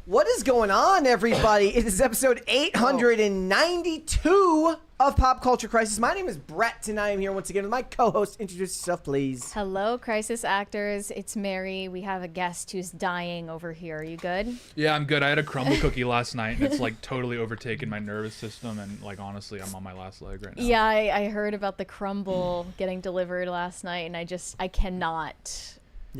What is going on, everybody? It is episode 892 of Pop Culture Crisis. My name is Brett, and I am here once again with my co-host. Introduce yourself, please. Hello, Crisis Actors. It's Mary. We have a guest who's dying over here. Are you good? Yeah, I'm good. I had a crumble cookie last night, and it's like totally overtaken my nervous system, and like honestly, I'm on my last leg right now. Yeah, I heard about the crumble getting delivered last night, and I cannot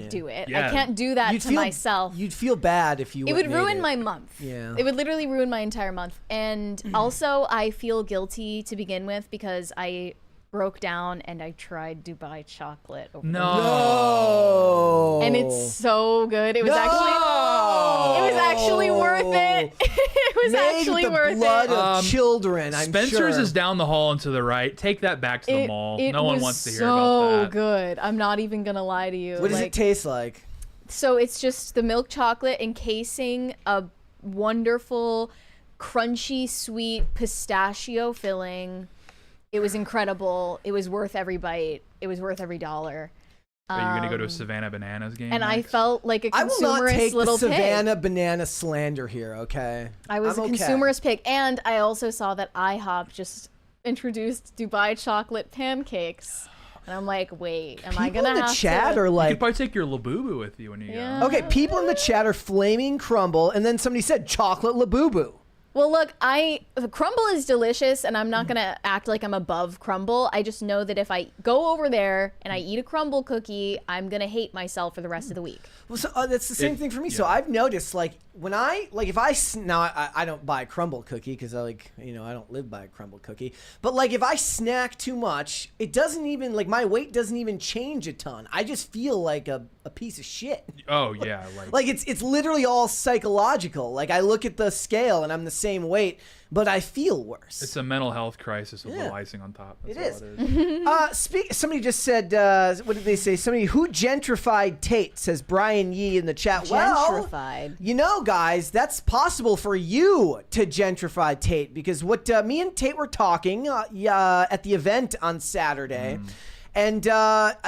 do it. Yeah. I can't do that to myself. You'd feel bad if you It would ruin my month. Yeah. It would literally ruin my entire month. And also, I feel guilty to begin with because I broke down and I tried Dubai chocolate over No. and it's so good. It was actually worth it. It was actually worth it. Blood of children. I'm Spencer's sure. is down the hall and to the right. Take that back to the mall. No one wants to hear about so that. good. I'm not even gonna lie to you. What does it taste like? So it's just the milk chocolate encasing a wonderful, crunchy, sweet pistachio filling. It was incredible. It was worth every bite. It was worth every dollar. Are you gonna go to a Savannah Bananas game? And next? I felt like a consumerist I will not take little the Savannah pig. banana slander here, okay? I was a consumerist pig. And I also saw that IHOP just introduced Dubai chocolate pancakes. And I'm like, wait, am I gonna have to? People in the chat are like, you could probably take your Labubu with you when you Yeah. go. okay, people in the chat are flaming crumble, and then somebody said chocolate labubu. Well, look, the crumble is delicious, and I'm not gonna act like I'm above crumble. I just know that if I go over there and I eat a crumble cookie, I'm gonna hate myself for the rest of the week. Well, so that's the same thing for me. So I've noticed, like, when I if I don't buy a crumble cookie because I don't live by a crumble cookie. But like if I snack too much, it doesn't even my weight doesn't even change a ton. I just feel like a piece of shit. Oh yeah, Like it's literally all psychological. Like I look at the scale and I'm the same weight, but I feel worse. It's a mental health crisis with the icing on top. That's It all is. Somebody just said, what did they say? Somebody who gentrified Tate, says Brian Yee in the chat. Gentrified. Well, you know, guys, that's possible for you to gentrify Tate because what me and Tate were talking at the event on Saturday. And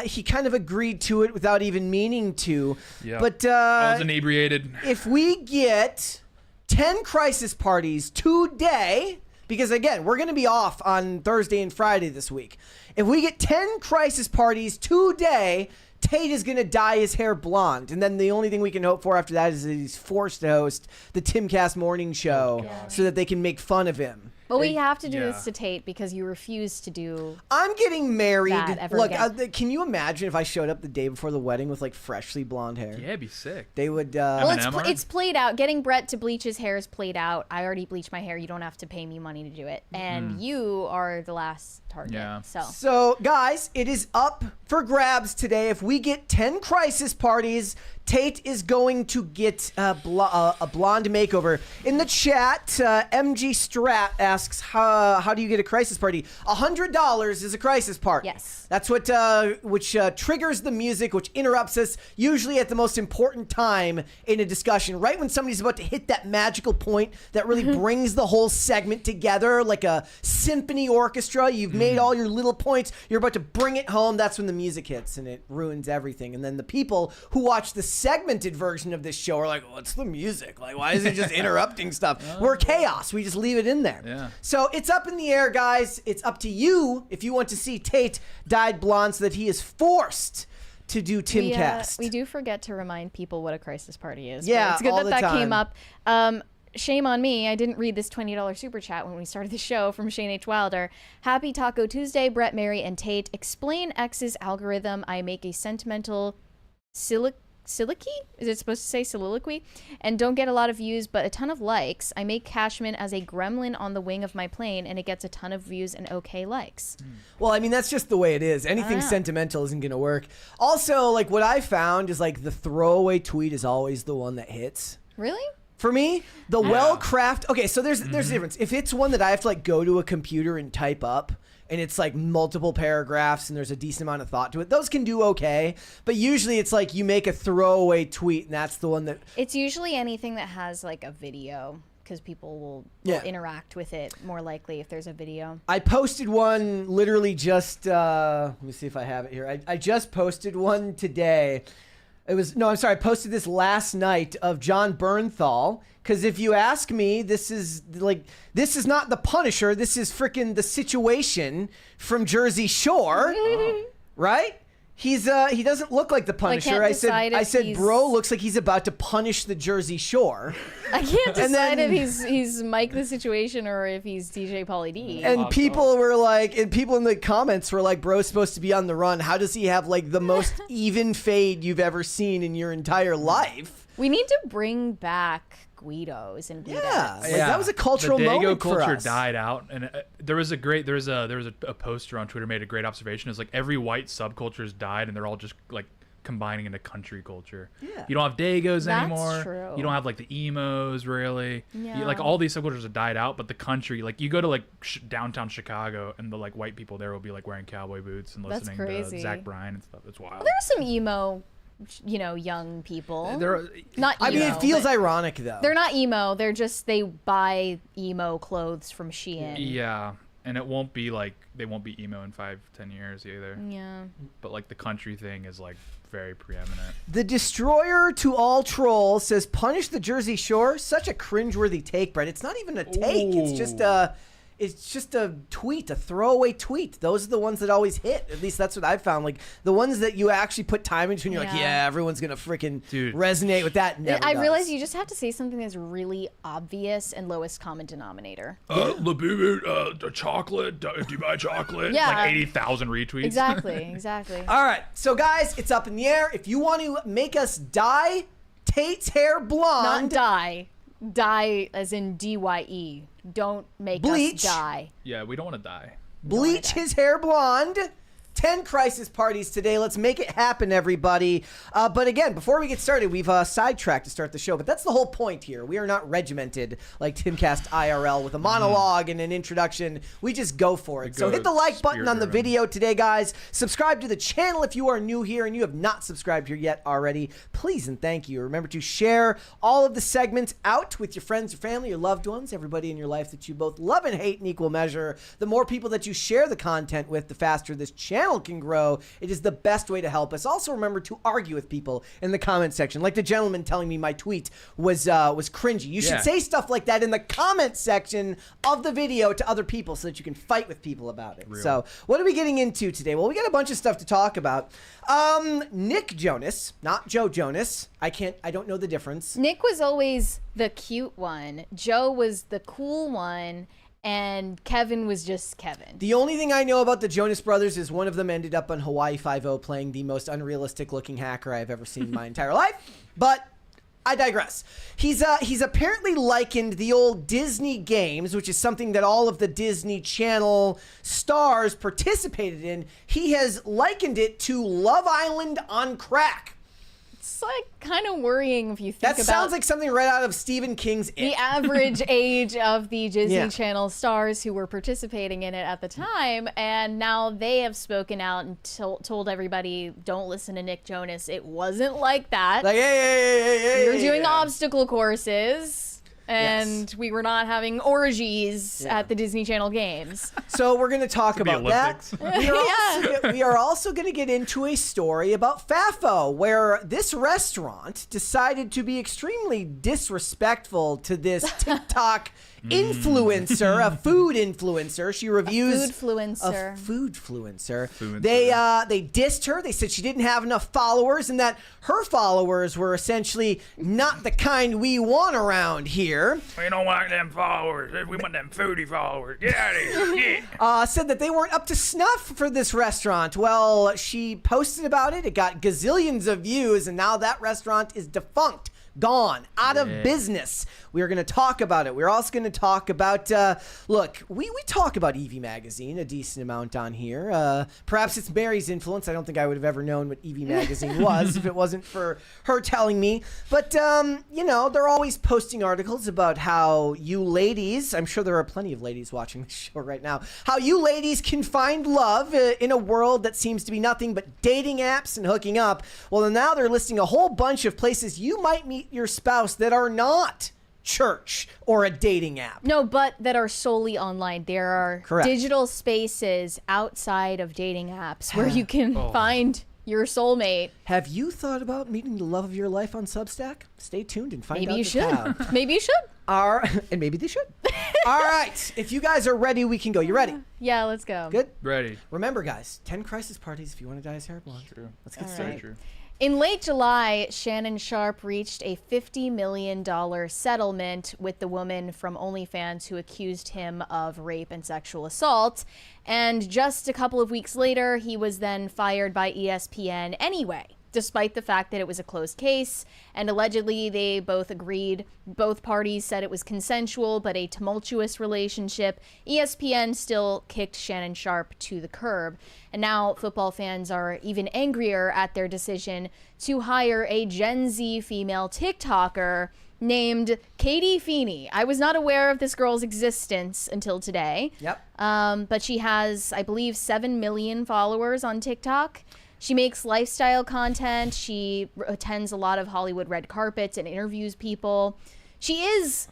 he kind of agreed to it without even meaning to. Yeah. But I was inebriated. if we get 10 crisis parties today, because again, we're going to be off on Thursday and Friday this week. If we get 10 crisis parties today, Tate is going to dye his hair blonde. And then the only thing we can hope for after that is that he's forced to host the Timcast morning show so that they can make fun of him. But we have to do this to Tate because you refuse to do. I'm getting married. That ever Look, again. can you imagine if I showed up the day before the wedding with like freshly blonde hair? Yeah, it'd be sick. They would. Well, Eminem it's played out. Getting Brett to bleach his hair is played out. I already bleached my hair. You don't have to pay me money to do it. And you are the last target. Yeah. So, guys, it is up for grabs today. If we get 10 crisis parties, Tate is going to get a blonde makeover. In the chat, MG Strat asks, how do you get a crisis party? $100 is a crisis party. Yes. That's what which triggers the music, which interrupts us, usually at the most important time in a discussion, right when somebody's about to hit that magical point that really brings the whole segment together like a symphony orchestra. You've made all your little points. You're about to bring it home. That's when the music hits, and it ruins everything. And then the people who watch the segmented version of this show are like, what's the music? Like, why is it just interrupting stuff? We're chaos. We just leave it in there. Yeah. So it's up in the air, guys. It's up to you if you want to see Tate dyed blonde so that he is forced to do Timcast. We do forget to remind people what a crisis party is. Yeah, but it's good all that the came time. up. Shame on me. I didn't read this $20 super chat when we started the show from Shane H. Wilder. Happy Taco Tuesday, Brett, Mary, and Tate. Explain X's algorithm. I make a sentimental soliloquy? Is it supposed to say soliloquy? And don't get a lot of views, but a ton of likes. I make Cashman as a gremlin on the wing of my plane, and it gets a ton of views and okay likes. Well, I mean, that's just the way it is. Anything know. sentimental isn't going to work. Also, like, what I found is, like, the throwaway tweet is always the one that hits. Really? For me, the well-crafted... Okay, so there's a difference. If it's one that I have to, like, go to a computer and type up, and it's, like, multiple paragraphs, and there's a decent amount of thought to it, those can do okay. But usually it's, like, you make a throwaway tweet, and that's the one that... It's usually anything that has, like, a video, because people will interact with it more likely if there's a video. I posted one literally just... let me see if I have it here. I just posted one today. I posted this last night of John Bernthal. Because if you ask me, this is not the Punisher. This is freaking the Situation from Jersey Shore, right? He doesn't look like the Punisher. I said, bro, looks like he's about to punish the Jersey Shore. I can't decide if he's Mike the Situation or if he's DJ Pauly D. And people were like, and people in the comments were like, bro's supposed to be on the run. How does he have like the most even fade you've ever seen in your entire life? We need to bring back Guidos and Guidas. That was a cultural moment for us. The Dago culture died out, and there was a poster on Twitter made a great observation. It's like every white subculture has died, and they're all just like combining into country culture. Yeah. You don't have Dagos anymore. That's true. You don't have like the emos really. Yeah. Like all these subcultures have died out, but the country, like you go to like downtown Chicago, and the like white people there will be like wearing cowboy boots and listening to Zach Bryan and stuff. It's wild. Well, there's some emo, young people. Not emo. I mean, it feels ironic though. They're not emo. They're just, they buy emo clothes from Shein. Yeah. And it won't be like, they won't be emo in 5-10 years either. Yeah. But like the country thing is like very preeminent. The Destroyer to all trolls says, punish the Jersey Shore. Such a cringeworthy take, Brett. It's not even a take. It's just a tweet, a throwaway tweet. Those are the ones that always hit. At least that's what I've found. Like the ones that you actually put time into and you're like, yeah, everyone's going to freaking resonate with that. I realize you just have to say something that's really obvious and lowest common denominator. Chocolate. Do you buy chocolate? Yeah. Like 80,000 retweets. Exactly. All right. So guys, it's up in the air. If you want to make us dye Tate's hair blonde. Not dye. Dye as in DYE. Don't make us die. Yeah, we don't want to die. Bleach his hair blonde. 10 crisis parties today. Let's make it happen, everybody. But again, before we get started, we've sidetracked to start the show, but that's the whole point here. We are not regimented like Timcast IRL with a monologue and an introduction. We just go for it. So hit the like button on the video today, guys. Subscribe to the channel if you are new here and you have not subscribed here yet already. Please and thank you. Remember to share all of the segments out with your friends, your family, your loved ones, everybody in your life that you both love and hate in equal measure. The more people that you share the content with, the faster this channel can grow. It is the best way to help us. Also, remember to argue with people in the comment section, like the gentleman telling me my tweet was cringy. You should say stuff like that in the comment section of the video to other people so that you can fight with people about it. So, what are we getting into today? Well, we got a bunch of stuff to talk about. Nick Jonas, not Joe Jonas. I don't know the difference. Nick was always the cute one. Joe was the cool one. And Kevin was just Kevin. The only thing I know about the Jonas Brothers is one of them ended up on Hawaii Five-0 playing the most unrealistic looking hacker I've ever seen in my entire life. But I digress. He's apparently likened the old Disney games, which is something that all of the Disney Channel stars participated in. He has likened it to Love Island on crack. It's like kind of worrying if you think about that. Sounds like something right out of Stephen King's It. The average age of the Disney Channel stars who were participating in it at the time, and now they have spoken out and told everybody, don't listen to Nick Jonas. It wasn't like that. Like, hey, we were doing obstacle courses. And we were not having orgies at the Disney Channel games. So we're going to talk about that. We are also going to get into a story about Fafo, where this restaurant decided to be extremely disrespectful to this TikTok influencer, a food influencer. She reviews a food fluencer. They dissed her. They said she didn't have enough followers and that her followers were essentially not the kind we want around here. We don't want them followers. We want them foodie followers. Get out of here. Said that they weren't up to snuff for this restaurant. Well, she posted about it. It got gazillions of views, and now that restaurant is defunct. Gone, out of business. We are going to talk about it. We're also going to talk about, look, we talk about Evie Magazine a decent amount on here. Perhaps it's Mary's influence. I don't think I would have ever known what Evie Magazine was if it wasn't for her telling me. But, they're always posting articles about how you ladies, I'm sure there are plenty of ladies watching this show right now, how you ladies can find love in a world that seems to be nothing but dating apps and hooking up. Well, now they're listing a whole bunch of places you might meet your spouse that are not church or a dating app. No, but that are solely online. There are digital spaces outside of dating apps where you can find your soulmate. Have you thought about meeting the love of your life on Substack? Stay tuned and find out. Maybe you just how. should. Maybe you should. And maybe they should. All right. If you guys are ready, we can go. You ready? Yeah, let's go. Good? Ready. Remember, guys, 10 crisis parties if you want to die as hair blonde. True. Let's get All started. right. True. In late July, Shannon Sharpe reached a $50 million settlement with the woman from OnlyFans who accused him of rape and sexual assault. And just a couple of weeks later, he was then fired by ESPN anyway, despite the fact that it was a closed case. And allegedly, they both agreed. Both parties said it was consensual, but a tumultuous relationship. ESPN still kicked Shannon Sharpe to the curb. And now football fans are even angrier at their decision to hire a Gen Z female TikToker named Katie Feeney. I was not aware of this girl's existence until today. Yep. But she has, I believe, 7 million followers on TikTok. She makes lifestyle content. She attends a lot of Hollywood red carpets and interviews people. She is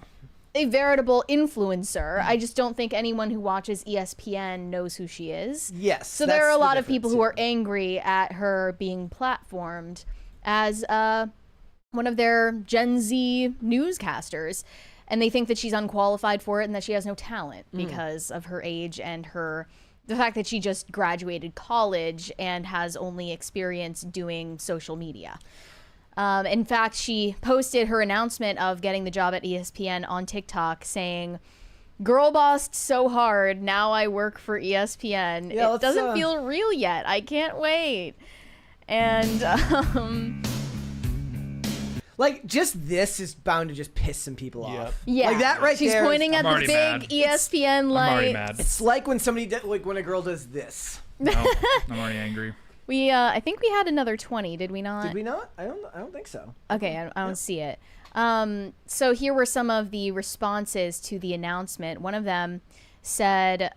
a veritable influencer. I just don't think anyone who watches ESPN knows who she is. Yes. So there are a that's the lot of people who are difference, angry at her being platformed as one of their Gen Z newscasters. And they think that she's unqualified for it and that she has no talent because of her age and the fact that she just graduated college and has only experience doing social media. In fact, she posted her announcement of getting the job at ESPN on TikTok saying, "Girl bossed so hard, now I work for ESPN. Yeah, it doesn't feel real yet. I can't wait." And like, just this is bound to just piss some people off. yeah, Like that right she's there is- pointing at I'm the already big mad. ESPN I'm light. already mad. It's like when when a girl does this. No, I'm already angry. We I think we had another 20, did we not? Did we not? I don't think so. Okay, I don't see it. So here were some of the responses to the announcement. One of them said,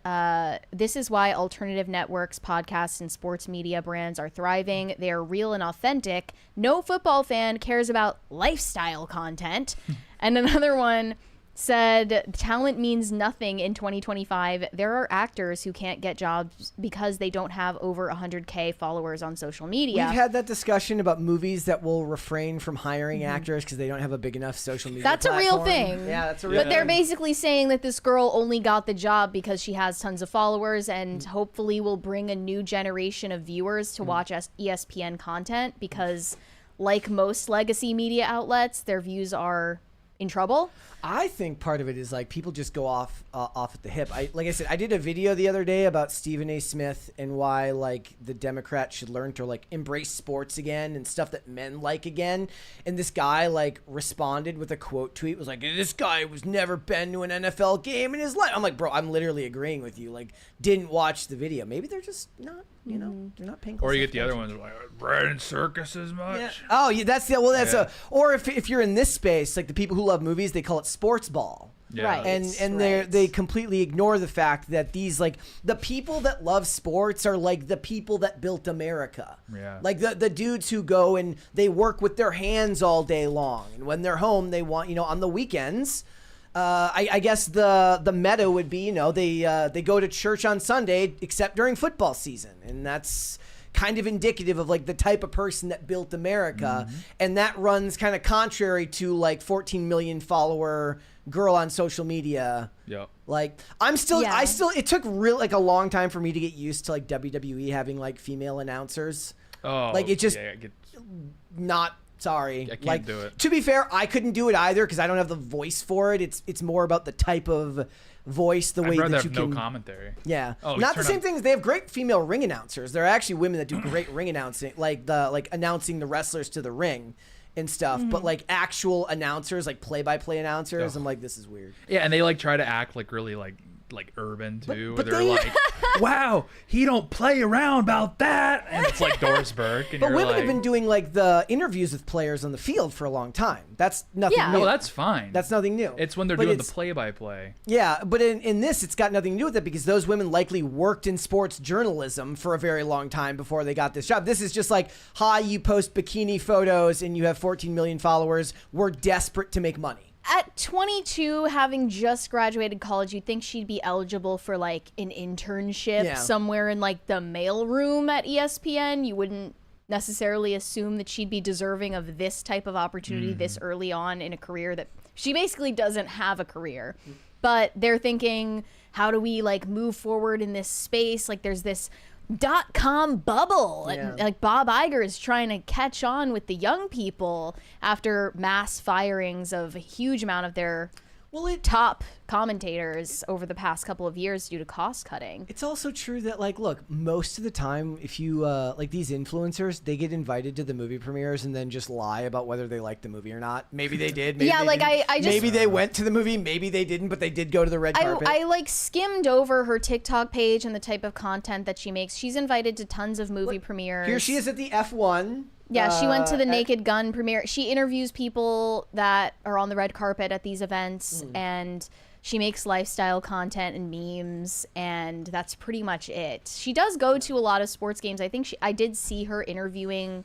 "This is why alternative networks, podcasts, and sports media brands are thriving. They are real and authentic. No football fan cares about lifestyle content." And another one said, "Talent means nothing in 2025. There are actors who can't get jobs because they don't have over 100K followers on social media." We've had that discussion about movies that will refrain from hiring actors because they don't have a big enough social media That's a real platform. thing. Yeah, that's a real But they're thing. basically saying that this girl only got the job because she has tons of followers and hopefully will bring a new generation of viewers to watch ESPN content because, like most legacy media outlets, their views are in trouble. I think part of it is like people just go off at the hip. Like I said, I did a video the other day about Stephen A. Smith and why like the Democrats should learn to like embrace sports again and stuff that men like again. And this guy like responded with a quote tweet, was like, "This guy was never been to an NFL game in his life." I'm like, bro, I'm literally agreeing with you. Like, didn't watch the video. Maybe they're just not, you know, they're not paying close Or you get the enough other attention. ones like red and circus as much. Yeah. Oh, yeah, that's the well. That's Yeah. or if you're in this space, like the people who love movies, they call it sports ball. Yeah. Right. And Right. they completely ignore the fact that these like the people that love sports are like the people that built America. Yeah. Like the dudes who go and they work with their hands all day long, and when they're home, they want on the weekends. I guess the meta would be they go to church on Sunday except during football season, and that's kind of indicative of like the type of person that built America. And that runs kind of contrary to like 14 million follower girl on social media. Yep. Like it took like a long time for me to get used to like WWE having like female announcers. Oh, Like, it just- yeah, Not sorry. I can't like, do it. To be fair, I couldn't do it either because I don't have the voice for it. It's more about the type of voice, the I'd way rather that have you no can. commentary. Yeah, Oh, not the turn same on- thing as they have great female ring announcers. There are actually women that do great ring announcing, like announcing the wrestlers to the ring and stuff. But like actual announcers, like play-by-play announcers, Oh. I'm like, this is weird. Yeah, and they like try to act like really like urban too. but where they're they- like, "Wow, he don't play around about that," and it's like Doris Burke. And But you're women like, have been doing like the interviews with players on the field for a long time. That's nothing Yeah. new. "No, that's fine. That's nothing new. It's when they're But doing the it's- play-by-play." Yeah, but in this, it's got nothing to do with it because those women likely worked in sports journalism for a very long time before they got this job. This is just like, hi, you post bikini photos and you have 14 million followers. We're desperate to make money. At 22, having just graduated college, you'd think she'd be eligible for like an internship Yeah. somewhere in like the mailroom at ESPN. You wouldn't necessarily assume that she'd be deserving of this type of opportunity this early on in a career that she basically doesn't have a career. But they're thinking, how do we like move forward in this space? Like there's this .com bubble, and like Bob Iger is trying to catch on with the young people after mass firings of a huge amount of their top commentators over the past couple of years due to cost cutting. It's also true that, like, look, most of the time, if you, like, these influencers, they get invited to the movie premieres and then just lie about whether they like the movie or not. Maybe they did. Maybe they like, didn't. I just... Maybe they went to the movie. Maybe they didn't, but they did go to the red carpet. I, like, skimmed over her TikTok page and the type of content that she makes. She's invited to tons of movie premieres. Here she is at the F1. Yeah, she went to the Naked Gun premiere. She interviews people that are on the red carpet at these events, and she makes lifestyle content and memes, and that's pretty much it. She does go to a lot of sports games. I think I did see her interviewing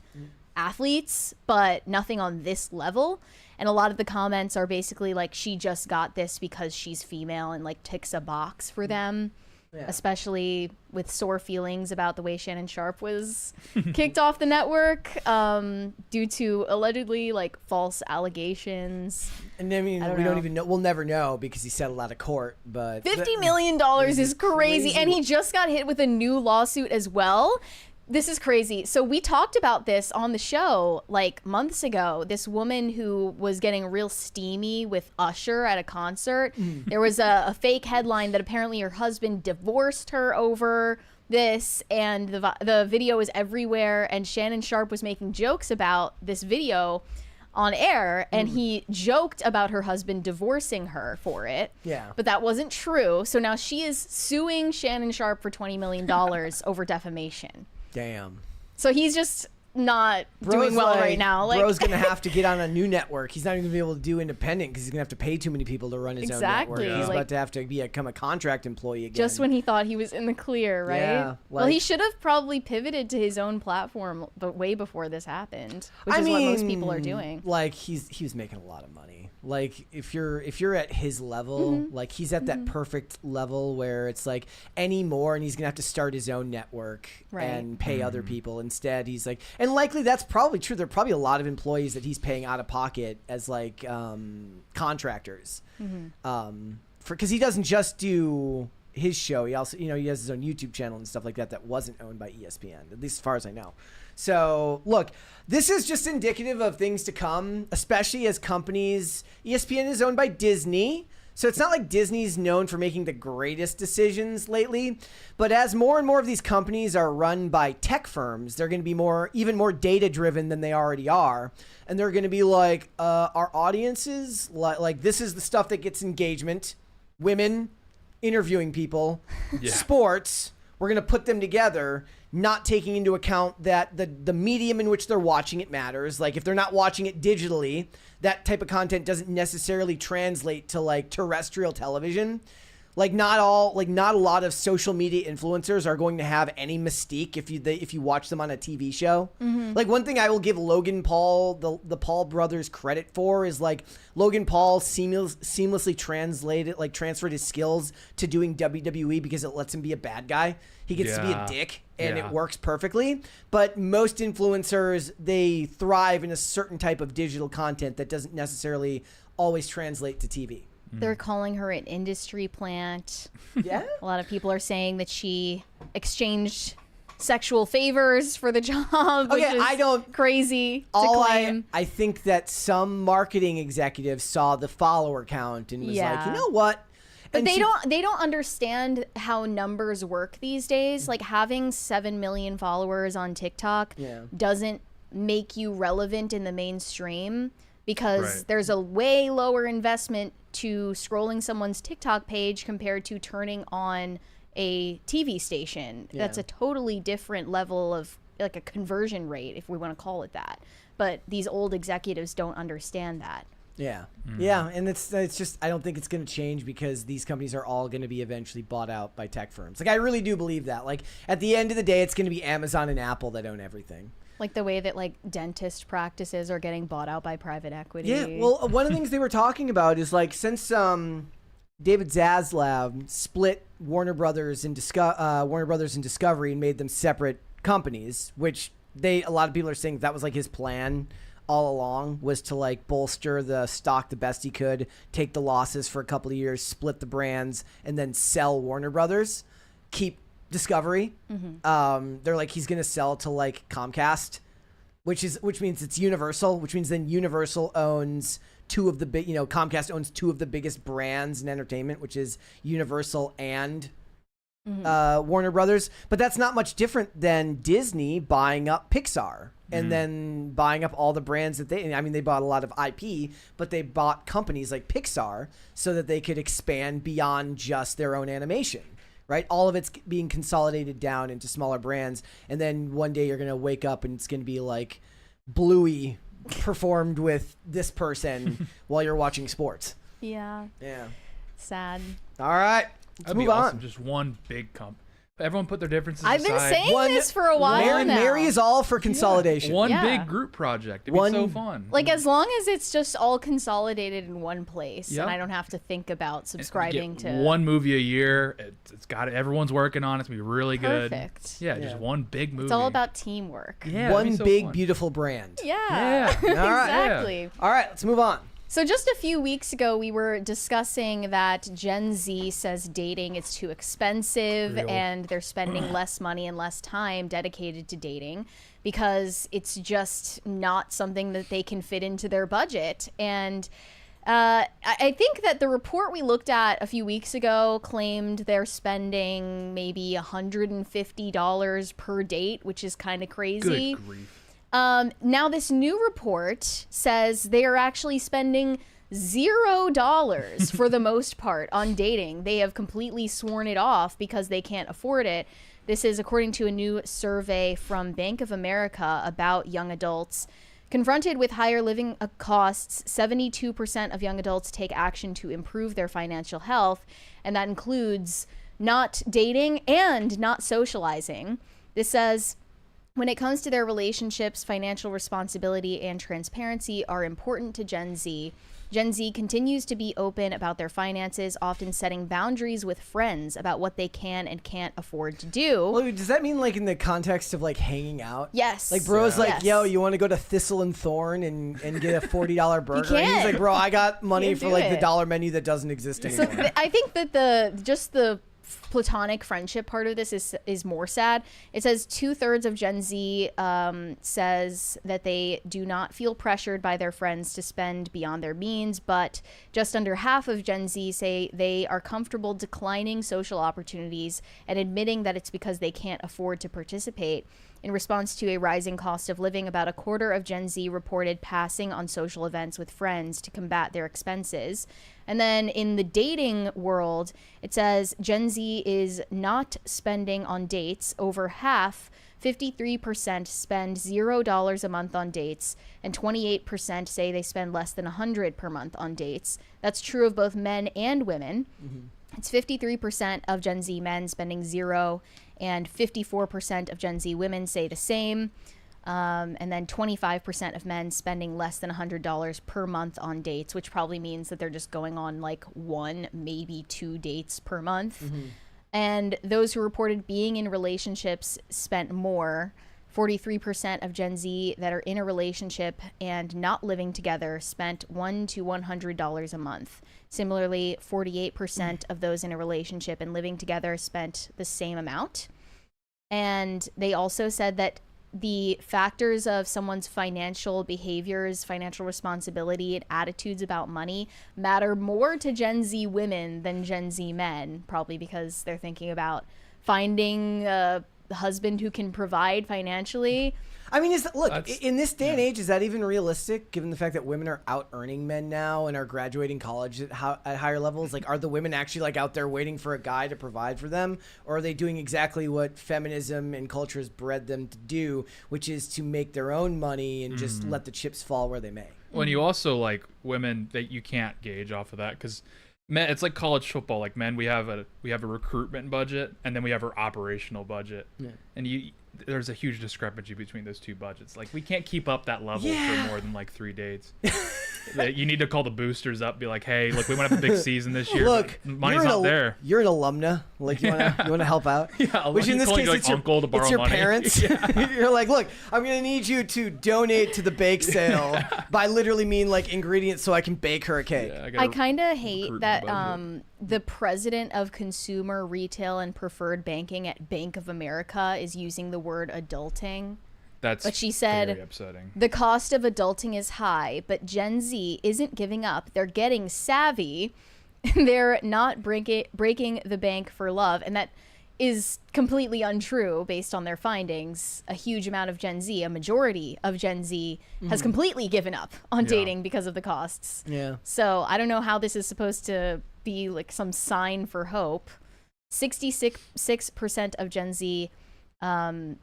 athletes, but nothing on this level. And a lot of the comments are basically like, she just got this because she's female and like ticks a box for them. Especially with sore feelings about the way Shannon Sharpe was kicked off the network due to allegedly like false allegations. And I mean, we don't even know. We'll never know because he settled out of court. But $50 million is crazy. And he just got hit with a new lawsuit as well. This is crazy. So we talked about this on the show like months ago. This woman who was getting real steamy with Usher at a concert. There was a fake headline that apparently her husband divorced her over this, and the video is everywhere. And Shannon Sharpe was making jokes about this video on air, and he joked about her husband divorcing her for it. Yeah. But that wasn't true. So now she is suing Shannon Sharpe for $20 million over defamation. Damn. So he's just not doing well right now. Like, bro's gonna have to get on a new network. He's not even gonna be able to do independent because he's gonna have to pay too many people to run his own network. Exactly. He's Like, about to have to become a contract employee again. just when he thought he was in the clear, right? Yeah, well, he like- should have probably pivoted to his own platform, but way before this happened, which is what most people are doing. Like he was making a lot of money. Like if you're at his level, like he's at that perfect level where it's like anymore, and he's gonna have to start his own network and pay other people instead. He's like, and likely that's probably true. There are probably a lot of employees that he's paying out of pocket as like contractors, because he doesn't just do his show. He also, he has his own YouTube channel and stuff like that wasn't owned by ESPN, at least as far as I know. So look, this is just indicative of things to come, especially as companies. ESPN is owned by Disney, so it's not like Disney's known for making the greatest decisions lately. But as more and more of these companies are run by tech firms, they're going to be even more data driven than they already are. And they're going to be like, our audiences, like this is the stuff that gets engagement, women, interviewing people, sports. We're going to put them together, not taking into account that the medium in which they're watching it matters. Like if they're not watching it digitally, that type of content doesn't necessarily translate to like terrestrial television. Like not a lot of social media influencers are going to have any mystique if you watch them on a TV show. Like one thing I will give Logan Paul, the Paul brothers, credit for is like Logan Paul seamlessly transferred his skills to doing WWE because it lets him be a bad guy. He gets to be a dick, and it works perfectly. But most influencers, they thrive in a certain type of digital content that doesn't necessarily always translate to TV. They're calling her an industry plant. Yeah. A lot of people are saying that she exchanged sexual favors for the job. Which is I don't crazy to claim. I think that some marketing executives saw the follower count and was like, you know what? But they don't understand how numbers work these days. Like having 7 million followers on TikTok doesn't make you relevant in the mainstream, because there's a way lower investment to scrolling someone's TikTok page compared to turning on a TV station. That's a totally different level of like a conversion rate, if we want to call it that. But these old executives don't understand that. Yeah. Yeah. And it's just, I don't think it's going to change because these companies are all going to be eventually bought out by tech firms. Like I really do believe that. Like at the end of the day, it's going to be Amazon and Apple that own everything. Like the way that like dentist practices are getting bought out by private equity. Yeah. Well, one of the things they were talking about is like since David Zaslav split Warner Brothers and Discovery and made them separate companies, which a lot of people are saying that was like his plan all along, was to like bolster the stock the best he could, take the losses for a couple of years, split the brands, and then sell Warner Brothers, keep Discovery. They're like, he's gonna sell to like Comcast, which means it's Universal, which means then Universal owns two of the big, Comcast owns two of the biggest brands in entertainment, which is Universal and Warner Brothers. But that's not much different than Disney buying up Pixar and then buying up all the brands that they bought a lot of IP, but they bought companies like Pixar so that they could expand beyond just their own animation. Right? All of it's being consolidated down into smaller brands. And then one day you're going to wake up and it's going to be like Bluey performed with this person while you're watching sports. Yeah. Yeah. Sad. All right. Let's move on. Just one big company. Everyone put their differences I've been aside. saying this for a while now. Mary is all for consolidation. One big group project. It'd be so fun. Like, as long as it's just all consolidated in one place, and I don't have to think about subscribing to one movie a year. It's got it. Everyone's working on it. It's gonna be really good. Perfect. Yeah, just one big movie. It's all about teamwork. Yeah, one big beautiful brand. Yeah. Yeah. All right. Exactly. All right. Let's move on. So just a few weeks ago, we were discussing that Gen Z says dating is too expensive and they're spending less money and less time dedicated to dating because it's just not something that they can fit into their budget. And I think that the report we looked at a few weeks ago claimed they're spending maybe $150 per date, which is kind of crazy. Good grief. Now this new report says they are actually spending $0 for the most part on dating. They have completely sworn it off because they can't afford it. This is according to a new survey from Bank of America about young adults. Confronted with higher living costs, 72% of young adults take action to improve their financial health, and that includes not dating and not socializing. This says, when it comes to their relationships, financial responsibility and transparency are important to Gen Z. Gen Z continues to be open about their finances, often setting boundaries with friends about what they can and can't afford to do. Well, does that mean like in the context of like hanging out? Yes. Like bro's like, Yes. yo, you want to go to Thistle and Thorn and get a $40 burger? And he's can. like, bro, I got money You for do like the it. dollar menu that doesn't exist So anymore. I think that the platonic friendship part of this is more sad. It says 2/3 of Gen Z says that they do not feel pressured by their friends to spend beyond their means, but just under half of Gen Z say they are comfortable declining social opportunities and admitting that it's because they can't afford to participate. In response to a rising cost of living, about a quarter of Gen Z reported passing on social events with friends to combat their expenses. And then in the dating world, it says Gen Z is not spending on dates. Over half, 53% spend $0 a month on dates, and 28% say they spend less than $100 per month on dates. That's true of both men and women. It's 53% of Gen Z men spending $0, and 54% of Gen Z women say the same. And then 25% of men spending less than $100 per month on dates, which probably means that they're just going on like 1, maybe 2 dates per month. And those who reported being in relationships spent more. 43% of Gen Z that are in a relationship and not living together spent $100 to $100 a month. Similarly, 48% of those in a relationship and living together spent the same amount. And they also said that the factors of someone's financial behaviors, financial responsibility, and attitudes about money matter more to Gen Z women than Gen Z men, probably because they're thinking about finding a husband who can provide financially. I mean, in this day and age, is that even realistic, given the fact that women are out earning men now and are graduating college at higher levels? Like, are the women actually like out there waiting for a guy to provide for them? Or are they doing exactly what feminism and culture has bred them to do, which is to make their own money and just let the chips fall where they may? When you also like women that you can't gauge off of that, because men, it's like college football. Like men, we have a recruitment budget, and then we have our operational budget. And there's a huge discrepancy between those two budgets. Like we can't keep up that level Yeah. for more than like 3 dates. You need to call the boosters up, be like, hey, look, we want to have a big season this year. Look, but money's not there. You're an alumna. Like you wanna help out. Yeah, Which in this case, like it's your uncle to borrow it's your money. parents. You're like, look, I'm gonna need you to donate to the bake sale. By literally mean like ingredients so I can bake her a cake. Yeah, I kind of hate recruitment that budget. the president of consumer retail and preferred banking at Bank of America is using the word adulting. That's But she said very upsetting. the cost of adulting is high, but Gen Z isn't giving up. They're getting savvy. They're not breaking the bank for love. And that is completely untrue based on their findings. A huge amount of Gen Z, a majority of Gen Z, has completely given up on Yeah. dating because of the costs. Yeah. So I don't know how this is supposed to be like some sign for hope. 66% of Gen Z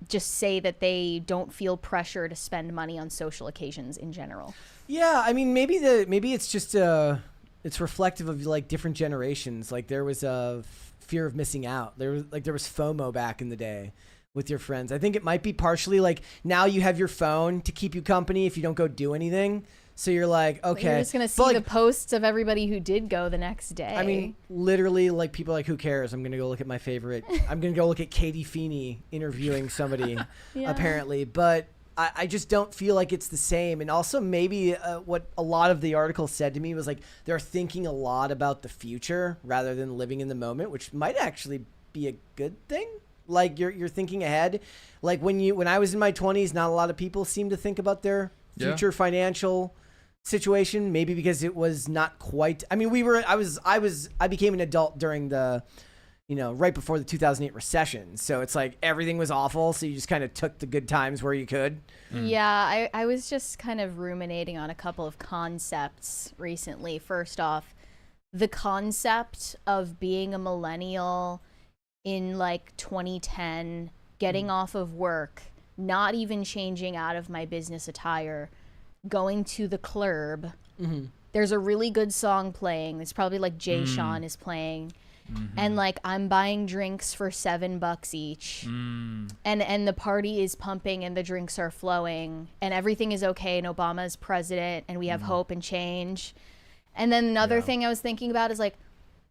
just say that they don't feel pressure to spend money on social occasions in general. Yeah, I mean, maybe it's just it's reflective of like different generations. Like there was a fear of missing out. There was FOMO back in the day with your friends. I think it might be partially like now you have your phone to keep you company if you don't go do anything. So you're like, okay, You're just gonna But, see like, the posts of everybody who did go the next day. I mean, literally, like people are like, who cares? I'm gonna go look at my favorite. I'm gonna go look at Katie Feeney interviewing somebody, Yeah. apparently. But I just don't feel like it's the same. And also, maybe what a lot of the article said to me was like they're thinking a lot about the future rather than living in the moment, which might actually be a good thing. Like you're thinking ahead. Like when I was in my 20s, not a lot of people seemed to think about their future financial situation, maybe because it was not quite. I mean, I became an adult during the, right before the 2008 recession. So it's like everything was awful. So you just kind of took the good times where you could. Yeah, I was just kind of ruminating on a couple of concepts recently. First off, the concept of being a millennial in like 2010, getting off of work, not even changing out of my business attire, going to the club. There's a really good song playing. It's probably like Jay Sean is playing. And like I'm buying drinks for $7 each. And the party is pumping and the drinks are flowing and everything is okay and Obama is president and we have hope and change. And then another thing I was thinking about is like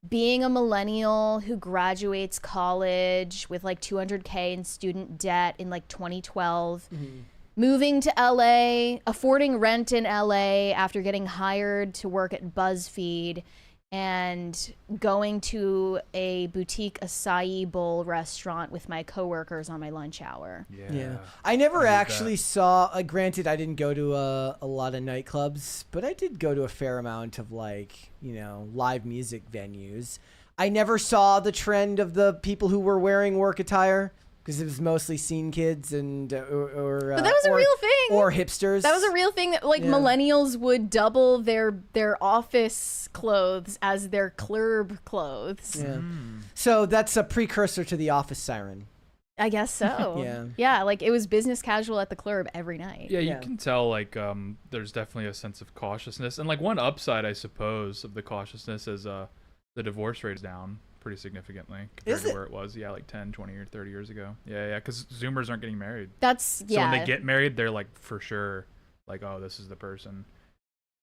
being a millennial who graduates college with like $200K in student debt in like 2012. Moving to LA, affording rent in LA after getting hired to work at BuzzFeed, and going to a boutique acai bowl restaurant with my coworkers on my lunch hour. Yeah. I never actually saw, granted, I didn't go to a lot of nightclubs, but I did go to a fair amount of like, live music venues. I never saw the trend of the people who were wearing work attire. Because it was mostly scene kids and But that was a real thing. Or hipsters. That was a real thing that like millennials would double their office clothes as their club clothes. Yeah. So that's a precursor to the office siren. I guess so. Yeah, like it was business casual at the club every night. Yeah, you can tell like there's definitely a sense of cautiousness. And like one upside, I suppose, of the cautiousness is the divorce rate is down pretty significantly compared to where it was like 10, 20 or 30 years ago. Yeah, because Zoomers aren't getting married. So when they get married, they're like for sure like, oh, this is the person.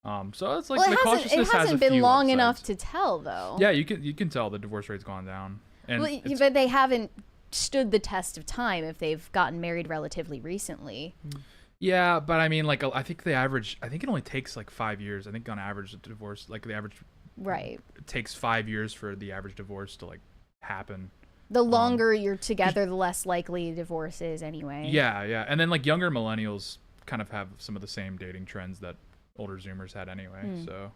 So it's like well, the cautiousness it hasn't has a been few long upsides. enough to tell though. Yeah, you can tell the divorce rate's gone down. And but they haven't stood the test of time if they've gotten married relatively recently. Yeah, but I mean, like I think it only takes like 5 years. I think on average, the divorce, like the average. Right. It takes 5 years for the average divorce to like happen. The longer you're together, the less likely divorce is anyway. Yeah. And then like younger millennials kind of have some of the same dating trends that older Zoomers had anyway. So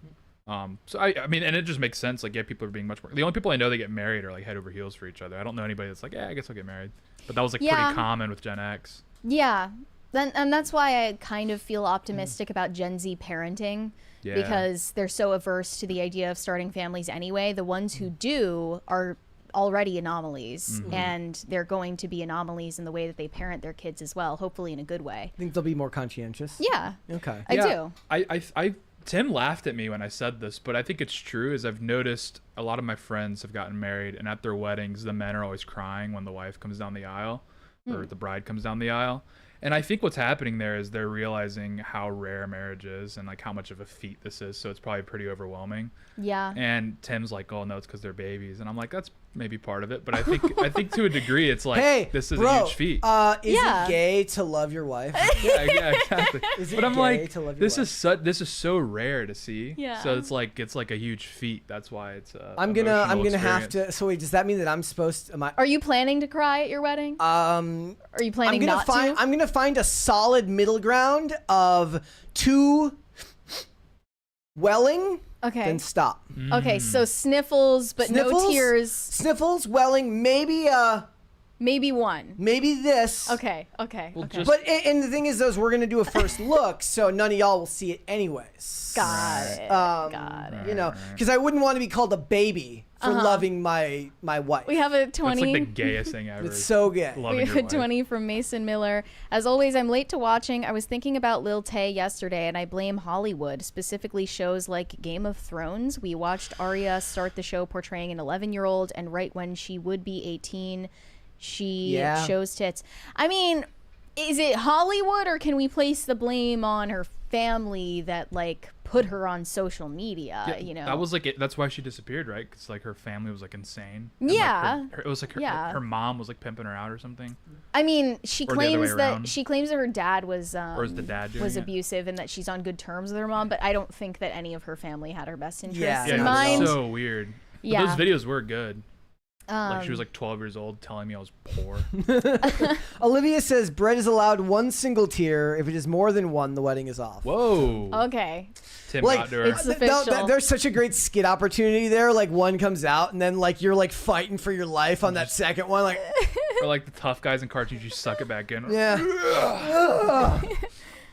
I mean, and it just makes sense. Like, people are being much more. The only people I know that get married are like head over heels for each other. I don't know anybody that's like, I guess I'll get married. But that was like pretty common with Gen X. Yeah. And that's why I kind of feel optimistic about Gen Z parenting. Yeah. Because they're so averse to the idea of starting families anyway. The ones who do are already anomalies, and they're going to be anomalies in the way that they parent their kids as well, hopefully in a good way. I think they'll be more conscientious. Yeah. Okay. I do. I Tim laughed at me when I said this, but I think it's true. Is I've noticed a lot of my friends have gotten married, and at their weddings, the men are always crying when the wife comes down the aisle. or the bride comes down the aisle. And I think what's happening there is they're realizing how rare marriage is and like how much of a feat this is. So it's probably pretty overwhelming. Yeah. And Tim's like, oh no, it's because they're babies. And I'm like, that's maybe part of it. But I think to a degree, it's like, Hey, this is bro, a huge feat. Is it gay to love your wife? yeah, exactly. Is it But I'm gay like, to love your this wife? this is so rare to see. Yeah. So it's like a huge feat. That's why it's I'm gonna have experience. to. So wait, does that mean that I'm supposed? Are you planning to cry at your wedding? Are you planning not to? I'm gonna find a solid middle ground of 2 welling. Okay. Then stop. Okay, so sniffles, but no Sniffles? tears. Sniffles, welling, maybe 1. maybe this. Okay. Well, Okay. just- But and the thing is, though, is we're gonna do a first look, so none of y'all will see it anyways. Got it. Got it. You know, because I wouldn't want to be called a baby for loving my wife. We have a 20. That's like the gayest thing ever. It's so gay. Loving We your have a wife. 20 from Mason Miller. As always, I'm late to watching. I was thinking about Lil Tay yesterday, and I blame Hollywood, specifically shows like Game of Thrones. We watched Arya start the show portraying an 11-year-old, and right when she would be 18, she shows tits. I mean, is it Hollywood, or can we place the blame on her family that like put her on social media? Yeah, You know, that was like it, that's why she disappeared, right? Because like her family was like insane. And, Yeah. like, it was like her mom was like pimping her out or something. I mean, she Or the other way claims that around. her dad was Or is the dad doing was it? abusive, and that she's on good terms with her mom. But I don't think that any of her family had her best interests Yeah, in Yeah, mind. it was so weird. But Yeah. those videos were good. Like she was Um, like 12 years old telling me I was poor. Olivia says bread is allowed 1 single tier. If it is more than 1, the wedding is off. Whoa. Okay. Tim Like got to her. It's official. there's such a great skit opportunity there. Like one comes out, and then like you're like fighting for your life on that second one. Like, Or like the tough guys in cartoons, you suck it back in. yeah.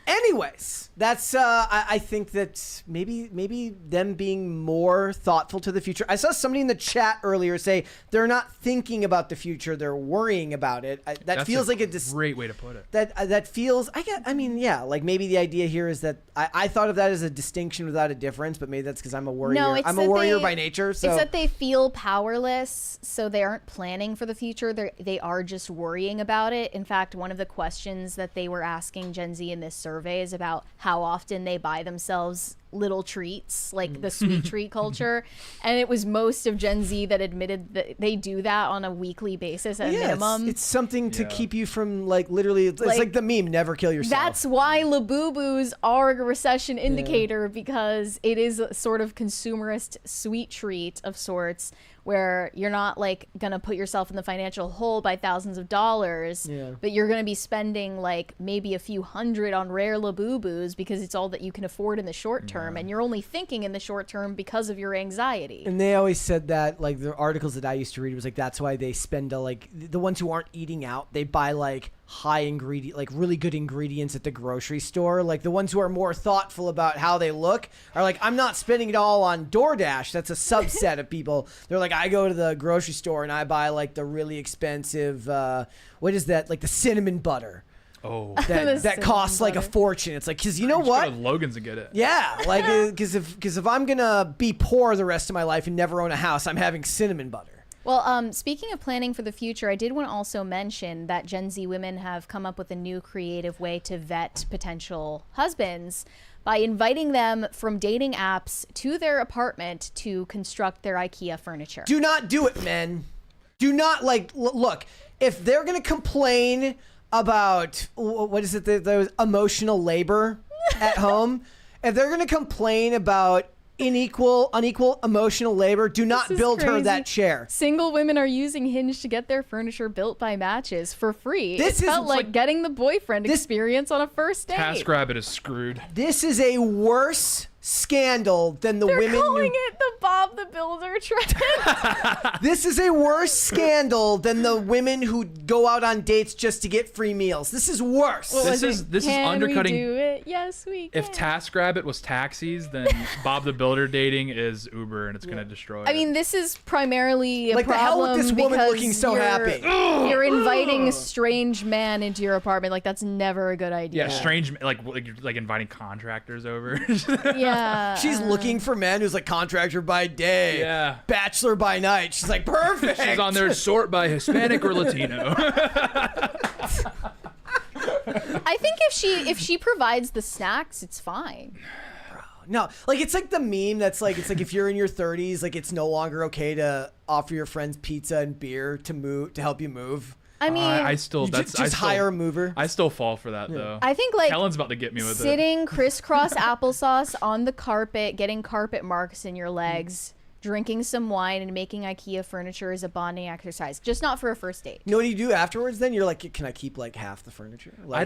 Anyways, that's I think that maybe them being more thoughtful to the future. I saw somebody in the chat earlier say they're not thinking about the future, they're worrying about it. That That's feels like a great way to put it. that feels like maybe the idea here is that I thought of that as a distinction without a difference, but maybe that's because I'm a worrier. No, it's I'm a that worrier they- by nature. So It's that they feel powerless, so they aren't planning for the future. They are just worrying about it. In fact, one of the questions that they were asking Gen Z in this survey is about how often they buy themselves little treats, like the sweet treat culture. And it was most of Gen Z that admitted that they do that on a weekly basis at a minimum. It's something to Yeah. keep you from like literally. It's like the meme, never kill yourself. That's why Labubu's are a recession indicator, because it is a sort of consumerist sweet treat of sorts, where you're not like gonna put yourself in the financial hole by thousands of dollars, but you're gonna be spending like maybe a few hundred on rare Labubus because it's all that you can afford in the short term, and you're only thinking in the short term because of your anxiety. And they always said that, like the articles that I used to read was like that's why they spend like the ones who aren't eating out, they buy like high ingredient, like really good ingredients at the grocery store. Like the ones who are more thoughtful about how they look are like, I'm not spending it all on DoorDash. That's a subset of people. They're like, I go to the grocery store and I buy like the really expensive, what is that? Like the cinnamon butter. Oh. That costs like a fortune. It's like, because you know Just what? go to Logan's and get it. Yeah, like because if I'm gonna be poor the rest of my life and never own a house, I'm having cinnamon butter. Well, speaking of planning for the future, I did want to also mention that Gen Z women have come up with a new creative way to vet potential husbands by inviting them from dating apps to their apartment to construct their IKEA furniture. Do not do it, men. Do not look. If they're gonna complain about what is it? Those emotional labor at home. If they're gonna complain about unequal emotional labor, do not This is build her crazy. that chair. Single women are using Hinge to get their furniture built by Matches for free. This it is felt like like- getting the boyfriend experience on a first date. TaskRabbit is screwed. This is a worse scandal than the They're women. calling it the Bob the Builder trend. This is a worse scandal than the women who go out on dates just to get free meals. This is worse. What This was is it? this is Can undercutting. we do it? Yes, we can. If TaskRabbit was taxis, then Bob the Builder dating is Uber, and it's gonna destroy. I mean, this is primarily a Like, the hell with problem this woman because looking so you're- happy. You're inviting a strange man into your apartment. Like, that's never a good idea. yeah, strange, like you're like inviting contractors over. Yeah. She's looking for men who's like contractor by day, Yeah. bachelor by night. She's like, perfect. She's on there sort by Hispanic or Latino. I think if she provides the snacks, it's fine. No, like it's like the meme that's like, it's like if you're in your 30s, like it's no longer okay to offer your friends pizza and beer to help you move. I mean, I still hire a mover. I still fall for that though. I think like Kellen's about to get me with it. sitting crisscross applesauce on the carpet, getting carpet marks in your legs, drinking some wine, and making IKEA furniture is a bonding exercise. Just not for a first date. You know what you do afterwards? Then you're like, can I keep like half the furniture? Like, I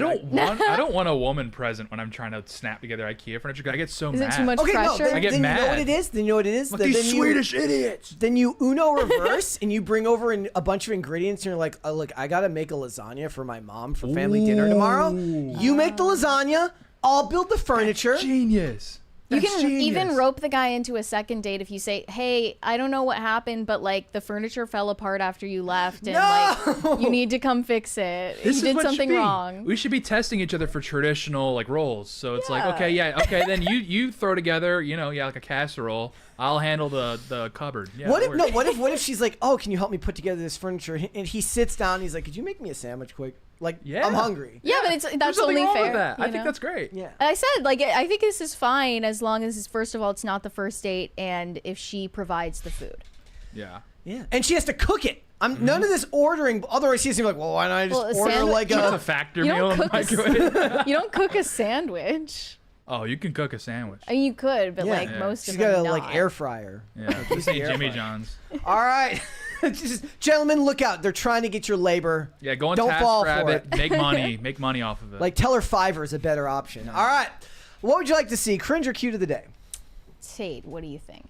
don't want a woman present when I'm trying to snap together IKEA furniture. 'Cause I get so Is mad. it too much Okay, no, pressure? then, I get then you know mad. what it is. Then you know what it is. Like Then these you- Swedish idiots. Then you Uno reverse and you bring over a bunch of ingredients and you're like, oh, look, I gotta make a lasagna for my mom for family dinner tomorrow. You make the lasagna. I'll build the furniture. Genius. You That's can genius. even rope the guy into a second date if you say, "Hey, I don't know what happened, but like the furniture fell apart after you left, and like you need to come fix it. This You is did what it should something be. wrong." We should be testing each other for traditional like roles. So it's like, okay, then you throw together, like a casserole. I'll handle the cupboard. Yeah, What that if works. what if she's like, oh, can you help me put together this furniture? And he sits down. And he's like, could you make me a sandwich quick? Like, Yeah. I'm hungry. Yeah, but There's that's nothing only wrong fair. with that. I you think know? that's great. Yeah. I said, like, I think this is fine as long as, first of all, it's not the first date, and if she provides the food. Yeah. Yeah. And she has to cook it. None of this ordering. Otherwise, he's like, well, why don't I just Well, a order sandwich- like Just a a. factor You meal don't in the cook a microwave. You don't cook a sandwich. Oh, you can cook a sandwich. I mean, you could, but Yeah. like Yeah. most She's of them got a not. like air fryer. Yeah. This ain't air Jimmy fryer. John's. All right. Just, gentlemen, look out. They're trying to get your labor. Yeah, go on Don't fall for TaskRabbit. it. Make money off of it. Like, tell her Fiverr is a better option. All right. What would you like to see? Cringe or cute of the day? Tate, what do you think?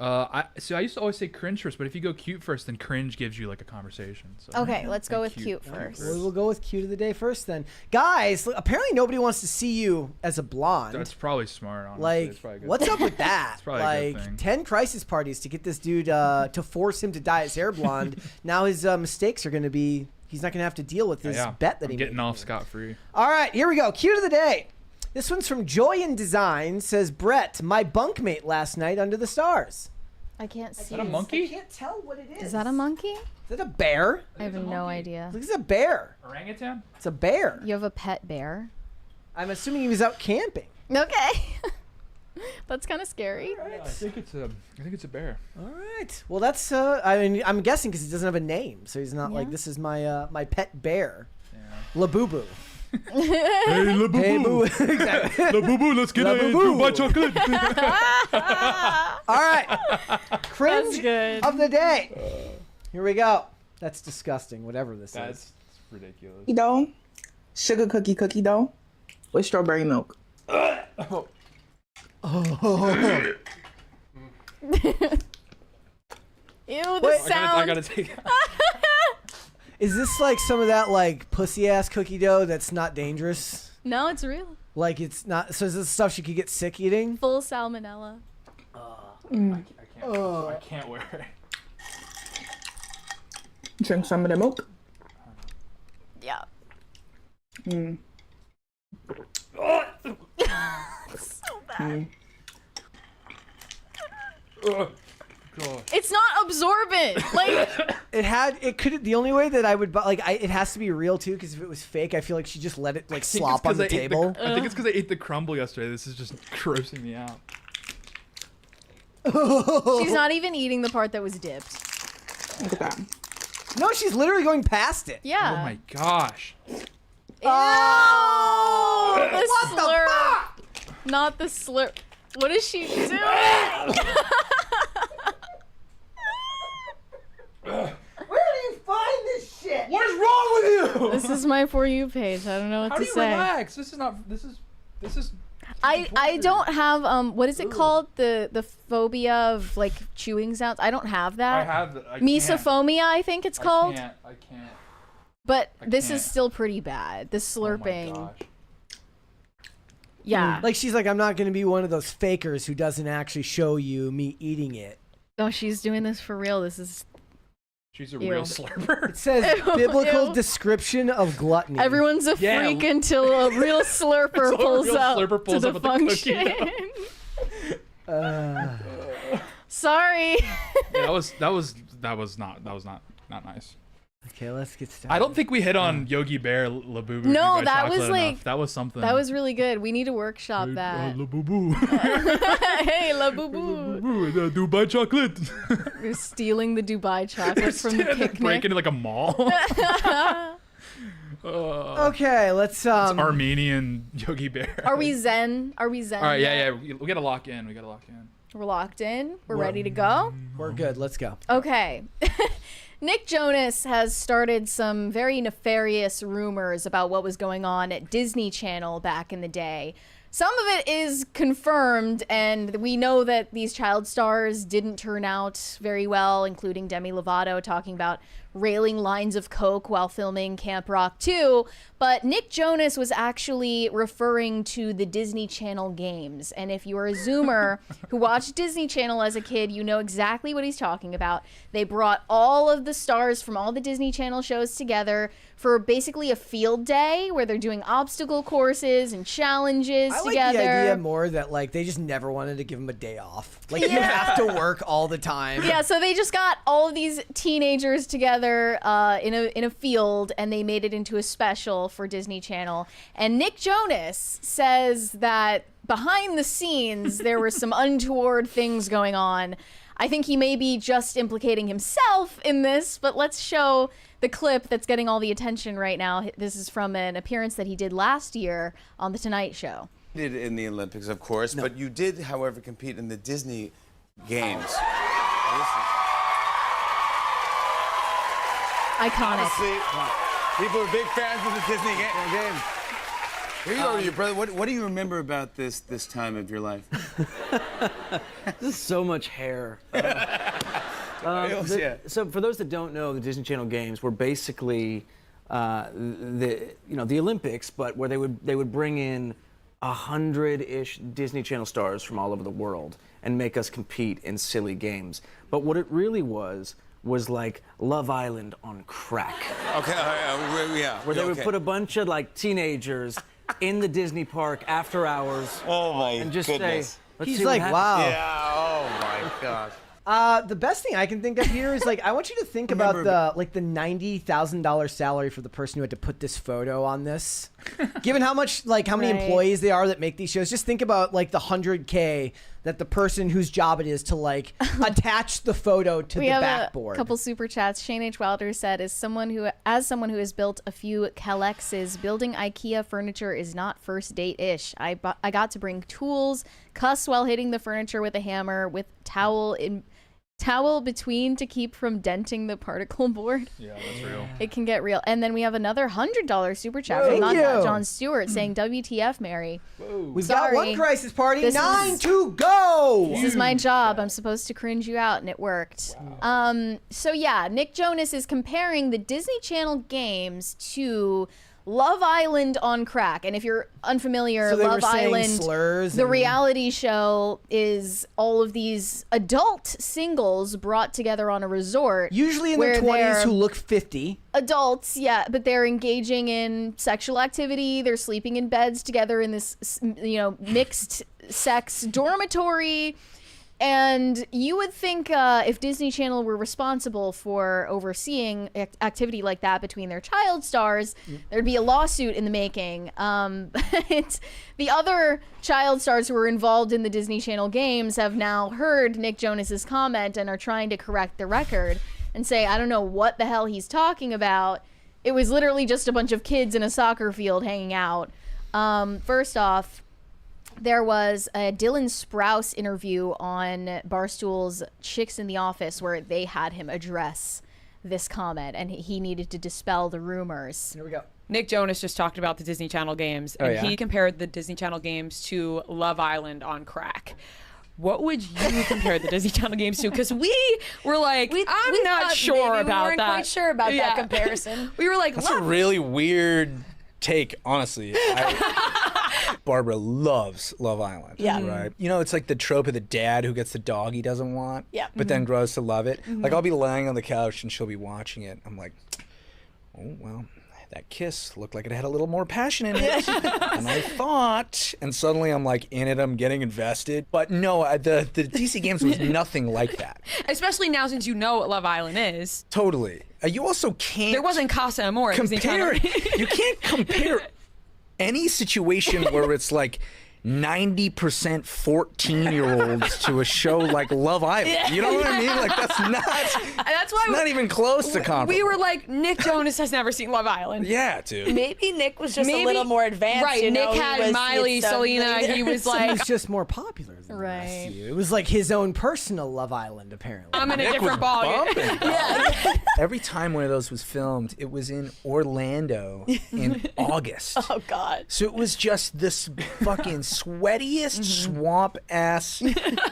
I used to always say cringe first, but if you go cute first, then cringe gives you like a conversation. So Okay, let's go with cute. cute first. We'll go with cute of the day first then. Guys, look, apparently nobody wants to see you as a blonde. That's probably smart. Honestly. Like, It's probably a good what's thing. up with that? probably a good Like, thing. 10 crisis parties to get this dude to force him to dye his hair blonde. Now his mistakes are going to be, he's not going to have to deal with this bet that I'm he getting made. off scot free. All right, here we go. Cute of the day. This one's from Joy in Design. Says, Brett, my bunkmate last night under the stars. I can't see. that a monkey? I can't tell what it is. Is that a monkey? Is that a bear? I have no idea. Look, it's a bear. Orangutan? It's a bear. You have a pet bear? I'm assuming he was out camping. Okay. That's kind of scary. I think it's a bear. All right. Well, that's. I mean, I'm guessing because he doesn't have a name, so he's not like Yeah. this is my my pet bear, Yeah. Labubu. Hey, La Boo Hey, boo. Boo. Exactly. La Boo Boo, let's get La a Boo Boo. Dubai chocolate. All right. Cringe good. of the day. Here we go. That's disgusting. Whatever this is. That's ridiculous. Cookie dough, sugar cookie dough with strawberry milk. Ew, the Wait, sound. I gotta take. Is this like some of that like pussy ass cookie dough that's not dangerous? No, it's real. Like it's not. So is this stuff she could get sick eating? Full salmonella. I can't wear it. Drink some of the milk. Yeah. Mm. So bad. Ugh. God. It's not absorbent. Like, It could. The only way that I would like, it has to be real too. Because if it was fake, I feel like she just let it like slop on the table. I think it's because I ate the crumble yesterday. This is just grossing me out. she's not even eating the part that was dipped. Look at that. No, she's literally going past it. Yeah. Oh my gosh. Ew, Oh, the what the slurp. fuck? Not the slurp. What is she doing? Where do you find this shit? What is wrong with you? This is my For You page. I don't know what How to do you say. relax? This is not. This is. I don't have what is it called, the phobia of like chewing sounds. I don't have that. I have. I can't. Misophobia, I think it's called. I can't. But I this can't. is still pretty bad. The Oh my slurping. gosh. Yeah. Like she's like, I'm not going to be one of those fakers who doesn't actually show you me eating it. Oh, she's doing this for real. This is She's a Ew. real slurper. It says Ew, biblical ew. description of gluttony. everyone's a Yeah. freak until a real slurper Until a pulls real up slurper pulls to up the with the cookie function. Uh, Sorry. Yeah, that was not nice. Okay, let's get started. I don't think we hit on Yogi Bear Labubu. No, Dubai that was Chocolate like enough. That was something. That was really good. We need to workshop that. Labubu. Hey, Labubu. Dubai chocolate. We're stealing the Dubai chocolate from the picnic. Break into like a mall. Okay, let's Armenian Yogi Bear. Are we zen? Are we zen? All right, yet? yeah. We gotta lock in. We're locked in. We're ready to go. We're good. Let's go. Okay. Nick Jonas has started some very nefarious rumors about what was going on at Disney Channel back in the day. Some of it is confirmed, and we know that these child stars didn't turn out very well, including Demi Lovato talking about railing lines of coke while filming Camp Rock 2. But Nick Jonas was actually referring to the Disney Channel games. And if you're a Zoomer who watched Disney Channel as a kid, you know exactly what he's talking about. They brought all of the stars from all the Disney Channel shows together for basically a field day where they're doing obstacle courses and challenges I like together. the idea more that like they just never wanted to give him a day off. Like you have to work all the time. Yeah, so they just got all of these teenagers together in a field, and they made it into a special for Disney Channel. And Nick Jonas says that behind the scenes there were some untoward things going on. I think he may be just implicating himself in this, but let's show the clip that's getting all the attention right now. This is from an appearance that he did last year on The Tonight Show. Did in the Olympics, of course, but you did, however, compete in the Disney Games. Iconic. Honestly, people are big fans of the Disney Games. Here you are with your brother. What do you remember about this time of your life? This is so much hair. So for those that don't know, the Disney Channel Games were basically the Olympics, but where they would bring in 100-ish Disney Channel stars from all over the world and make us compete in silly games. But what it really was like Love Island on crack. Okay, yeah. Where they would put a bunch of like teenagers in the Disney park after hours. Oh my and just goodness. say, let's He's see what like, happens. wow. Yeah. Oh my gosh. The best thing I can think of here is like I want you to think about the $90,000 salary for the person who had to put this photo on this. Given how much how many employees they are that make these shows, just think about like the $100K that the person whose job it is to like attach the photo to We the have backboard. a couple super chats. Shane H. Wilder said, as someone who has built a few Calexes, building IKEA furniture is not first date-ish. I got to bring tools, cuss while hitting the furniture with a hammer, with towel between to keep from denting the particle board. Yeah, that's real. It can get real. And then we have another $100 super chat from Thank you. John Stewart saying, WTF, Mary. We've Sorry. got one crisis party, This 9 is- to go. This is my job. I'm supposed to cringe you out, and it worked. So yeah, Nick Jonas is comparing the Disney Channel games to Love Island on crack. And if you're unfamiliar, So they were Love saying Island, slurs the and- reality show, is all of these adult singles brought together on a resort. Usually in where their 20s they're who look 50. adults, yeah, but they're engaging in sexual activity. They're sleeping in beds together in this, mixed sex dormitory. And you would think if Disney Channel were responsible for overseeing activity like that between their child stars, there'd be a lawsuit in the making. It's the other child stars who were involved in the Disney Channel games have now heard Nick Jonas's comment and are trying to correct the record and say, I don't know what the hell he's talking about. It was literally just a bunch of kids in a soccer field hanging out. First off, there was a Dylan Sprouse interview on Barstool's Chicks in the Office where they had him address this comment, and he needed to dispel the rumors. Here we go. Nick Jonas just talked about the Disney Channel games, and he compared the Disney Channel games to Love Island on crack. What would you compare the Disney Channel games to? Because we were like, I'm not sure about weren't that. quite sure about that comparison. We were like, That's a really weird take, honestly. Barbara loves Love Island. Yeah. Right? You know, it's like the trope of the dad who gets the dog he doesn't want, Yeah. but then grows to love it. Like, I'll be lying on the couch and she'll be watching it. I'm like, oh, well, that kiss looked like it had a little more passion in it than I thought. And suddenly I'm like in it, I'm getting invested. But no, the DC Games was nothing like that. Especially now since you know what Love Island is. Totally. You also can't. There wasn't Casa Amor. Compare. You can't compare any situation where it's like 90% 14-year-olds to a show like Love Island. You know what I mean? Like that's why not even close to comparable. We were like, Nick Jonas has never seen Love Island. Yeah, dude. Maybe Nick was just a little more advanced. Right. Nick had Miley, Selena. He was like, he was just more popular than the rest of you. It was like his own personal Love Island, apparently. I'm in a different ball. Yeah. Every time one of those was filmed, it was in Orlando in August. Oh God. So it was just this fucking sweatiest swamp ass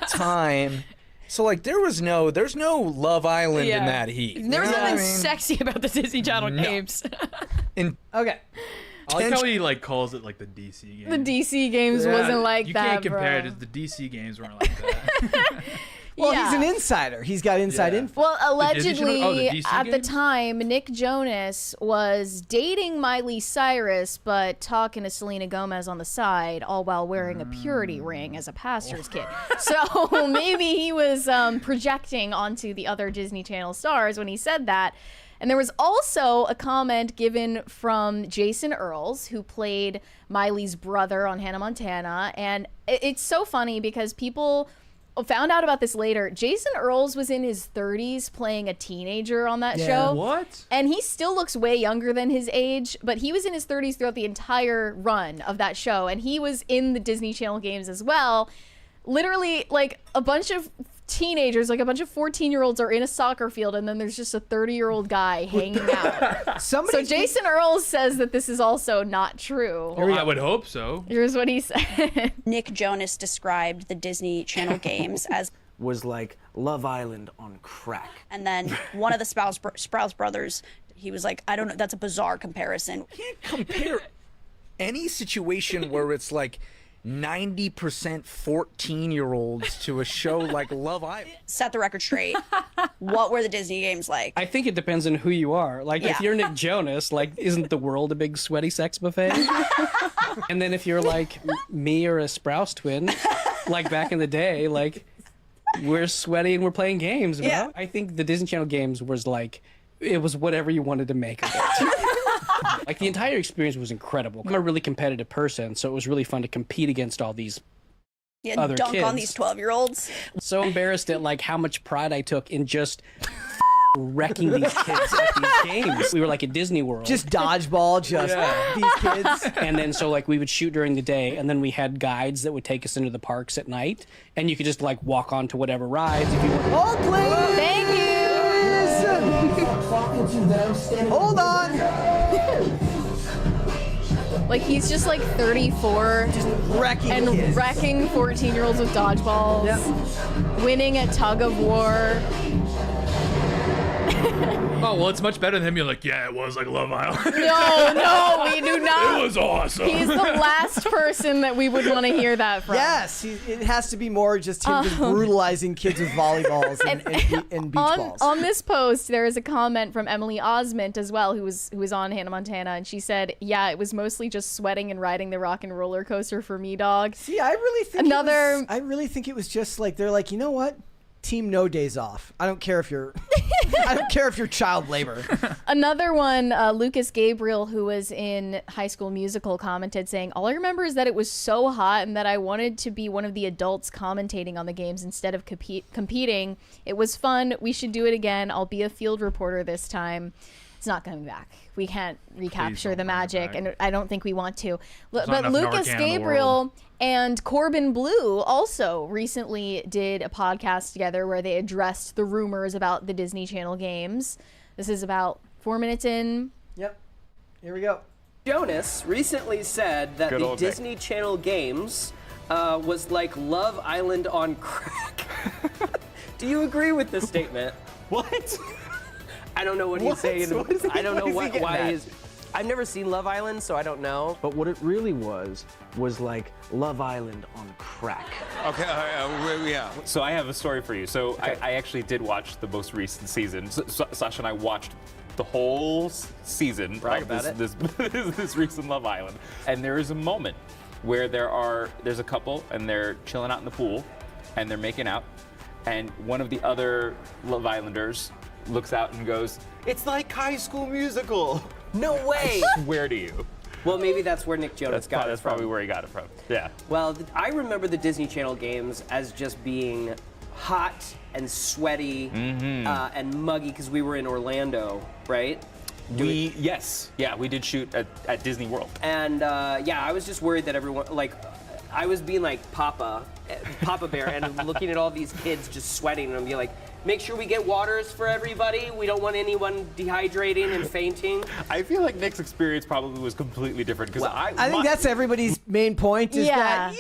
time. So like there's no Love Island in that heat. There's nothing sexy about the Disney Channel games. Okay. I like how he like calls it like the DC games. The DC games wasn't like you that. You can't compare bro. it. The DC games weren't like that. Well, he's an insider. He's got inside info. Well, allegedly, the at the games? time, Nick Jonas was dating Miley Cyrus, but talking to Selena Gomez on the side, all while wearing a purity ring as a pastor's kid. So maybe he was projecting onto the other Disney Channel stars when he said that. And there was also a comment given from Jason Earls, who played Miley's brother on Hannah Montana. And it's so funny because people found out about this later. Jason Earls was in his 30s playing a teenager on that show. What? And he still looks way younger than his age, but he was in his 30s throughout the entire run of that show. And he was in the Disney Channel games as well. Literally, like, a bunch of teenagers, like a bunch of 14-year-olds are in a soccer field, and then there's just a 30-year-old guy hanging out. So Jason Earls says that this is also not true. Oh, I would hope so. Here's what he said. Nick Jonas described the Disney Channel games as Was like Love Island on crack. and then one of the Sprouse brothers, he was like, I don't know, that's a bizarre comparison. You can't compare any situation where it's like 90% 14-year-olds to a show like Love Island. Set the record straight. What were the Disney games like? I think it depends on who you are. Like, if you're Nick Jonas, like, isn't the world a big sweaty sex buffet? And then if you're like me or a Sprouse twin, like back in the day, like, we're sweaty and we're playing games. Yeah. Bro. I think the Disney Channel games was like, it was whatever you wanted to make of it. Like, the entire experience was incredible. I'm a really competitive person, so it was really fun to compete against all these other dunk kids. on these 12-year-olds. So embarrassed at like how much pride I took in just wrecking these kids at these games. We were like at Disney World. Just dodgeball, these kids. And then so like we would shoot during the day, and then we had guides that would take us into the parks at night, and you could just like walk on to whatever rides if you wanted. Hold, please. Thank you. Hold on. Like, he's just like 34 Just wrecking and kids. wrecking 14-year-olds with dodgeballs, winning at tug of war. Oh, well, it's much better than him being like, yeah, it was like Love Island. No, we do not. It was awesome. He's the last person that we would want to hear that from. Yes, it has to be more just him just brutalizing kids with volleyballs and beach balls. On this post, there is a comment from Emily Osment as well, who was on Hannah Montana, and she said, "Yeah, it was mostly just sweating and riding the rock and roller coaster for me, dog." See, I really think it was just like they're like, you know what? Team no days off. I don't care if you're child labor. Another one, Lucas Gabriel, who was in High School Musical, commented saying, "All I remember is that it was so hot and that I wanted to be one of the adults commentating on the games instead of competing. It was fun. We should do it again. I'll be a field reporter this time." It's not coming back. We can't recapture the magic, and I don't think we want to. But Lucas Gabriel and Corbin Blue also recently did a podcast together where they addressed the rumors about the Disney Channel games. This is about 4 minutes in. Yep. Here we go. Jonas recently said that the Disney Channel games was like Love Island on crack. Do you agree with this statement? What? I don't know what he's saying. I don't know why he's... I've never seen Love Island, so I don't know. But what it really was like Love Island on crack. Okay, yeah. So I have a story for you. So I actually did watch the most recent season. Sasha and I watched the whole season Brag of about this recent Love Island, and there is a moment where there's a couple and they're chilling out in the pool, and they're making out, and one of the other Love Islanders looks out and goes, "It's like High School Musical." No way. I swear to you. Well, maybe that's where Nick Jonas got it That's from. probably where he got it from. Yeah. Well, I remember the Disney Channel games as just being hot and sweaty and muggy because we were in Orlando, right? Yes. Yeah, we did shoot at Disney World. And I was just worried that everyone, like, I was being like Papa Bear and looking at all these kids just sweating and being like, make sure we get waters for everybody. We don't want anyone dehydrating and fainting. I feel like Nick's experience probably was completely different because I think that's everybody's main point is that,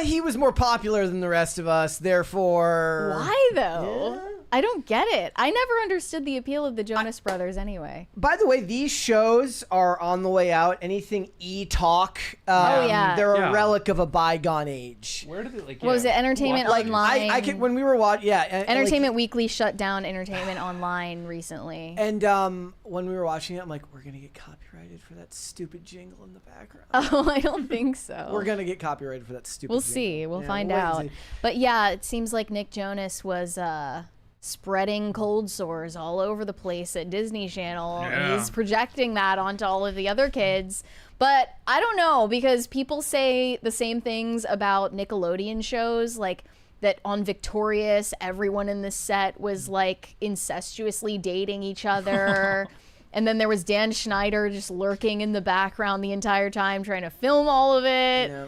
he was more popular than the rest of us, therefore... Why, though? Yeah. I don't get it. I never understood the appeal of the Jonas Brothers anyway. By the way, these shows are on the way out. Anything E-Talk, they're a relic of a bygone age. Where did it, like... What was it, Entertainment Online? I could, when we were watching, Entertainment Weekly shut down Entertainment Online recently. And when we were watching it, I'm like, we're going to get copyrighted for that stupid jingle in the background. Oh, I don't think so. We're going to get copyrighted for that stupid We'll jingle. see. We'll find out. But yeah, it seems like Nick Jonas was... spreading cold sores all over the place at Disney Channel. And he's projecting that onto all of the other kids. But I don't know, because people say the same things about Nickelodeon shows, like that on Victorious, everyone in the set was like incestuously dating each other. And then there was Dan Schneider just lurking in the background the entire time trying to film all of it. Yeah.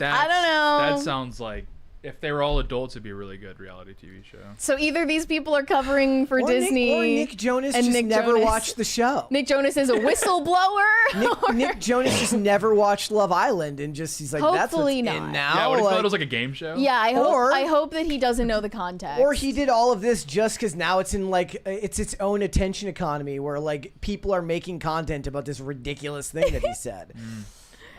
I don't know. That sounds like, if they were all adults, it'd be a really good reality TV show. So either these people are covering for Disney, or Nick Jonas and just Nick never Jonas, watched the show. Nick Jonas is a whistleblower. Nick Jonas just never watched Love Island, and he's like, that's what's Hopefully not. in now. Yeah, what if it was like a game show? Yeah, I hope that he doesn't know the context. Or he did all of this just because now it's in like it's its own attention economy where like people are making content about this ridiculous thing that he said.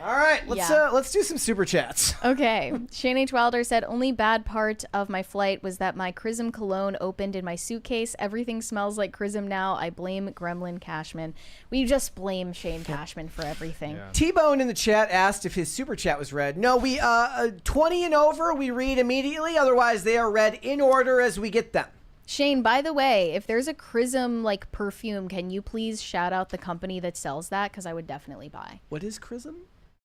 All right, let's do some super chats. Okay. Shane H. Wilder said, only bad part of my flight was that my Chrism cologne opened in my suitcase. Everything smells like Chrism now. I blame Gremlin Cashman. We just blame Shane Cashman for everything. Yeah. T-Bone in the chat asked if his super chat was read. No, we 20 and over, we read immediately. Otherwise, they are read in order as we get them. Shane, by the way, if there's a Chrism like perfume, can you please shout out the company that sells that? Because I would definitely buy. What is Chrism?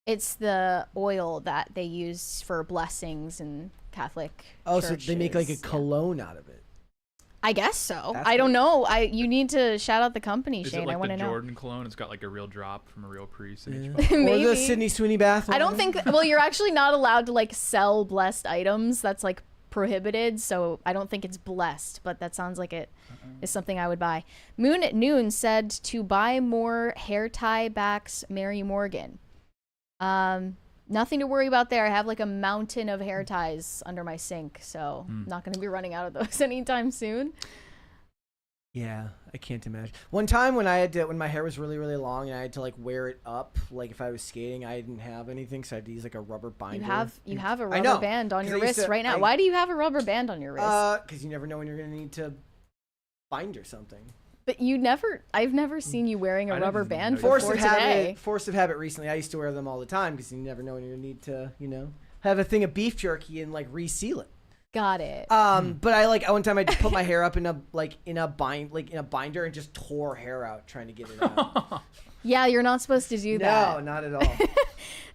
It's the oil that they use for blessings in Catholic churches. So they make like a cologne out of it. I guess so. I don't know. You need to shout out the company, Is Shane. it like I want to the know. Jordan cologne? It's got like a real drop from a real priest in each Yeah. bottle. Maybe. Or the Sydney Sweeney bath. I don't think. Well, you're actually not allowed to like sell blessed items. That's like prohibited. So I don't think it's blessed. But that sounds like it is something I would buy. Moon at Noon said to buy more hair tie backs, Mary Morgan. Nothing to worry about there. I have like a mountain of hair ties under my sink, so I'm not going to be running out of those anytime soon. Yeah, I can't imagine. One time when my hair was really, really long and I had to like wear it up, like if I was skating, I didn't have anything, so I had to use like a rubber binder. You have a rubber band on your wrist right now. Why do you have a rubber band on your wrist? Because you never know when you're going to need to binder something. But I've never seen you wearing a rubber band before today. Force of habit recently. I used to wear them all the time because you never know when you're going to need to, have a thing of beef jerky and like reseal it. Got it. But I one time I just put my hair up in a binder and just tore hair out trying to get it out. Yeah, you're not supposed to do that. No, not at all.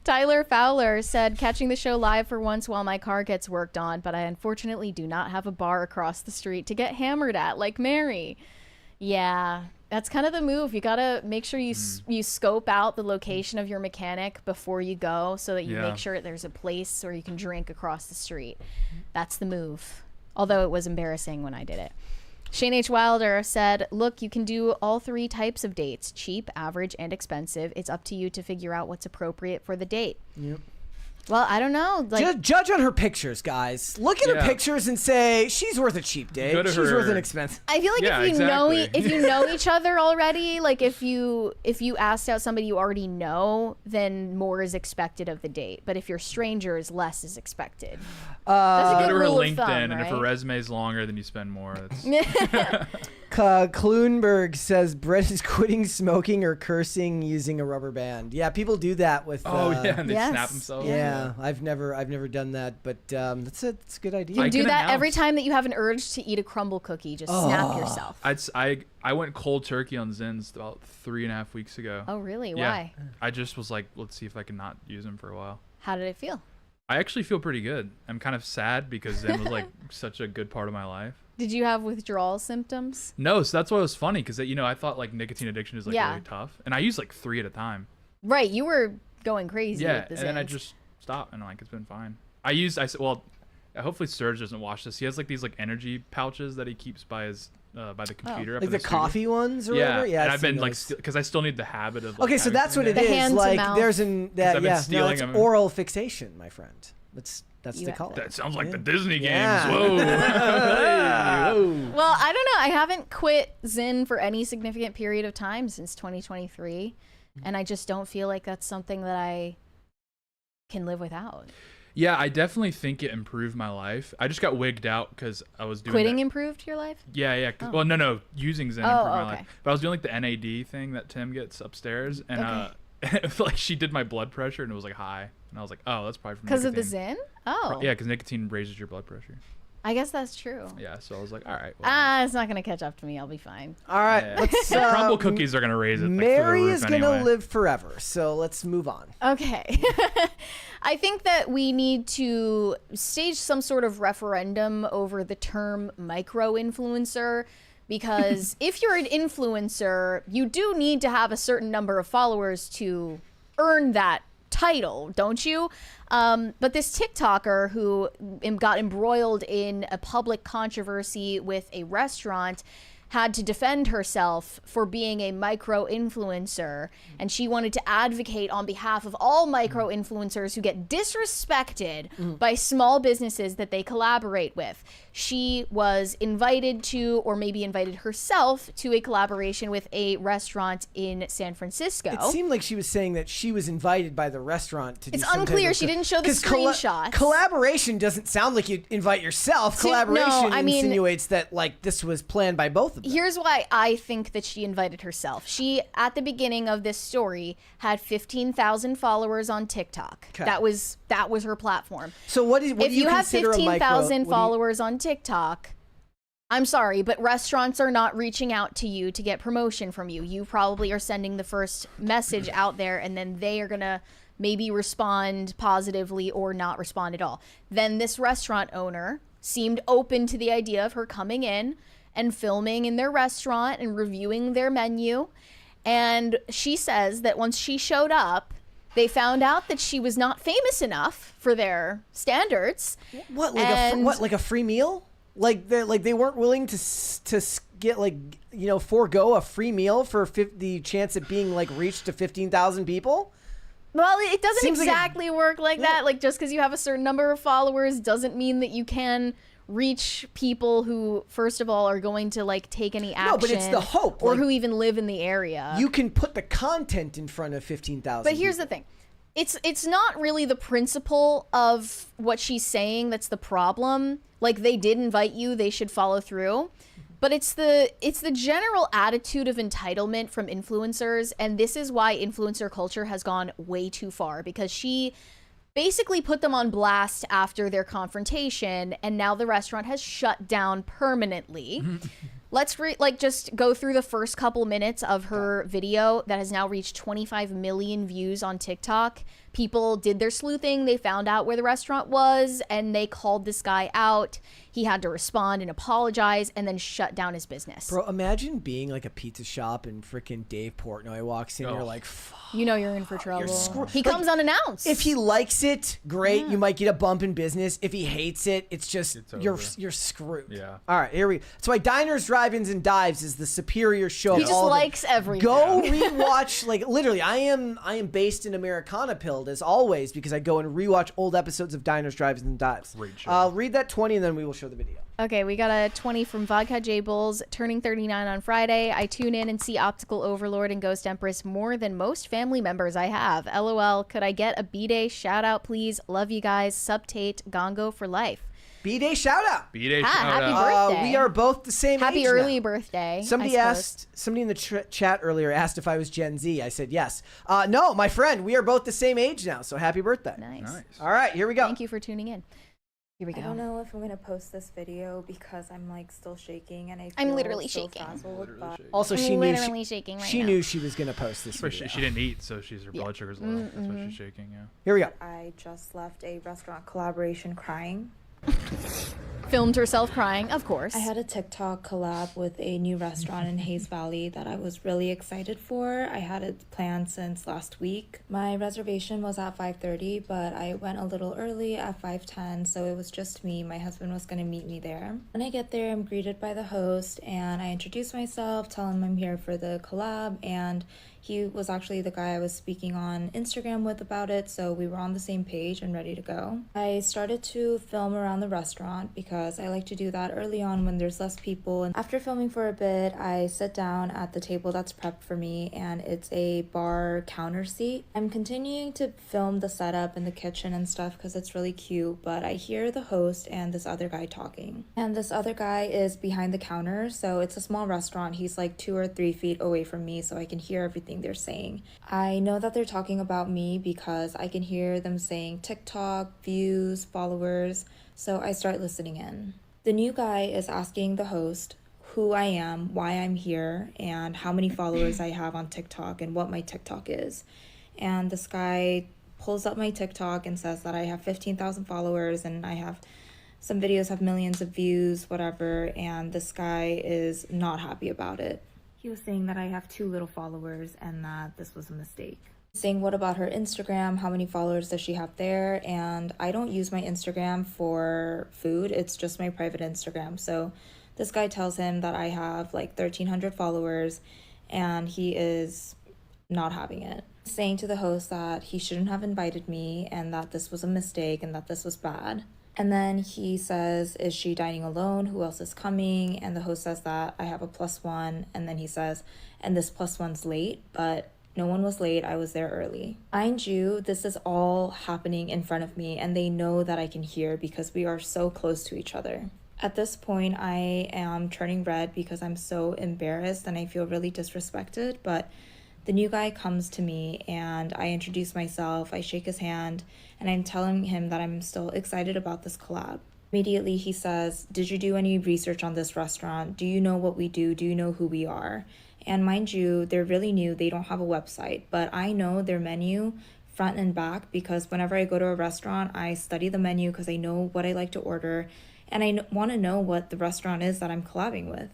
Tyler Fowler said, catching the show live for once while my car gets worked on, but I unfortunately do not have a bar across the street to get hammered at like Mary. Yeah, that's kind of the move. You got to make sure you scope out the location of your mechanic before you go so that you make sure there's a place where you can drink across the street. That's the move. Although it was embarrassing when I did it. Shane H. Wilder said, look, you can do all three types of dates, cheap, average, and expensive. It's up to you to figure out what's appropriate for the date. Yep. Well, I don't know. Judge on her pictures, guys. Look at her pictures and say she's worth a cheap date. She's worth an expensive. I feel like if you know each other already, like if you asked out somebody you already know, then more is expected of the date. But if you're strangers, less is expected. That's a good Go to her rule LinkedIn, of thumb, and if her right? resume is longer, then you spend more. That's... Kloonberg says Brett is quitting smoking or cursing using a rubber band. Yeah, people do that with. And they snap themselves. Yeah, I've never done that, but that's a good idea. You do that every time that you have an urge to eat a crumble cookie. Just snap yourself. I went cold turkey on Zins about 3.5 weeks ago. Oh, really? Yeah. Why? I just was like, let's see if I can not use them for a while. How did it feel? I actually feel pretty good. I'm kind of sad because Zin was like such a good part of my life. Did you have withdrawal symptoms? No, so that's why it was funny because I thought like nicotine addiction is like really tough, and I used like 3 at a time. Right, you were going crazy. Yeah, with the and then I Zins. just stopped, and like it's been fine. Hopefully Serge doesn't watch this. He has like these like energy pouches that he keeps by his by the computer. Up like in the studio. coffee ones or whatever? Yeah, and I've been like because I still need the habit of. Like, okay, so that's what it is. Like there's it's oral fixation, my friend. That's the call. That sounds like the Disney games. Yeah. Whoa. Well, I don't know. I haven't quit Zyn for any significant period of time since 2023, and I just don't feel like that's something that I can live without. Yeah, I definitely think it improved my life. I just got wigged out because I was doing Quitting improved your life? Yeah. Oh. Well, no, using Zyn improved my life. But I was doing like the NAD thing that Tim gets upstairs, and like she did my blood pressure, and it was like high, and I was like, oh, that's probably from because of the nicotine. Zyn. Oh, yeah, because nicotine raises your blood pressure. I guess that's true. Yeah, so I was like, all right. Well. It's not gonna catch up to me. I'll be fine. All right, yeah. The crumble cookies are gonna raise it. Mary is gonna anyway. live forever, so let's move on. Okay. I think that we need to stage some sort of referendum over the term micro-influencer, because if you're an influencer, you do need to have a certain number of followers to earn that title, don't you? But this TikToker who got embroiled in a public controversy with a restaurant had to defend herself for being a micro-influencer, and she wanted to advocate on behalf of all micro-influencers who get disrespected by small businesses that they collaborate with. She was invited to, or maybe invited herself to, a collaboration with a restaurant in San Francisco. It seemed like she was saying that she was invited by the restaurant to do It's some unclear. type of She didn't show the screenshots. Collaboration doesn't sound like you invite yourself. Collaboration insinuates that like this was planned by both of them. Here's why I think that she invited herself. She, at the beginning of this story, had 15,000 followers on TikTok. Okay. That was her platform. So what do you have consider a micro? 15,000 followers on TikTok, I'm sorry, but restaurants are not reaching out to you to get promotion from you. You probably are sending the first message out there, and then they are gonna maybe respond positively or not respond at all. Then this restaurant owner seemed open to the idea of her coming in and filming in their restaurant and reviewing their menu. And she says that once she showed up, they found out that she was not famous enough for their standards. What, like a free meal? Like they weren't willing to get forego a free meal for the chance of being like reached to 15,000 people? Well, it doesn't Seems exactly work like that. Like, just because you have a certain number of followers doesn't mean that you can reach people who, first of all, are going to like take any action. No, but it's the hope. Or who even live in the area. You can put the content in front of 15,000 But here's the thing. It's not really the principle of what she's saying that's the problem. Like, they did invite you, they should follow through. But it's the general attitude of entitlement from influencers, and this is why influencer culture has gone way too far, because she basically put them on blast after their confrontation, and now the restaurant has shut down permanently. Let's just go through the first couple minutes of her video that has now reached 25 million views on TikTok. People did their sleuthing. They found out where the restaurant was, and they called this guy out. He had to respond and apologize and then shut down his business. Bro, imagine being like a pizza shop and freaking Dave Portnoy walks in and you're like, fuck. You know you're in for trouble. He comes unannounced. If he likes it, great. You might get a bump in business. If he hates it, it's just you're screwed. Yeah. All right, here we go. That's why Diners, Drive-Ins, and Dives is the superior show. He just likes everything. Go rewatch, like literally, I am based in Americana pilled as always because I go and rewatch old episodes of Diners, Drive-Ins, and Dives. Great show. I'll read that 20 and then we will show the video. Okay, we got a 20 from Vodka J Bulls, turning 39 on Friday. I tune in and see Optical Overlord and Ghost Empress more than most family members I have. LOL, could I get a B-Day shout out, please? Love you guys. Sub Tate, Gongo for life. B-Day shout out. B-Day happy shout-out. birthday. We are both the same Happy age early now. birthday. Somebody in the chat earlier asked if I was Gen Z. I said yes. No, my friend, we are both the same age now, so happy birthday. Nice. All right, here we go. Thank you for tuning in. Here we go. I don't know if I'm gonna post this video because I'm like still shaking and I feel I'm literally so shaking. frazzled, but Also, I'm she knew literally shaking right she now. knew she was gonna post this But video. she didn't eat, so her blood sugar's low. That's why she's shaking. Yeah. Here we go. I just left a restaurant collaboration crying. Filmed herself crying, of course. I had a TikTok collab with a new restaurant in Hayes Valley that I was really excited for. I had it planned since last week. My reservation was at 5:30, but I went a little early at 5:10, so it was just me. My husband was gonna meet me there. When I get there, I'm greeted by the host, and I introduce myself, tell him I'm here for the collab, and he was actually the guy I was speaking on Instagram with about it, so we were on the same page and ready to go. I started to film around the restaurant because I like to do that early on when there's less people. And after filming for a bit, I sit down at the table that's prepped for me, and it's a bar counter seat. I'm continuing to film the setup in the kitchen and stuff because it's really cute, but I hear the host and this other guy talking. And this other guy is behind the counter, so it's a small restaurant. He's like 2 or 3 feet away from me, so I can hear everything they're saying. I know that they're talking about me because I can hear them saying TikTok, views, followers, so I start listening in. The new guy is asking the host who I am, why I'm here, and how many followers I have on TikTok and what my TikTok is. And this guy pulls up my TikTok and says that I have 15,000 followers and I have some videos have millions of views, whatever, and this guy is not happy about it. He was saying that I have too little followers and that this was a mistake. Saying what about her Instagram, how many followers does she have there, and I don't use my Instagram for food, it's just my private Instagram. So this guy tells him that I have like 1,300 followers and he is not having it. Saying to the host that he shouldn't have invited me and that this was a mistake and that this was bad. And then he says, is she dining alone? Who else is coming? And the host says that I have a +1. And then he says, and this +1's late, but no one was late. I was there early. Mind you, this is all happening in front of me and they know that I can hear because we are so close to each other. At this point, I am turning red because I'm so embarrassed and I feel really disrespected, but the new guy comes to me and I introduce myself, I shake his hand, and I'm telling him that I'm still excited about this collab. Immediately he says, did you do any research on this restaurant? Do you know what we do? Do you know who we are? And mind you, they're really new, they don't have a website, but I know their menu front and back because whenever I go to a restaurant, I study the menu because I know what I like to order and I want to know what the restaurant is that I'm collabing with.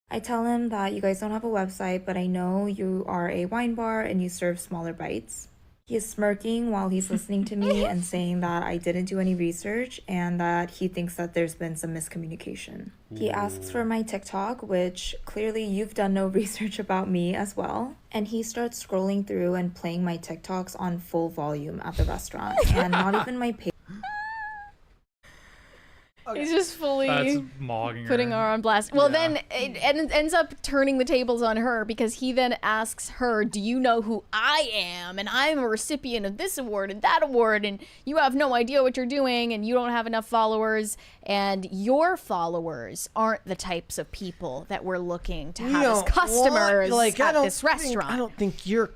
I tell him that you guys don't have a website, but I know you are a wine bar and you serve smaller bites. He is smirking while he's listening to me and saying that I didn't do any research and that he thinks that there's been some miscommunication. He asks for my TikTok, which clearly you've done no research about me as well. And he starts scrolling through and playing my TikToks on full volume at the restaurant and not even my page. Okay. He's just fully putting her on blast. Well, then it ends up turning the tables on her because he then asks her, do you know who I am? And I'm a recipient of this award and that award, and you have no idea what you're doing, and you don't have enough followers, and your followers aren't the types of people that we're looking to have as customers at this restaurant. I don't think your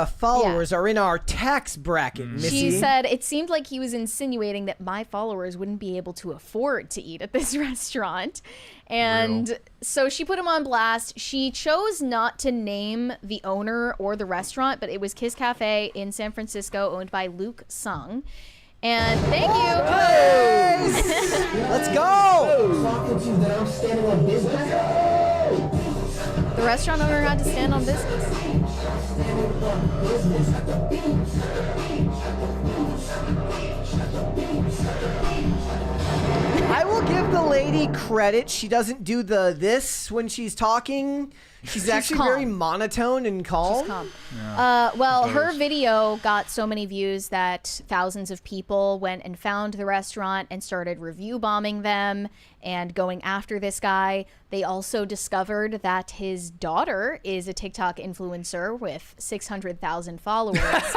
followers are in our tax bracket, Missy. She said it seemed like he was insinuating that my followers wouldn't be able to afford to eat at this restaurant. And so she put him on blast. She chose not to name the owner or the restaurant, but it was Kiss Cafe in San Francisco, owned by Luke Sung. And thank you. Let's go. The restaurant owner had to stand on business. I will give the lady credit. She doesn't do this when she's talking. She's actually calm. very monotone and calm. She's calm. Well, her video got so many views that thousands of people went and found the restaurant and started review bombing them and going after this guy. They also discovered that his daughter is a TikTok influencer with 600,000 followers.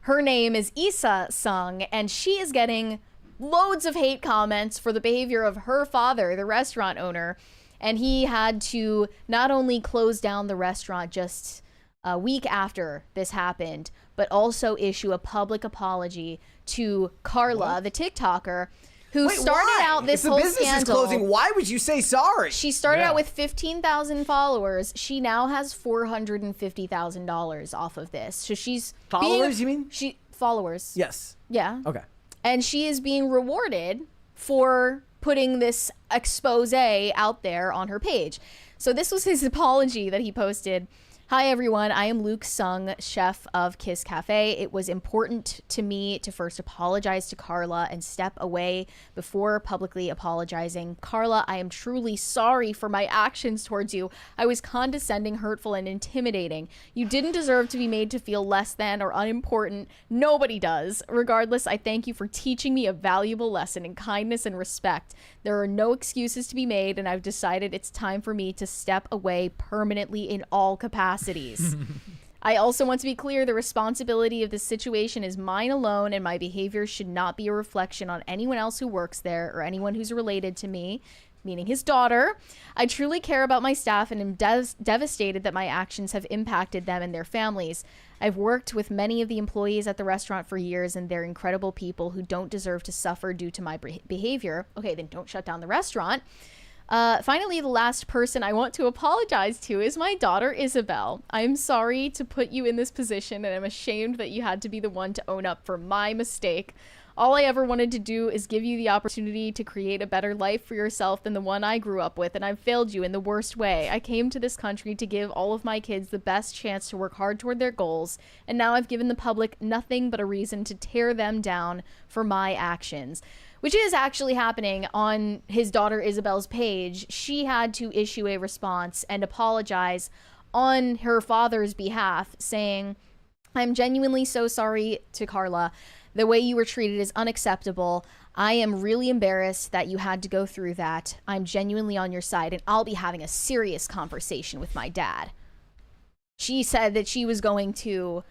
Her name is Issa Sung, and she is getting loads of hate comments for the behavior of her father, the restaurant owner. And he had to not only close down the restaurant just a week after this happened, but also issue a public apology to Carla, the TikToker, who started out this whole business scandal. is closing. Why would you say sorry? She started out with 15,000 followers. She now has $450,000 off of this. So she's Followers, you mean? Followers. Yes. Yeah. Okay. And she is being rewarded for putting this expose out there on her page. So this was his apology that he posted. Hi everyone, I am Luke Sung, chef of Kiss Cafe. It was important to me to first apologize to Carla and step away before publicly apologizing. Carla, I am truly sorry for my actions towards you. I was condescending, hurtful, and intimidating. You didn't deserve to be made to feel less than or unimportant. Nobody does. Regardless, I thank you for teaching me a valuable lesson in kindness and respect. There are no excuses to be made, and I've decided it's time for me to step away permanently in all capacities. I also want to be clear, the responsibility of this situation is mine alone, and my behavior should not be a reflection on anyone else who works there or anyone who's related to me, meaning his daughter. I truly care about my staff and am devastated that my actions have impacted them and their families. I've worked with many of the employees at the restaurant for years, and they're incredible people who don't deserve to suffer due to my behavior. Okay, then don't shut down the restaurant. Finally, the last person I want to apologize to is my daughter, Isabel. I'm sorry to put you in this position, and I'm ashamed that you had to be the one to own up for my mistake. All I ever wanted to do is give you the opportunity to create a better life for yourself than the one I grew up with, and I've failed you in the worst way. I came to this country to give all of my kids the best chance to work hard toward their goals, and now I've given the public nothing but a reason to tear them down for my actions. Which is actually happening on his daughter Isabel's page. She had to issue a response and apologize on her father's behalf, saying, I'm genuinely so sorry to Carla. The way you were treated is unacceptable. I am really embarrassed that you had to go through that. I'm genuinely on your side, and I'll be having a serious conversation with my dad. She said that she was going to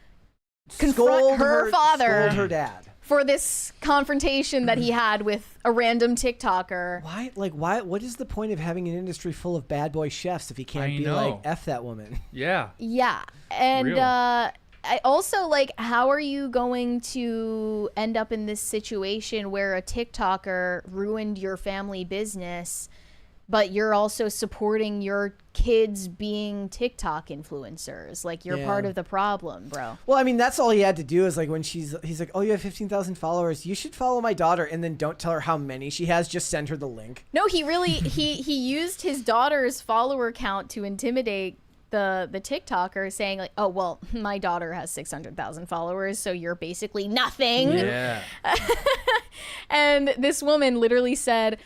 confront her father. Scold her dad. For this confrontation that he had with a random TikToker. Why? What is the point of having an industry full of bad boy chefs if he can't be like, F that woman? Yeah. Yeah. And I also, like, how are you going to end up in this situation where a TikToker ruined your family business, but you're also supporting your kids being TikTok influencers? Like, you're part of the problem, bro. Well, I mean, that's all he had to do is like when he's like, oh, you have 15,000 followers. You should follow my daughter, and then don't tell her how many she has. Just send her the link. No, he really, he used his daughter's follower count to intimidate the TikToker, saying like, oh, well, my daughter has 600,000 followers, so you're basically nothing. Yeah. And this woman literally said,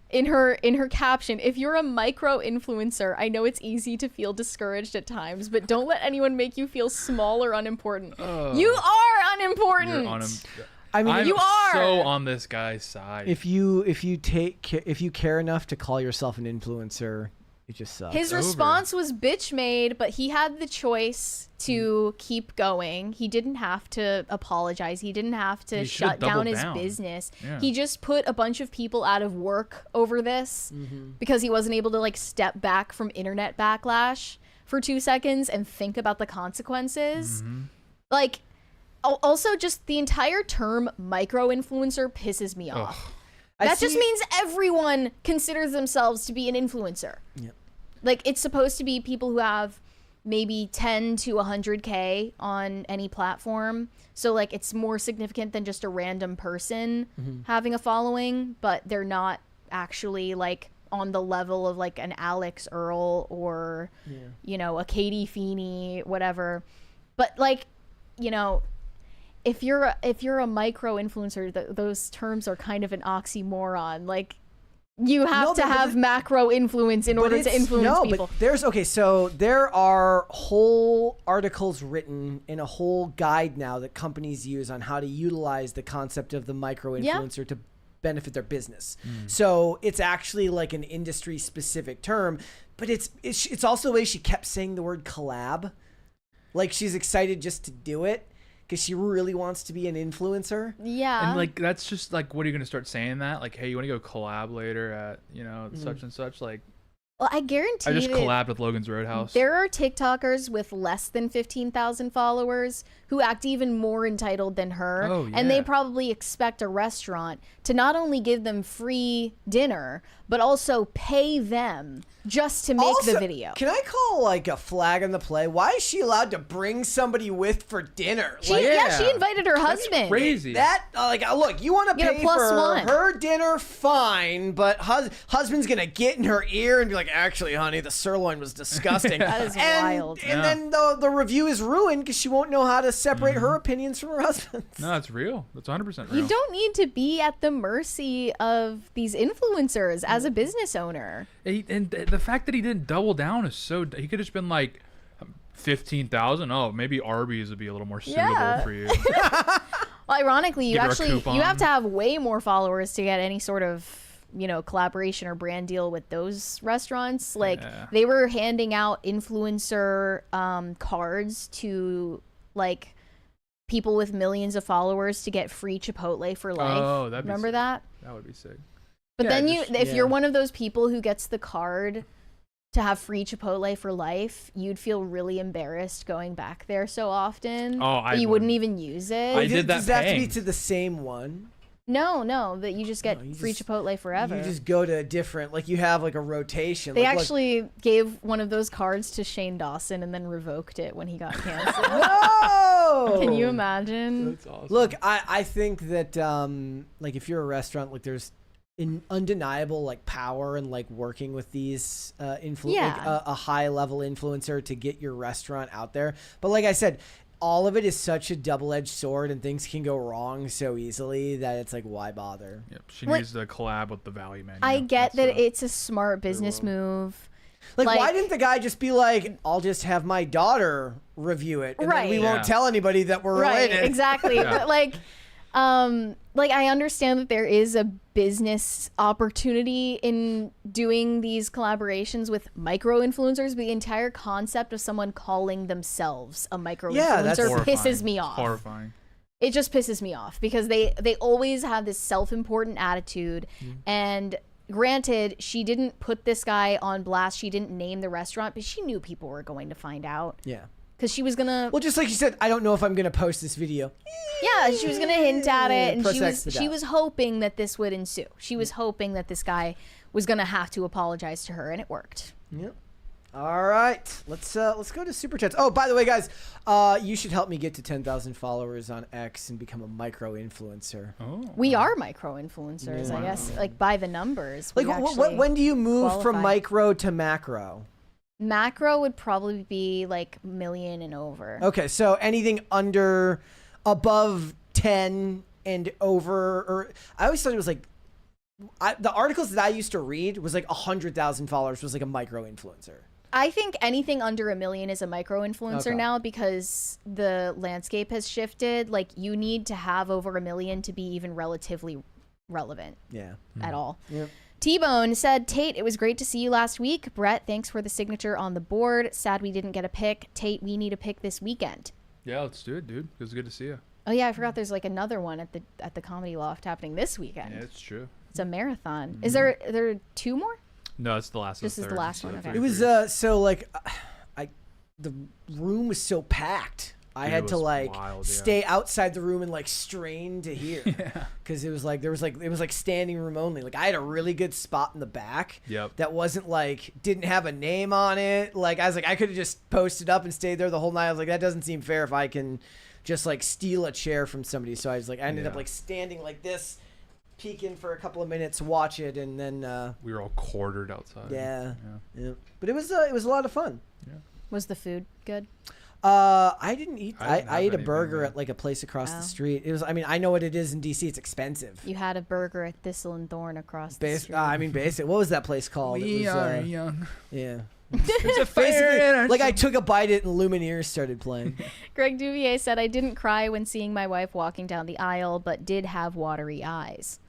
in her caption, if you're a micro influencer, I know it's easy to feel discouraged at times, but don't let anyone make you feel small or unimportant. You are unimportant. I mean, you are so on this guy's side. If you care enough to call yourself an influencer, it just sucks. His response was bitch made, but he had the choice to keep going. He didn't have to apologize. He didn't have to shut down his business. Yeah. He just put a bunch of people out of work over this because he wasn't able to like step back from internet backlash for 2 seconds and think about the consequences. Like, also just the entire term micro influencer pisses me off. That just means everyone considers themselves to be an influencer. Yep. Like, it's supposed to be people who have maybe 10 to 100K on any platform. So, like, it's more significant than just a random person having a following, but they're not actually, like, on the level of, like, an Alex Earl or, you know, a Katie Feeney, whatever. But, like, you know, if you're a micro influencer, those terms are kind of an oxymoron. Like, you have to have macro influence in order to influence people. But so there are whole articles written in a whole guide now that companies use on how to utilize the concept of the micro influencer to benefit their business. So it's actually like an industry specific term, but it's also the way she kept saying the word collab. Like, she's excited just to do it. because she really wants to be an influencer. Yeah. And like that's just like, what are you gonna start saying that? Like, hey, you want to go collab later at such and such? Like, well, I guarantee I just that collabed with Logan's Roadhouse. there are TikTokers with less than 15,000 followers who act even more entitled than her. Oh, And they yeah. probably expect a restaurant to not only give them free dinner, but also pay them just to make Also, the video. Can I call like a flag on the play? Why is she allowed to bring somebody with for dinner? She, Like, yeah, she invited her husband. Crazy. That look, you want to Get a pay plus for one. her dinner, fine, but husband's gonna get in her ear and be like, "Actually, honey, the sirloin was disgusting." That is and, wild. And then the review is ruined because she won't know how to separate Mm-hmm. her opinions from her husband's. No, it's real. That's 100% real. You don't need to be at the mercy of these influencers as a business owner. And the fact that he didn't double down is so. He could have just been like 15,000. Oh, maybe Arby's would be a little more suitable Yeah. for you. Well, ironically, you Give her a actually coupon. you have to have way more followers to get any sort of collaboration or brand deal with those restaurants. Like Yeah. they were handing out influencer cards to like people with millions of followers to get free Chipotle for life. Oh, that'd be Remember sick. that? That would be sick. But Yeah, then just- if you're one of those people who gets the card to have free Chipotle for life, you'd feel really embarrassed going back there so often. Oh, that you wouldn't even use it. I did that Does that have to be paying. to the same one? No, that you just get free Chipotle forever. You just go to a different, like you have like a rotation. They like, actually gave one of those cards to Shane Dawson and then revoked it when he got canceled. No! Can you imagine? That's awesome. Look, I think that like if you're a restaurant, like there's undeniable like power and like working with these like, a high level influencer to get your restaurant out there. But like I said, all of it is such a double-edged sword and things can go wrong so easily that it's like, why bother? Yep. She Like- needs to collab with the value menu. I get that it's a smart business move. Like, why didn't the guy just be like, I'll just have my daughter review it and then we Right. won't tell anybody that we're Right, related? exactly. But like I understand that there is a business opportunity in doing these collaborations with micro influencers, but the entire concept of someone calling themselves a micro influencer pisses me off. Horrifying. It just pisses me off because they always have this self-important attitude. And granted, she didn't put this guy on blast. She didn't name the restaurant, but she knew people were going to find out. Yeah. Because she was gonna. Well, just like you said, I don't know if I'm gonna post this video. Yeah, she was gonna hint at it, and Press she X to was doubt. hoping that this would ensue. She was hoping that this guy was gonna have to apologize to her, and it worked. Yep. All right, let's go to Super Chats. Oh, by the way, guys, you should help me get to 10,000 followers on X and become a micro influencer. Oh. We are micro influencers, I guess, like by the numbers. Like, we actually when do you move from qualify. micro to macro? Macro would probably be like million and over. Okay, so anything above 10 and over, or I always thought it was like, the articles that I used to read was like 100,000 followers was like a micro influencer. I think anything under $1 million is a micro influencer Okay. now because the landscape has shifted. Like you need to have over $1 million to be even relatively relevant. Yeah. At all. Yep. T-Bone said, Tate, it was great to see you last week. Brett, thanks for the signature on the board. Sad we didn't get a pick. Tate, we need a pick this weekend. Yeah, let's do it, dude. It was good to see you. Oh yeah, I forgot there's like another one at the Comedy Loft happening this weekend. Yeah, it's true. It's a marathon. Is there two more? No, it's the last. This is the last one. Okay. It was so like, the room was so packed. I Dude, had it to was like wild, yeah. stay outside the room and like strain to hear because it was like standing room only. Like I had a really good spot in the back. Yep. That wasn't like didn't have a name on it. Like I was like I could have just posted up and stayed there the whole night. I was like that doesn't seem fair if I can just like steal a chair from somebody. So I was like I ended up like standing like this, peeking for a couple of minutes, watch it, and then we were all quartered outside. yeah. But it was a lot of fun. Yeah. Was the food good? I didn't eat. I didn't I have ate a anything, burger yeah. at like a place across Oh. the street. It was. I mean, I know what it is in DC. It's expensive. You had a burger at Thistle and Thorn across the street. I mean, basic. What was that place called? We it was, are young. Yeah. There's a fire in our Basically, like I took a bite at and Lumineers started playing. Greg Duvier said, I didn't cry when seeing my wife walking down the aisle, but did have watery eyes.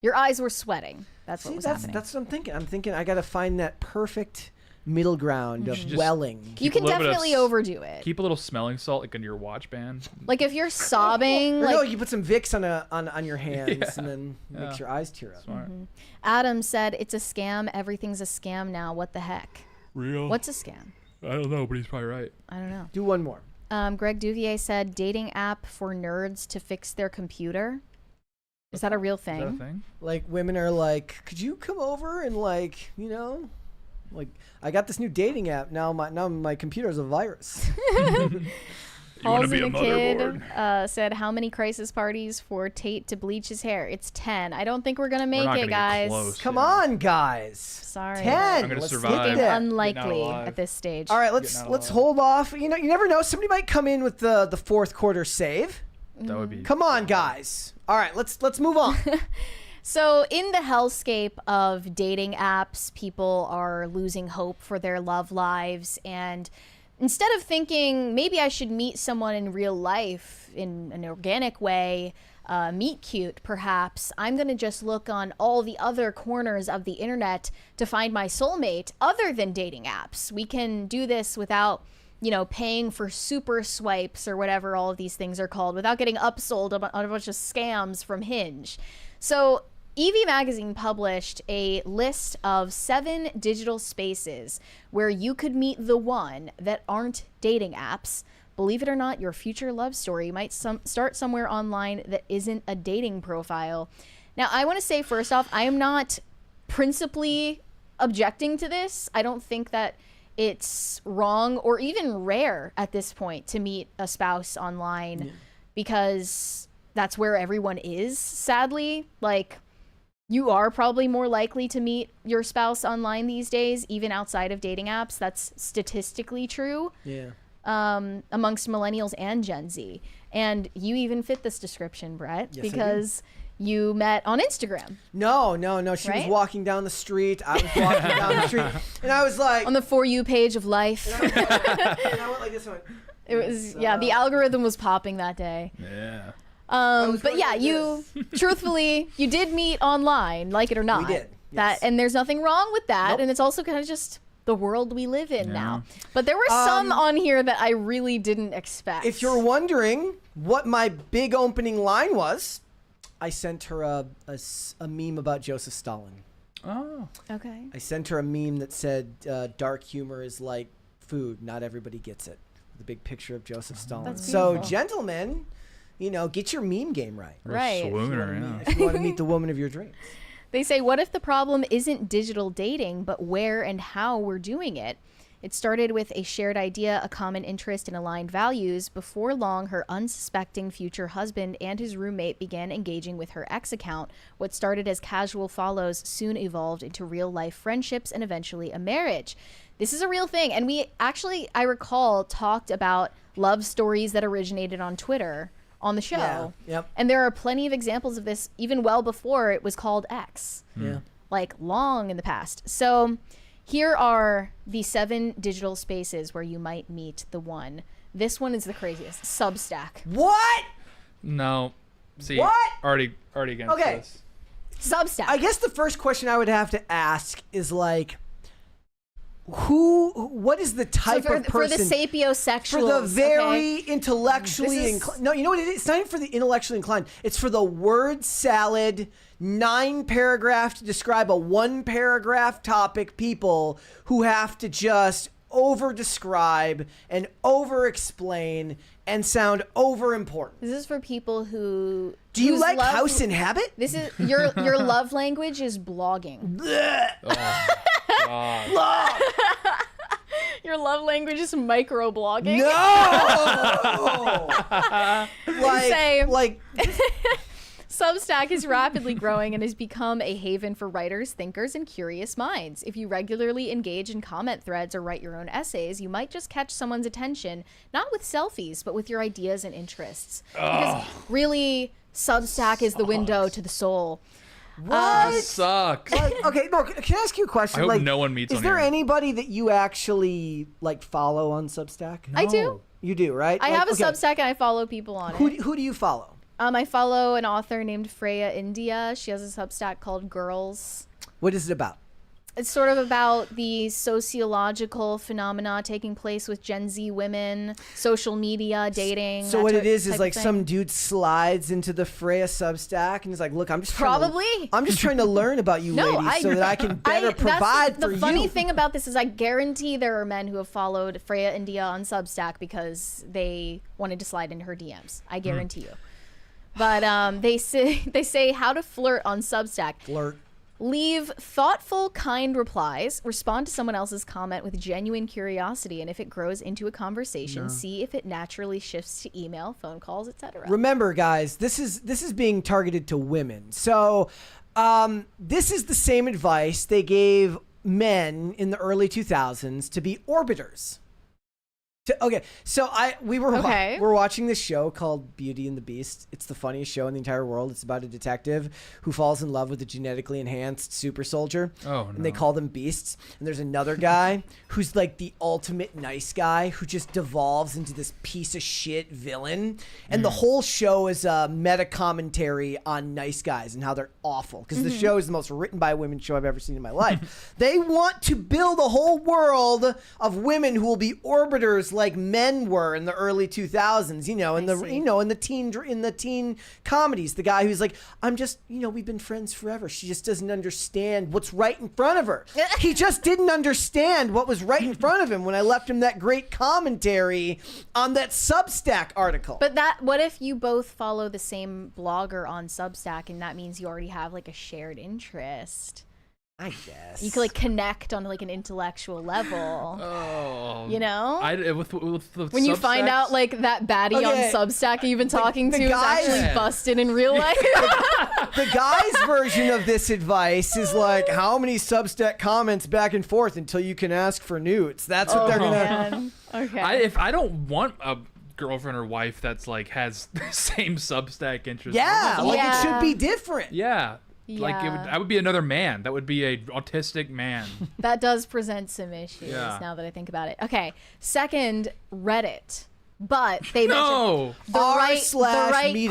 Your eyes were sweating. That's what was happening. That's what I'm thinking. I'm thinking I got to find that perfect middle ground of just welling. You Keep a can little bit of definitely overdo it. Keep a little smelling salt like in your watch band. Like if you're sobbing, Or like no, you put some Vicks on your hands and then makes your eyes tear up. Smart. Adam said, it's a scam. Everything's a scam now. What the heck? Real. What's a scam? I don't know, but he's probably right. I don't know. Do one more. Greg Duvier said, dating app for nerds to fix their computer. Is that a real thing? Is that a thing? Like women are like, could you come over and like, you know, like I got this new dating app. Now my computer's a virus. You want to be a Halsey the motherboard? Kid said, how many crisis parties for Tate to bleach his hair? It's 10. I don't think we're going to make not it, gonna get guys. close. Come on, guys. Sorry. 10. I'm gonna Let's survive. get Looking there. unlikely alive. at this stage. All right, Getting out let's alive. hold off. You know, you never know. Somebody might come in with the fourth quarter save. That would be. Come on, guys. All right, let's move on. So in the hellscape of dating apps, people are losing hope for their love lives, and instead of thinking maybe I should meet someone in real life in an organic way, meet cute perhaps, I'm gonna just look on all the other corners of the internet to find my soulmate other than dating apps. We can do this without, you know, paying for super swipes or whatever all of these things are called, without getting upsold on a bunch of scams from Hinge. So Evie Magazine published a list of 7 digital spaces where you could meet the one that aren't dating apps. Believe it or not, your future love story might start somewhere online that isn't a dating profile. Now, I want to say first off, I am not principally objecting to this. I don't think that it's wrong or even rare at this point to meet a spouse online because that's where everyone is, sadly. Like, you are probably more likely to meet your spouse online these days, even outside of dating apps. That's statistically true. Yeah. Amongst millennials and Gen Z. And you even fit this description, Brett, Yes, I do. because you met on Instagram. No. She was Right? walking down the street. I was walking down the street, and I was like, On the For You page of life. and I went like this. I went, It was, yeah, the algorithm was popping that day. Yeah. But yeah, you truthfully, you did meet online, like it or not. We did, That, yes. and there's nothing wrong with that. Nope. And it's also kind of just the world we live in now. But there were some on here that I really didn't expect. If you're wondering what my big opening line was, I sent her a meme about Joseph Stalin. Oh. Okay. I sent her a meme that said, dark humor is like food. Not everybody gets it. The big picture of Joseph Stalin. That's So, beautiful. gentlemen, you know, get your meme game right. Right. Swooner, yeah. If you want to meet the woman of your dreams. They say, what if the problem isn't digital dating, but where and how we're doing it? It started with a shared idea, a common interest, and aligned values. Before long, her unsuspecting future husband and his roommate began engaging with her ex account. What started as casual follows soon evolved into real-life friendships and eventually a marriage. This is a real thing. And we actually, I recall, talked about love stories that originated on Twitter on the show. Yeah, yep. And there are plenty of examples of this even well before it was called X. Yeah. Like long in the past. So here are the 7 digital spaces where you might meet the one. This one is the craziest. Substack. What? No. See, What? already against Okay. this. Substack. I guess the first question I would have to ask is like, what is the type for, of for the person sapiosexuals. for the very okay? intellectually This is- inclined? No, you know what it is? It's not even for the intellectually inclined. It's for the word salad, 9-paragraph to describe a 1-paragraph topic people who have to just over-describe and over-explain and sound over-important. This is for people who. Do you whose like love- House and Habit? This is your love language is blogging. Your love language is microblogging. No! like Substack is rapidly growing and has become a haven for writers, thinkers, and curious minds. If you regularly engage in comment threads or write your own essays, you might just catch someone's attention, not with selfies, but with your ideas and interests. Because really, Substack is the window to the soul. What? This sucks. Like, okay, no. Can I ask you a question? I hope like, no one meets Is on there here. anybody that you actually like follow on Substack? I do. You do, right? I Like, have a okay. Substack and I follow people on it. Who do you follow? I follow an author named Freya India. She has a Substack called Girls. What is it about? It's sort of about the sociological phenomena taking place with Gen Z women, social media, dating. So what it is like some dude slides into the Freya Substack and he's like, "Look, I'm just I'm just trying to learn about you ladies so that I can better provide for you." The funny thing about this is I guarantee there are men who have followed Freya India on Substack because they wanted to slide into her DMs. I guarantee you. But they say how to flirt on Substack. Flirt. Leave thoughtful, kind replies. Respond to someone else's comment with genuine curiosity, and if it grows into a conversation, see if it naturally shifts to email, phone calls, etc. Remember, guys, this is being targeted to women. So this is the same advice they gave men in the early 2000s to be orbiters. So we're watching this show called Beauty and the Beast. It's the funniest show in the entire world. It's about a detective who falls in love with a genetically enhanced super soldier. And they call them beasts. And there's another guy who's like the ultimate nice guy who just devolves into this piece of shit villain. And the whole show is a meta commentary on nice guys and how they're awful. Because the show is the most written by women show I've ever seen in my life. They want to build a whole world of women who will be orbiters like men were in the early 2000s, in the teen comedies. The guy who's like, I'm just, we've been friends forever. She just doesn't understand what's right in front of her. He just didn't understand what was right in front of him when I left him that great commentary on that Substack article. But what if you both follow the same blogger on Substack, and that means you already have like a shared interest? I guess you could like connect on like an intellectual level. When you find out like that baddie on Substack you've been talking to is actually busted in real life. The guy's version of this advice is like, how many Substack comments back and forth until you can ask for nudes? That's what they're gonna. Okay. If I don't want a girlfriend or wife that's like has the same Substack interest. It should be different. Yeah. Like I would be another man. That would be a autistic man. That does present some issues now that I think about it. Okay, second, Reddit. But they mentioned the right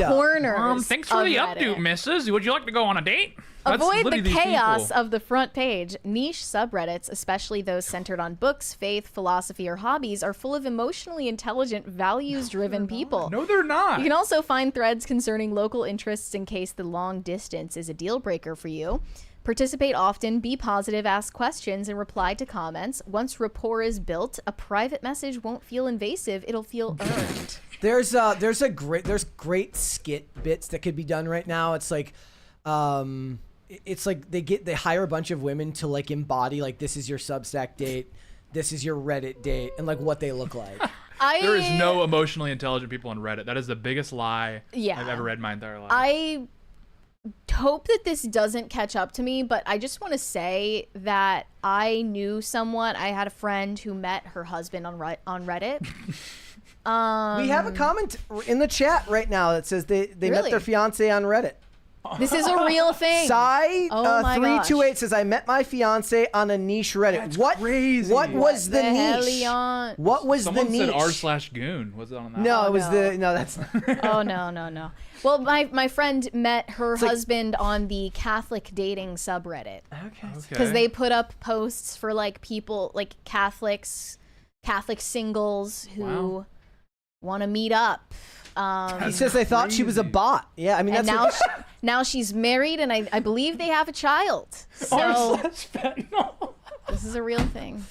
corners. Thanks for the updo, missus. Would you like to go on a date? Avoid the chaos of the front page. Niche subreddits, especially those centered on books, faith, philosophy, or hobbies, are full of emotionally intelligent, values-driven people. No, they're not. You can also find threads concerning local interests in case the long distance is a deal breaker for you. Participate often, be positive, ask questions, and reply to comments. Once rapport is built, a private message won't feel invasive, it'll feel earned. There's great skit bits that could be done right now. It's like they hire a bunch of women to like embody like, this is your Substack date, this is your Reddit date, and like what they look like. There is no emotionally intelligent people on Reddit. That is the biggest lie I've ever read in my entire life. I hope that this doesn't catch up to me, but I just want to say that I knew someone. I had a friend who met her husband on Reddit. We have a comment in the chat right now that says they met their fiance on Reddit. This is a real thing. Sai 328 says, I met my fiance on a niche Reddit. That's crazy. What was the niche? What was Someone the niche? Someone said r/goon. Was it on that? No, it was that's Oh, no. Well, my friend met her husband on the Catholic dating subreddit. Okay. Because they put up posts for like people, like Catholic singles who want to meet up. He says they thought she was a bot. Yeah, I mean, that's now she's married, and I believe they have a child. So this is a real thing.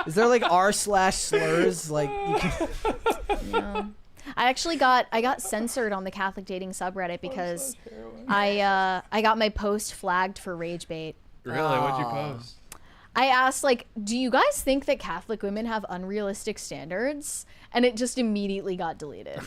Is there like r/slurs? Like, you can... Yeah. I actually got censored on the Catholic dating subreddit because I got my post flagged for rage bait. Really? What'd you post? I asked, like, do you guys think that Catholic women have unrealistic standards? And it just immediately got deleted.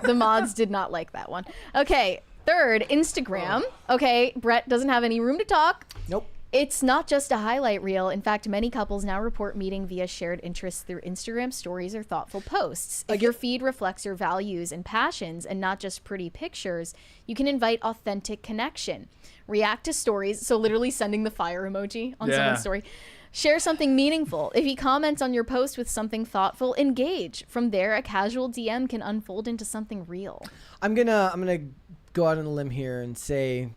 The mods did not like that one. Okay, third, Instagram. Okay, Brett doesn't have any room to talk. Nope. It's not just a highlight reel. In fact, many couples now report meeting via shared interests through Instagram stories or thoughtful posts. If your feed reflects your values and passions and not just pretty pictures, you can invite authentic connection. React to stories, so literally sending the fire emoji on someone's story. Share something meaningful. If he comments on your post with something thoughtful, engage. From there, a casual DM can unfold into something real. I'm gonna go out on a limb here and say,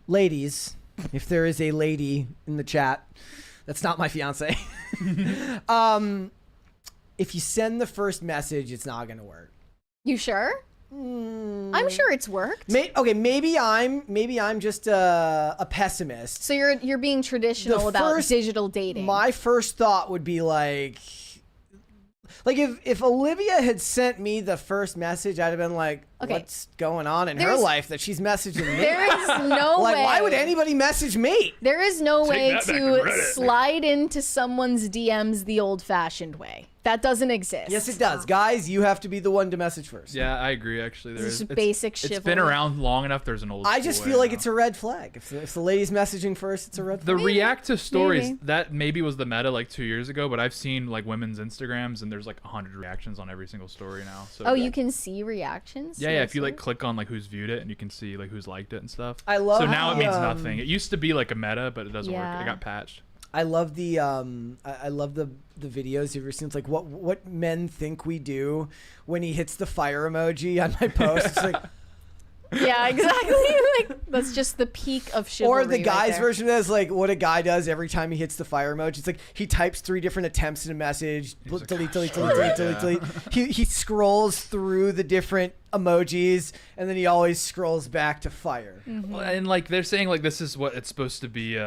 ladies, if there is a lady in the chat, that's not my fiance. If you send the first message, it's not gonna work. You sure? I'm sure it's worked. Maybe I'm just a pessimist. So you're being traditional about digital dating. My first thought would be like if Olivia had sent me the first message, I'd have been like, what's going on in her life that she's messaging me? There is no way. Why would anybody message me? There is no way to slide into someone's DMs the old-fashioned way. That doesn't exist. Yes, it does. Guys, you have to be the one to message first. Yeah, I agree, actually. This is basic chivalry. It's been around long enough, there's an old I just feel like it's a red flag. If the lady's messaging first, it's a red flag. The react to stories, that maybe was the meta like 2 years ago, but I've seen like women's Instagrams and there's like 100 reactions on every single story now. So you can see reactions? Yeah, if you like click on like who's viewed it and you can see like who's liked it and stuff. I love So now it means nothing. It used to be like a meta, but it doesn't work. It got patched. I love the the videos you've ever seen. It's like what men think we do when he hits the fire emoji on my post. It's like yeah, exactly. Like that's just the peak of chivalry. Or the guy's version of that is like what a guy does every time he hits the fire emoji. It's like he types 3 different attempts in a message. Delete. He scrolls through the different emojis and then he always scrolls back to fire. Mm-hmm. And like they're saying like this is what it's supposed to be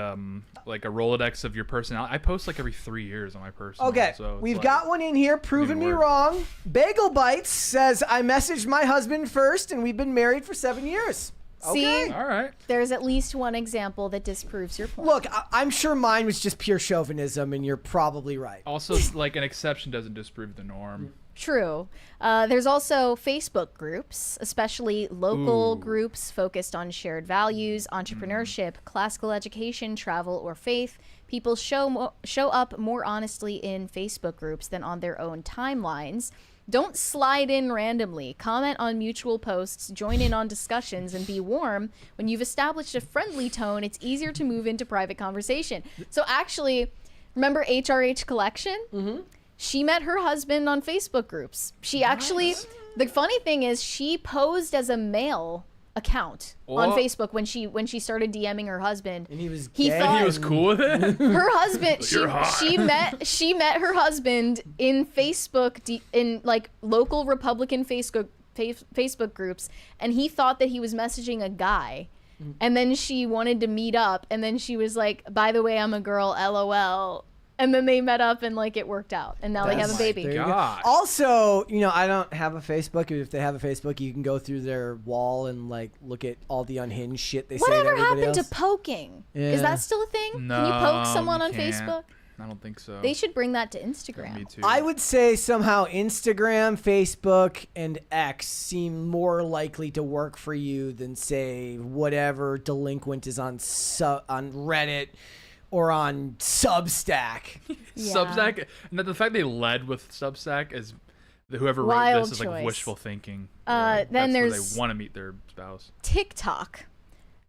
like a Rolodex of your personality. I post like every 3 years on my personal. Okay, so we've got one in here proving me wrong. Bagel Bites says I messaged my husband first and we've been married for 7 years. Okay. See, all right. There's at least one example that disproves your point. Look, I'm sure mine was just pure chauvinism, and you're probably right. Also, like an exception doesn't disprove the norm. True. There's also Facebook groups, especially local groups focused on shared values, entrepreneurship, classical education, travel, or faith. People show up more honestly in Facebook groups than on their own timelines. Don't slide in randomly. Comment on mutual posts, join in on discussions, and be warm. When you've established a friendly tone, it's easier to move into private conversation. So actually, remember HRH Collection? Mm-hmm. She met her husband on Facebook groups. She actually, the funny thing is, she posed as a male account on Facebook when she started DMing her husband. And he was gay. He was cool with it. Her husband, she met her husband in Facebook in like local Republican Facebook groups, and he thought that he was messaging a guy. And then she wanted to meet up, and then she was like, "By the way, I'm a girl, LOL." And then they met up and like it worked out, and now they have a baby. Also, I don't have a Facebook. If they have a Facebook, you can go through their wall and like look at all the unhinged shit they say to everybody else. Whatever happened to poking? Yeah. Is that still a thing? No, can you poke someone on can't. Facebook? I don't think so. They should bring that to Instagram. Me too. I would say somehow Instagram, Facebook, and X seem more likely to work for you than say whatever delinquent is on Reddit. Or on Substack. Yeah. Substack. And the fact they led with Substack is whoever wrote this is like wishful thinking. Then that's there's where they want to meet their spouse. TikTok.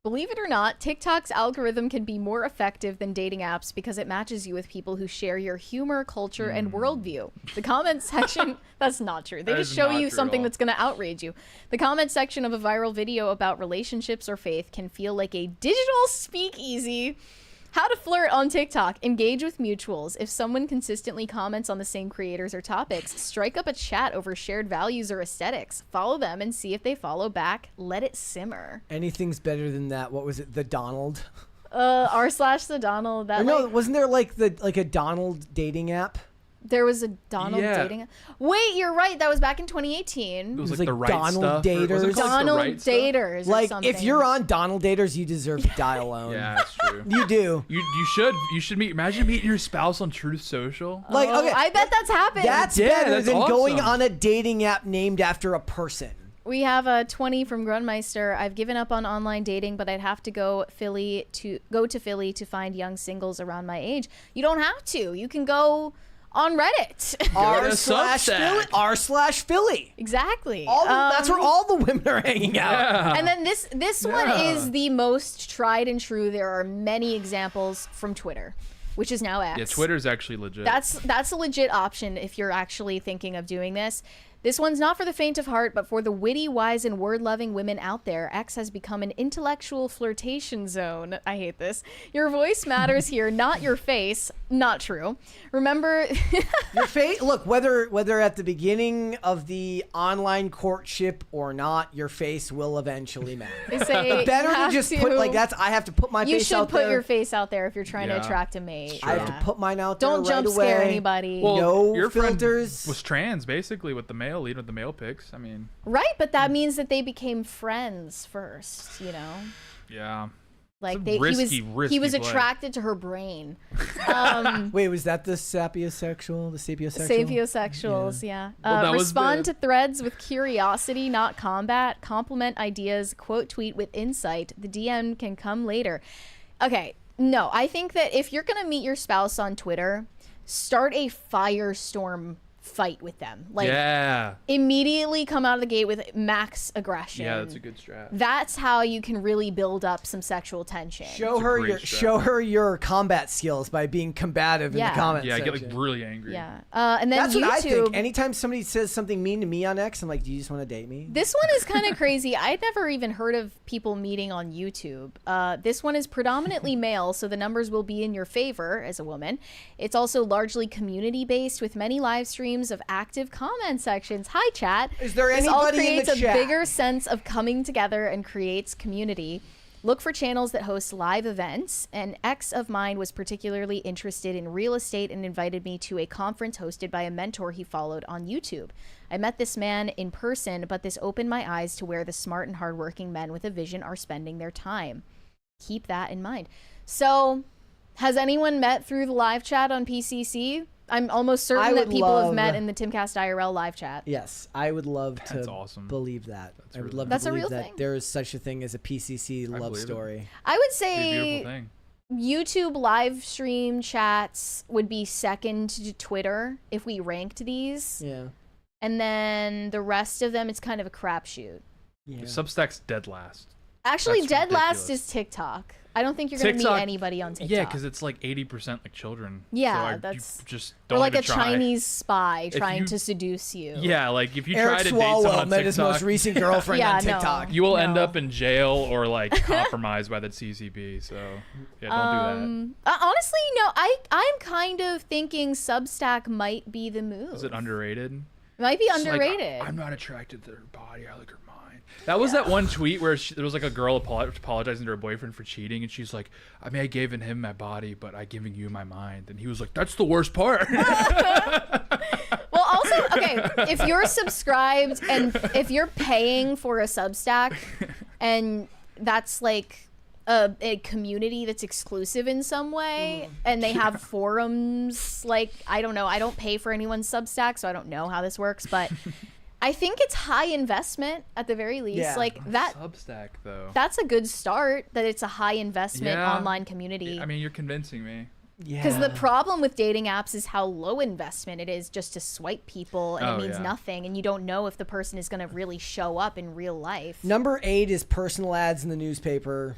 Believe it or not, TikTok's algorithm can be more effective than dating apps because it matches you with people who share your humor, culture, and worldview. The comment section, that's not true. They just show you something that's going to outrage you. The comment section of a viral video about relationships or faith can feel like a digital speakeasy. How to flirt on TikTok. Engage with mutuals. If someone consistently comments on the same creators or topics, strike up a chat over shared values or aesthetics. Follow them and see if they follow back. Let it simmer. Anything's better than that. What was it? The Donald? r/the Donald. Wasn't there like a Donald dating app? There was a Donald dating app. Wait, you're right. That was back in 2018. It was like the right Donald stuff. Daters. Donald Daters. Or like something. if you're on Donald Daters, you deserve to die alone. Yeah, that's true. You do. You should meet. Imagine meeting your spouse on Truth Social. Like, okay, I bet that's happened. That's better that's than awesome. going on a dating app named after a person. We have a 20 from Grunmeister. I've given up on online dating, but I'd have to go to Philly to find young singles around my age. You don't have to. You can go on Reddit. r/Philly. Exactly. That's where all the women are hanging out. Yeah. And then this one is the most tried and true. There are many examples from Twitter, which is now X. Yeah, Twitter's actually legit. That's a legit option if you're actually thinking of doing this. This one's not for the faint of heart, but for the witty, wise, and word-loving women out there. X has become an intellectual flirtation zone. I hate this. Your voice matters here, not your face. Not true. Remember, your face. Look, whether at the beginning of the online courtship or not, your face will eventually matter. They say better to just put like that's. I have to put my face out there. You should put your face out there if you're trying to attract a mate. I have to put mine out there. Don't right jump away. scare anybody. Well, no your filters. Friend was trans, basically, with the male lead with the male pics. I mean, right, but that means that they became friends first. You know. Yeah. Like risky he was play. attracted to her brain. Wait, was that the sapiosexual? The sapiosexual? Sapiosexuals, yeah. Well, respond to threads with curiosity, not combat. Compliment ideas. Quote tweet with insight. The DM can come later. Okay, no, I think that if you're gonna meet your spouse on Twitter, start a firestorm fight with them. Like, immediately come out of the gate with max aggression. Yeah, that's a good strat. That's how you can really build up some sexual tension. Show her your combat skills by being combative in the comments. Yeah, get like really angry. Yeah, and then that's YouTube, what I think. Anytime somebody says something mean to me on X, I'm like, do you just want to date me? This one is kind of crazy. I'd never even heard of people meeting on YouTube. This one is predominantly male, so the numbers will be in your favor as a woman. It's also largely community based with many live streams of active comment sections. Hi, chat. Is there this all anybody in creates the a chat? bigger sense of coming together and creates community. Look for channels that host live events. An ex of mine was particularly interested in real estate and invited me to a conference hosted by a mentor he followed on YouTube. I met this man in person, but this opened my eyes to where the smart and hardworking men with a vision are spending their time. Keep that in mind. So, has anyone met through the live chat on PCC? I'm almost certain that people have met in the Timcast IRL live chat. Yes, I would love to believe that. I would love to believe that there is such a thing as a PCC love story. I would say YouTube live stream chats would be second to Twitter if we ranked these. Yeah. And then the rest of them, it's kind of a crapshoot. Yeah. Substack's dead last. Actually, That's dead last ridiculous. is TikTok. I don't think you're going to meet anybody on TikTok. Yeah, because it's like 80% like children. Yeah, so that's just or don't like a even try. Chinese spy trying to seduce you. Yeah, like if you Eric try to Swalwell date someone on met TikTok, his most recent girlfriend on TikTok. You will end up in jail or like compromised by the CCP. So yeah, don't do that. Honestly, no. I'm kind of thinking Substack might be the move. Is it underrated? It might be It's like, underrated. I'm not attracted to her body. I like her mind. That was that one tweet where there was like a girl apologizing to her boyfriend for cheating, and she's like, I mean, I gave him my body, but I giving you my mind. And he was like, that's the worst part. Well, also, okay, if you're subscribed and if you're paying for a Substack and that's like a community that's exclusive in some way and they have forums, like, I don't know, I don't pay for anyone's Substack, so I don't know how this works, but I think it's high investment at the very least. Yeah. Like that Substack though. That's a good start, that it's a high investment online community. I mean, you're convincing me. Because the problem with dating apps is how low investment it is just to swipe people, and it means nothing, and you don't know if the person is going to really show up in real life. Number 8 is personal ads in the newspaper.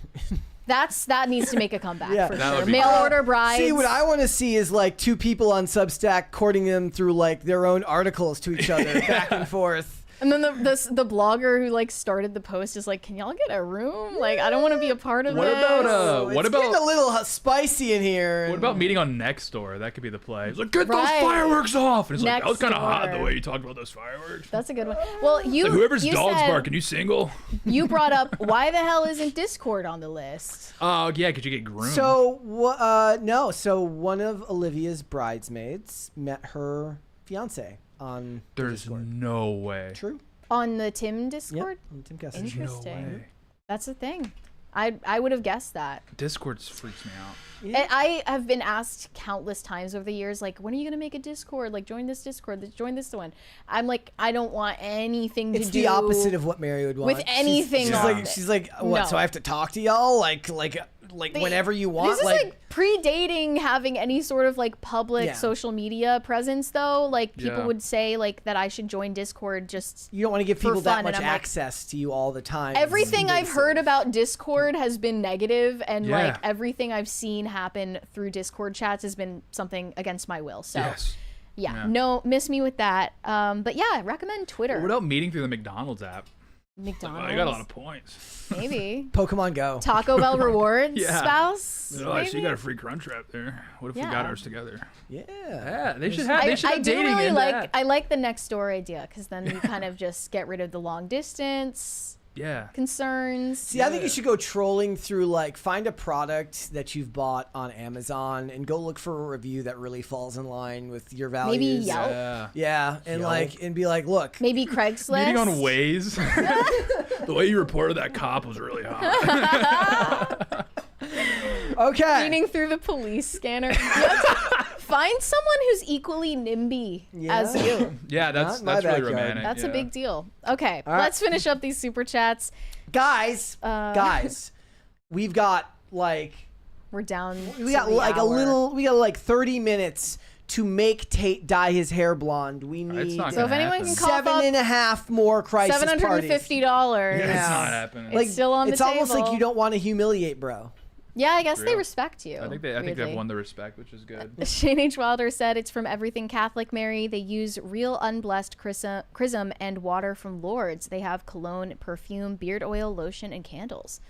That needs to make a comeback for That sure. would be Mail cool. order brides. See, what I want to see is like two people on Substack courting them through like their own articles to each other, back and forth. And then the blogger who like started the post is like, can y'all get a room? Like, I don't want to be a part of What this. about It's getting a little spicy in here. What about meeting on Nextdoor? That could be the play. It's like, get those fireworks off. And it's like, that was kind of hot the Nextdoor. way you talked about those fireworks. That's a good one. Well, you Like, whoever's you dog's said- barking, you single? You brought up, why the hell isn't Discord on the list? Oh yeah, could you get groomed? So no. So one of Olivia's bridesmaids met her fiance on. There's no way. True. On the Tim Discord? On Tim Kessler. Interesting. No way. That's the thing. I would have guessed that. Discord freaks me out. And I have been asked countless times over the years, like, when are you going to make a Discord? Like, join this Discord, join this one. I'm like, I don't want anything to do. It's the opposite of what Mary would want. with anything She's on like, it. she's like, what? No. So I have to talk to y'all like whenever you want. This is like predating having any sort of like public Yeah. social media presence, though. Like, people Yeah. would say like that I should join Discord just you don't want to give for people that fun, much and I'm like, access to you all the time. everything I've heard about Discord has been negative, and Yeah. like everything I've seen happen through Discord chats has been something against my will. So Yes. Yeah, no, miss me with that. But yeah, I recommend Twitter. What about meeting through the McDonald's app? McDonald's. I got a lot of points. Maybe. Pokemon Go. Taco Bell rewards Yeah. spouse. Oh, actually, you got a free crunch wrap there. What if we got ours together? Yeah. They should have. They should I have do dating really in like. that. I like the next door idea because then you kind of just get rid of the long distance. Yeah. Concerns. See, I think you should go trolling through, like, find a product that you've bought on Amazon and go look for a review that really falls in line with your values. Maybe Yelp. Yeah, and and be like, look. Maybe Craigslist. Meeting on Waze. The way you reported that cop was really hot. Okay. Reading through the police scanner. Find someone who's equally NIMBY as you. Yeah, that's really romantic. That's a big deal. Okay, let's finish up these super chats. Guys, we've got like we're down. We got like hour. we got like 30 minutes to make Tate dye his hair blonde. We need So if anyone can cough up 7.5 more crisis parties. $750. Yeah. It's not happening. It's still on the It's table. almost like you don't want to humiliate, bro. Yeah, I guess they Real. respect you. I think they've won the respect, which is good. Shane H. Wilder said it's from Everything Catholic Mary. They use real unblessed chrism and water from Lourdes. They have cologne, perfume, beard oil, lotion, and candles.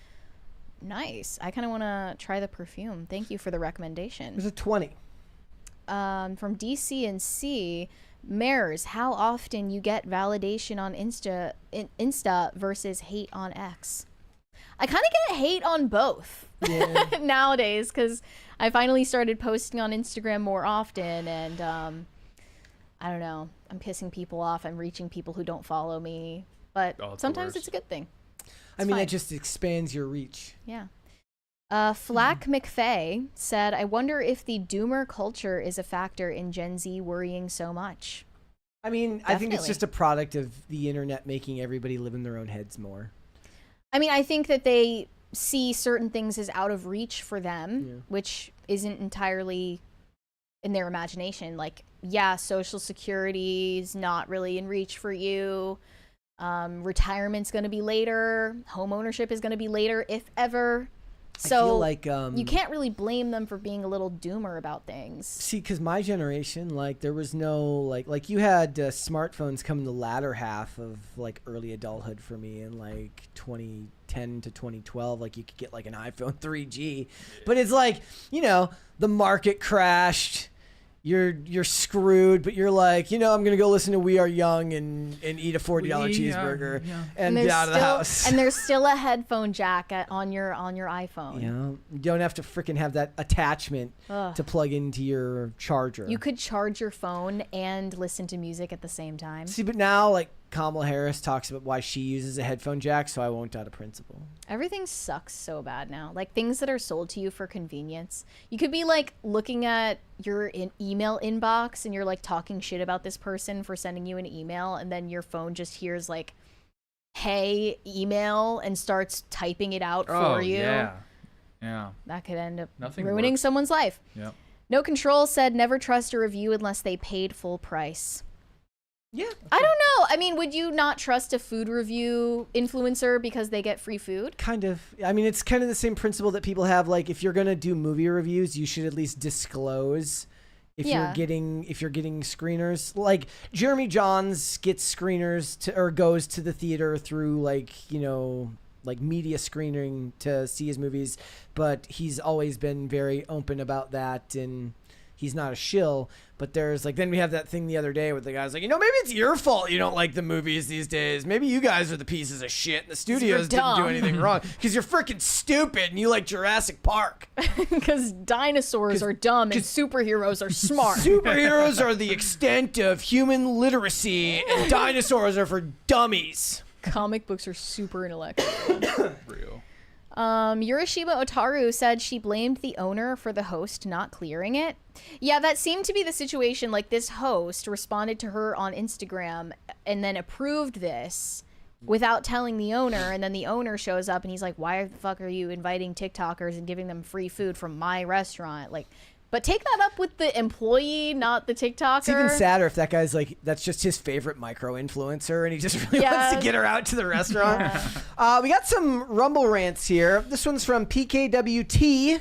Nice. I kind of want to try the perfume. Thank you for the recommendation. There's a 20. From DC and C, Mares, how often you get validation on Insta versus hate on X? I kind of get hate on both nowadays because I finally started posting on Instagram more often, and I don't know, I'm pissing people off. I'm reaching people who don't follow me, but sometimes it's a good thing. I mean, it just expands your reach. Yeah. Flack McFay said, I wonder if the doomer culture is a factor in Gen Z worrying so much. I mean, I think it's just a product of the internet making everybody live in their own heads more. I mean, I think that they see certain things as out of reach for them, which isn't entirely in their imagination. Like, yeah, Social Security is not really in reach for you. Retirement's going to be later. Home ownership is going to be later, if ever. So I feel like you can't really blame them for being a little doomer about things. See, because my generation, like, there was no like you had smartphones come in the latter half of like early adulthood for me in like 2010 to 2012. Like, you could get like an iPhone 3G, but it's like, you know, the market crashed. You're screwed, but you're like, you know, I'm gonna go listen to We Are Young and eat a $40 cheeseburger and get out of the house. And there's still a headphone jack on your iPhone. You know, you don't have to freaking have that attachment to plug into your charger. You could charge your phone and listen to music at the same time. See, but now, like, Kamala Harris talks about why she uses a headphone jack, so I won't out of principle. Everything sucks so bad now. Like, things that are sold to you for convenience. You could be like looking at your email inbox and you're like talking shit about this person for sending you an email, and then your phone just hears like, hey, email, and starts typing it out for you. Yeah. That could end up Nothing ruining works. someone's life. Yep. No Control said never trust a review unless they paid full price. Yeah. I don't know. I mean, would you not trust a food review influencer because they get free food? Kind of. I mean, it's kind of the same principle that people have. Like, if you're gonna do movie reviews, you should at least disclose if you're getting screeners. Like, Jeremy Johns gets screeners or goes to the theater through, like, you know, like media screening to see his movies, but he's always been very open about that, and he's not a shill. But there's like, then we have that thing the other day with the guys like, you know, maybe it's your fault you don't like the movies these days. Maybe you guys are the pieces of shit and the studios didn't do anything wrong because you're freaking stupid and you like Jurassic Park. Because dinosaurs are dumb and superheroes are smart. Superheroes are the extent of human literacy and dinosaurs are for dummies. Comic books are super intellectual. Real. Yurishima Otaru said she blamed the owner for the host not clearing it. Yeah, that seemed to be the situation. Like, this host responded to her on Instagram and then approved this without telling the owner, and then the owner shows up and he's like, why the fuck are you inviting TikTokers and giving them free food from my restaurant? Like, but take that up with the employee, not the TikToker. It's even sadder if that guy's like, that's just his favorite micro influencer and he just really wants to get her out to the restaurant. We got some Rumble rants here. This one's from PKWT.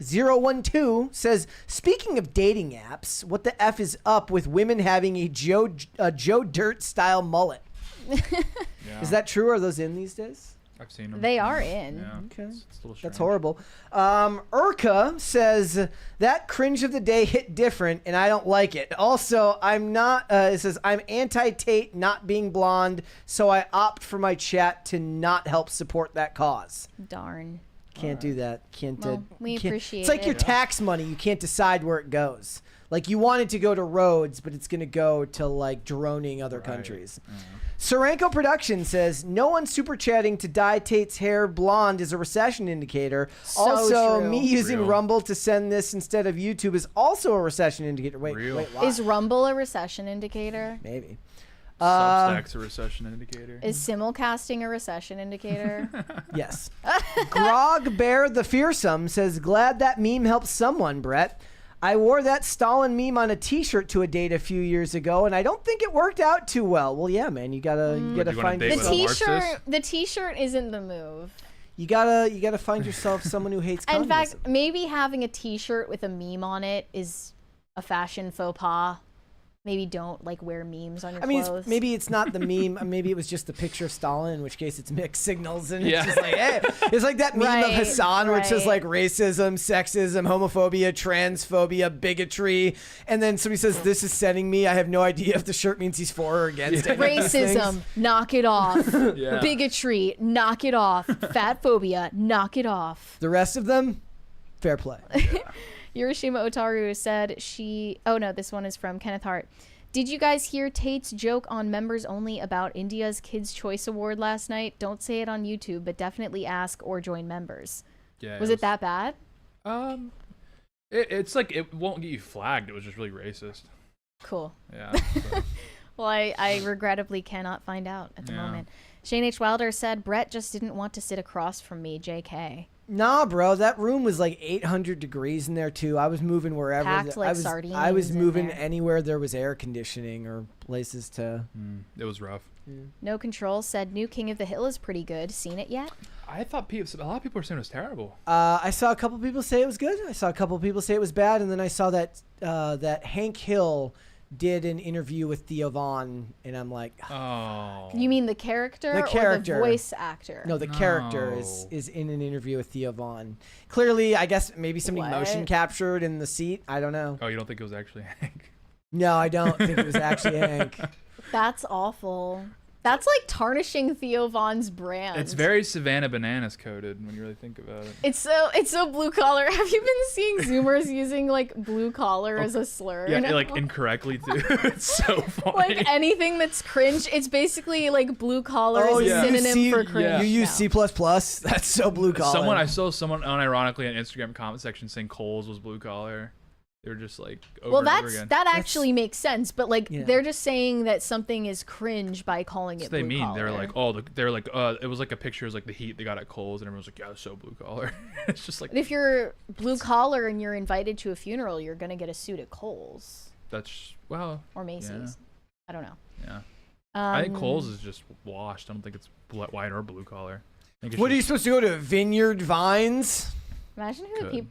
012 says, speaking of dating apps, what the F is up with women having a Joe Dirt style mullet? Is that true? Are those in these days? I've seen them. They are in. Yeah. Okay. It's a little That's strange. horrible. Urka says, that cringe of the day hit different and I don't like it. Also, it says, I'm anti-Tate not being blonde, so I opt for my chat to not help support that cause. Darn. Can't do that. We appreciate it. It's like your tax money. You can't decide where it goes. Like, you want it to go to roads, but it's going to go to, like, droning other countries. Saranko Production says, no one super chatting to dye Tate's hair blonde is a recession indicator. So also, true. me using Real. Rumble to send this instead of YouTube is also a recession indicator. Wait, why? Is Rumble a recession indicator? Maybe. Substack's a recession indicator. Is simulcasting a recession indicator? Yes. Grog Bear the Fearsome says, glad that meme helped someone, Brett. I wore that Stalin meme on a T-shirt to a date a few years ago, and I don't think it worked out too well. Well, yeah, man, you gotta find the T-shirt isn't the move. You gotta find yourself someone who hates In communism. fact, maybe having a T-shirt with a meme on it is a fashion faux pas. Maybe don't like wear memes on your clothes. Maybe it's not the meme. Maybe it was just the picture of Stalin, in which case it's mixed signals, and Yeah. it's just like, hey, it's like that meme of Hassan, where it says like racism, sexism, homophobia, transphobia, bigotry, and then somebody says, "This is sending me." I have no idea if the shirt means he's for or against any of these Racism, things. knock it off. Yeah. Bigotry, knock it off. Fat phobia, knock it off. The rest of them, fair play. Hiroshima Otaru said this one is from Kenneth Hart. Did you guys hear Tate's joke on members only about India's Kids' Choice Award last night? Don't say it on YouTube, but definitely ask or join members. Yeah. Was it that bad? It's like it won't get you flagged. It was just really racist. Cool. Yeah. Well, I regrettably cannot find out at the moment. Shane H. Wilder said, Brett just didn't want to sit across from me, JK. Nah, bro, that room was like 800 degrees in there too. I was moving wherever. Packed like I was sardines in moving there. anywhere there was air conditioning or places to. It was rough. No Control said, New King of the Hill is pretty good. Seen it yet? I thought a lot of people were saying it was terrible. I saw a couple people say it was good. I saw a couple people say it was bad, and then I saw that that Hank Hill did an interview with Theo Von, and I'm like, oh. You mean the character, The character. or the voice actor? No, the character is in an interview with Theo Von. Clearly, I guess maybe somebody motion captured in the seat. I don't know. Oh, you don't think it was actually Hank? No, I don't think it was actually Hank. That's awful. That's like tarnishing Theo Von's brand. It's very Savannah Bananas coded when you really think about it. It's so blue collar. Have you been seeing Zoomers using like blue collar as a slur? Yeah, now? like incorrectly too. It's so funny. Like anything that's cringe, it's basically like blue collar is a synonym for cringe. You use C++? That's so blue collar. I saw someone unironically in Instagram comment section saying Kohl's was blue collar. They were just like over and over again. That actually makes sense, but like they're just saying that something is cringe by calling it blue collar. They mean they're like, it was like a picture of like the heat they got at Kohl's, and everyone's like, yeah, it's so blue collar. It's just like, But if you're blue collar and you're invited to a funeral, you're gonna get a suit at Kohl's. That's or Macy's. Yeah. I don't know. Yeah. I think Kohl's is just washed. I don't think it's white or blue collar. What are you supposed to go to? Vineyard Vines? Imagine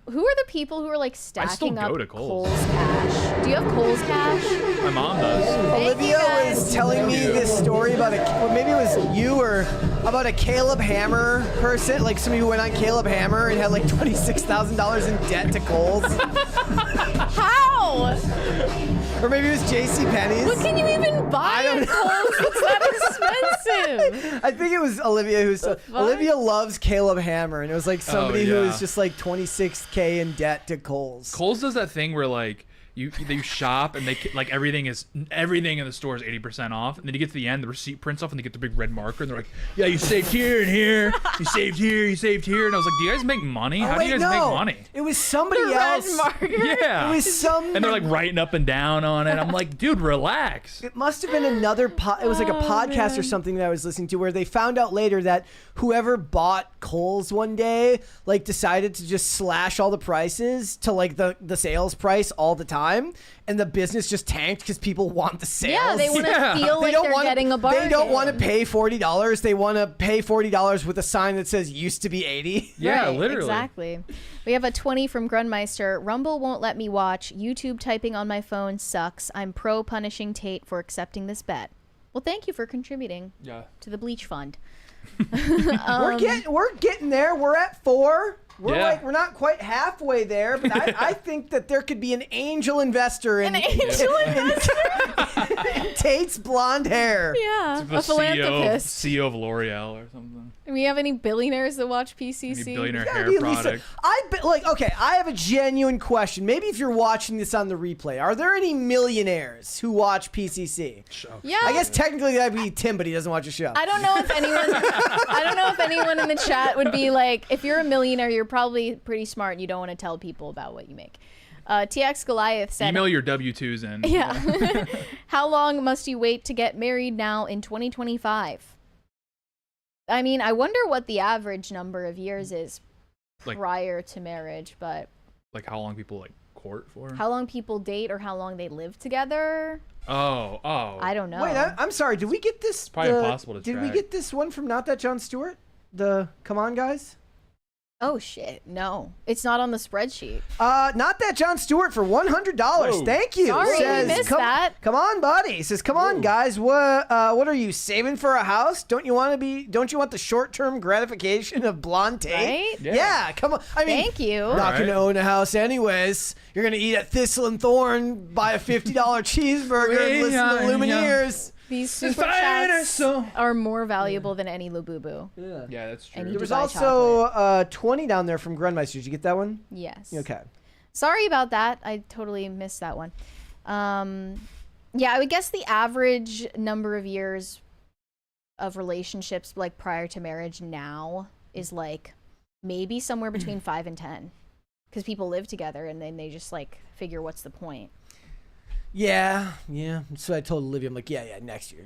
who are the people who are like stacking go up to Kohl's cash. Do you have Kohl's cash? My mom does. Olivia was telling me this story about maybe it was you or about a Caleb Hammer person, like somebody who went on Caleb Hammer and had like $26,000 in debt to Kohl's. How? Or maybe it was JCPenney's. What can you even buy at Kohl's? It's that expensive. I think it was Olivia who said Olivia loves Caleb Hammer, and it was like somebody who was just like $26K in debt to Kohl's. Kohl's does that thing where like you shop and they like everything in the store is 80% off, and then you get to the end, the receipt prints off, and they get the big red marker, and they're like, yeah, you saved here and here, you saved here, you saved here, and I was like, do you guys make money? How do you guys make money? It was somebody the else. Red marker. Yeah, it was some. And they're like writing up and down on it. I'm like, dude, relax. It must have been another. It was like a podcast or something that I was listening to where they found out later that whoever bought Kohl's one day like decided to just slash all the prices to like the sales price all the time. time, and the business just tanked because people want the sales. Yeah, they want to feel like they're getting a bargain. They don't want to pay $40. They want to pay $40 with a sign that says "used to be $80." Yeah, Right, literally. Exactly. We have a 20 from Grunmeister. Rumble won't let me watch. YouTube typing on my phone sucks. I'm pro punishing Tate for accepting this bet. Well, thank you for contributing to the Bleach Fund. We're getting there. We're at 4. Yeah. We're not quite halfway there, but I think that there could be an angel investor in Tate's blonde hair. Yeah, The a philanthropist. CEO of L'Oreal or something. Do we have any billionaires that watch PCC? Any billionaire Gotta hair be at least product. I have a genuine question. Maybe if you're watching this on the replay, are there any millionaires who watch PCC? Yeah. I guess technically that'd be Tim, but he doesn't watch the show. I don't know if anyone in the chat would be like, if you're a millionaire, you're probably pretty smart and you don't want to tell people about what you make. TX Goliath said, Email your W-2s in. Yeah. How long must you wait to get married now in 2025? I mean, I wonder what the average number of years is prior to marriage, but Like how long people court for? how long people date or how long they live together? Oh. I don't know. Wait, I'm sorry. Did we get this? probably impossible to Did we track. get this one from Not That John Stewart? The Come On Guys? Oh shit, no. It's not on the spreadsheet. Not That John Stewart for $100. Whoa. Thank you. Sorry, we missed that. Come on, buddy. He says, "Come on, guys. What are you saving for a house? Don't you want the short-term gratification of blonde Tate? Right? Yeah, come on. I mean, Thank you. Not going to own a house anyways. You're going to eat at Thistle and Thorn, buy a $50 cheeseburger, and listen to Lumineers. These super chats are more valuable than any Labubu. Yeah, that's true. I need There to was buy also 20 down there from Grunmeister. Did you get that one? Yes. Okay. Sorry about that. I totally missed that one. Yeah, I would guess the average number of years of relationships prior to marriage now is maybe somewhere between 5 and 10. Because people live together and then they just figure what's the point. Yeah. So I told Olivia, I'm like, yeah, next year.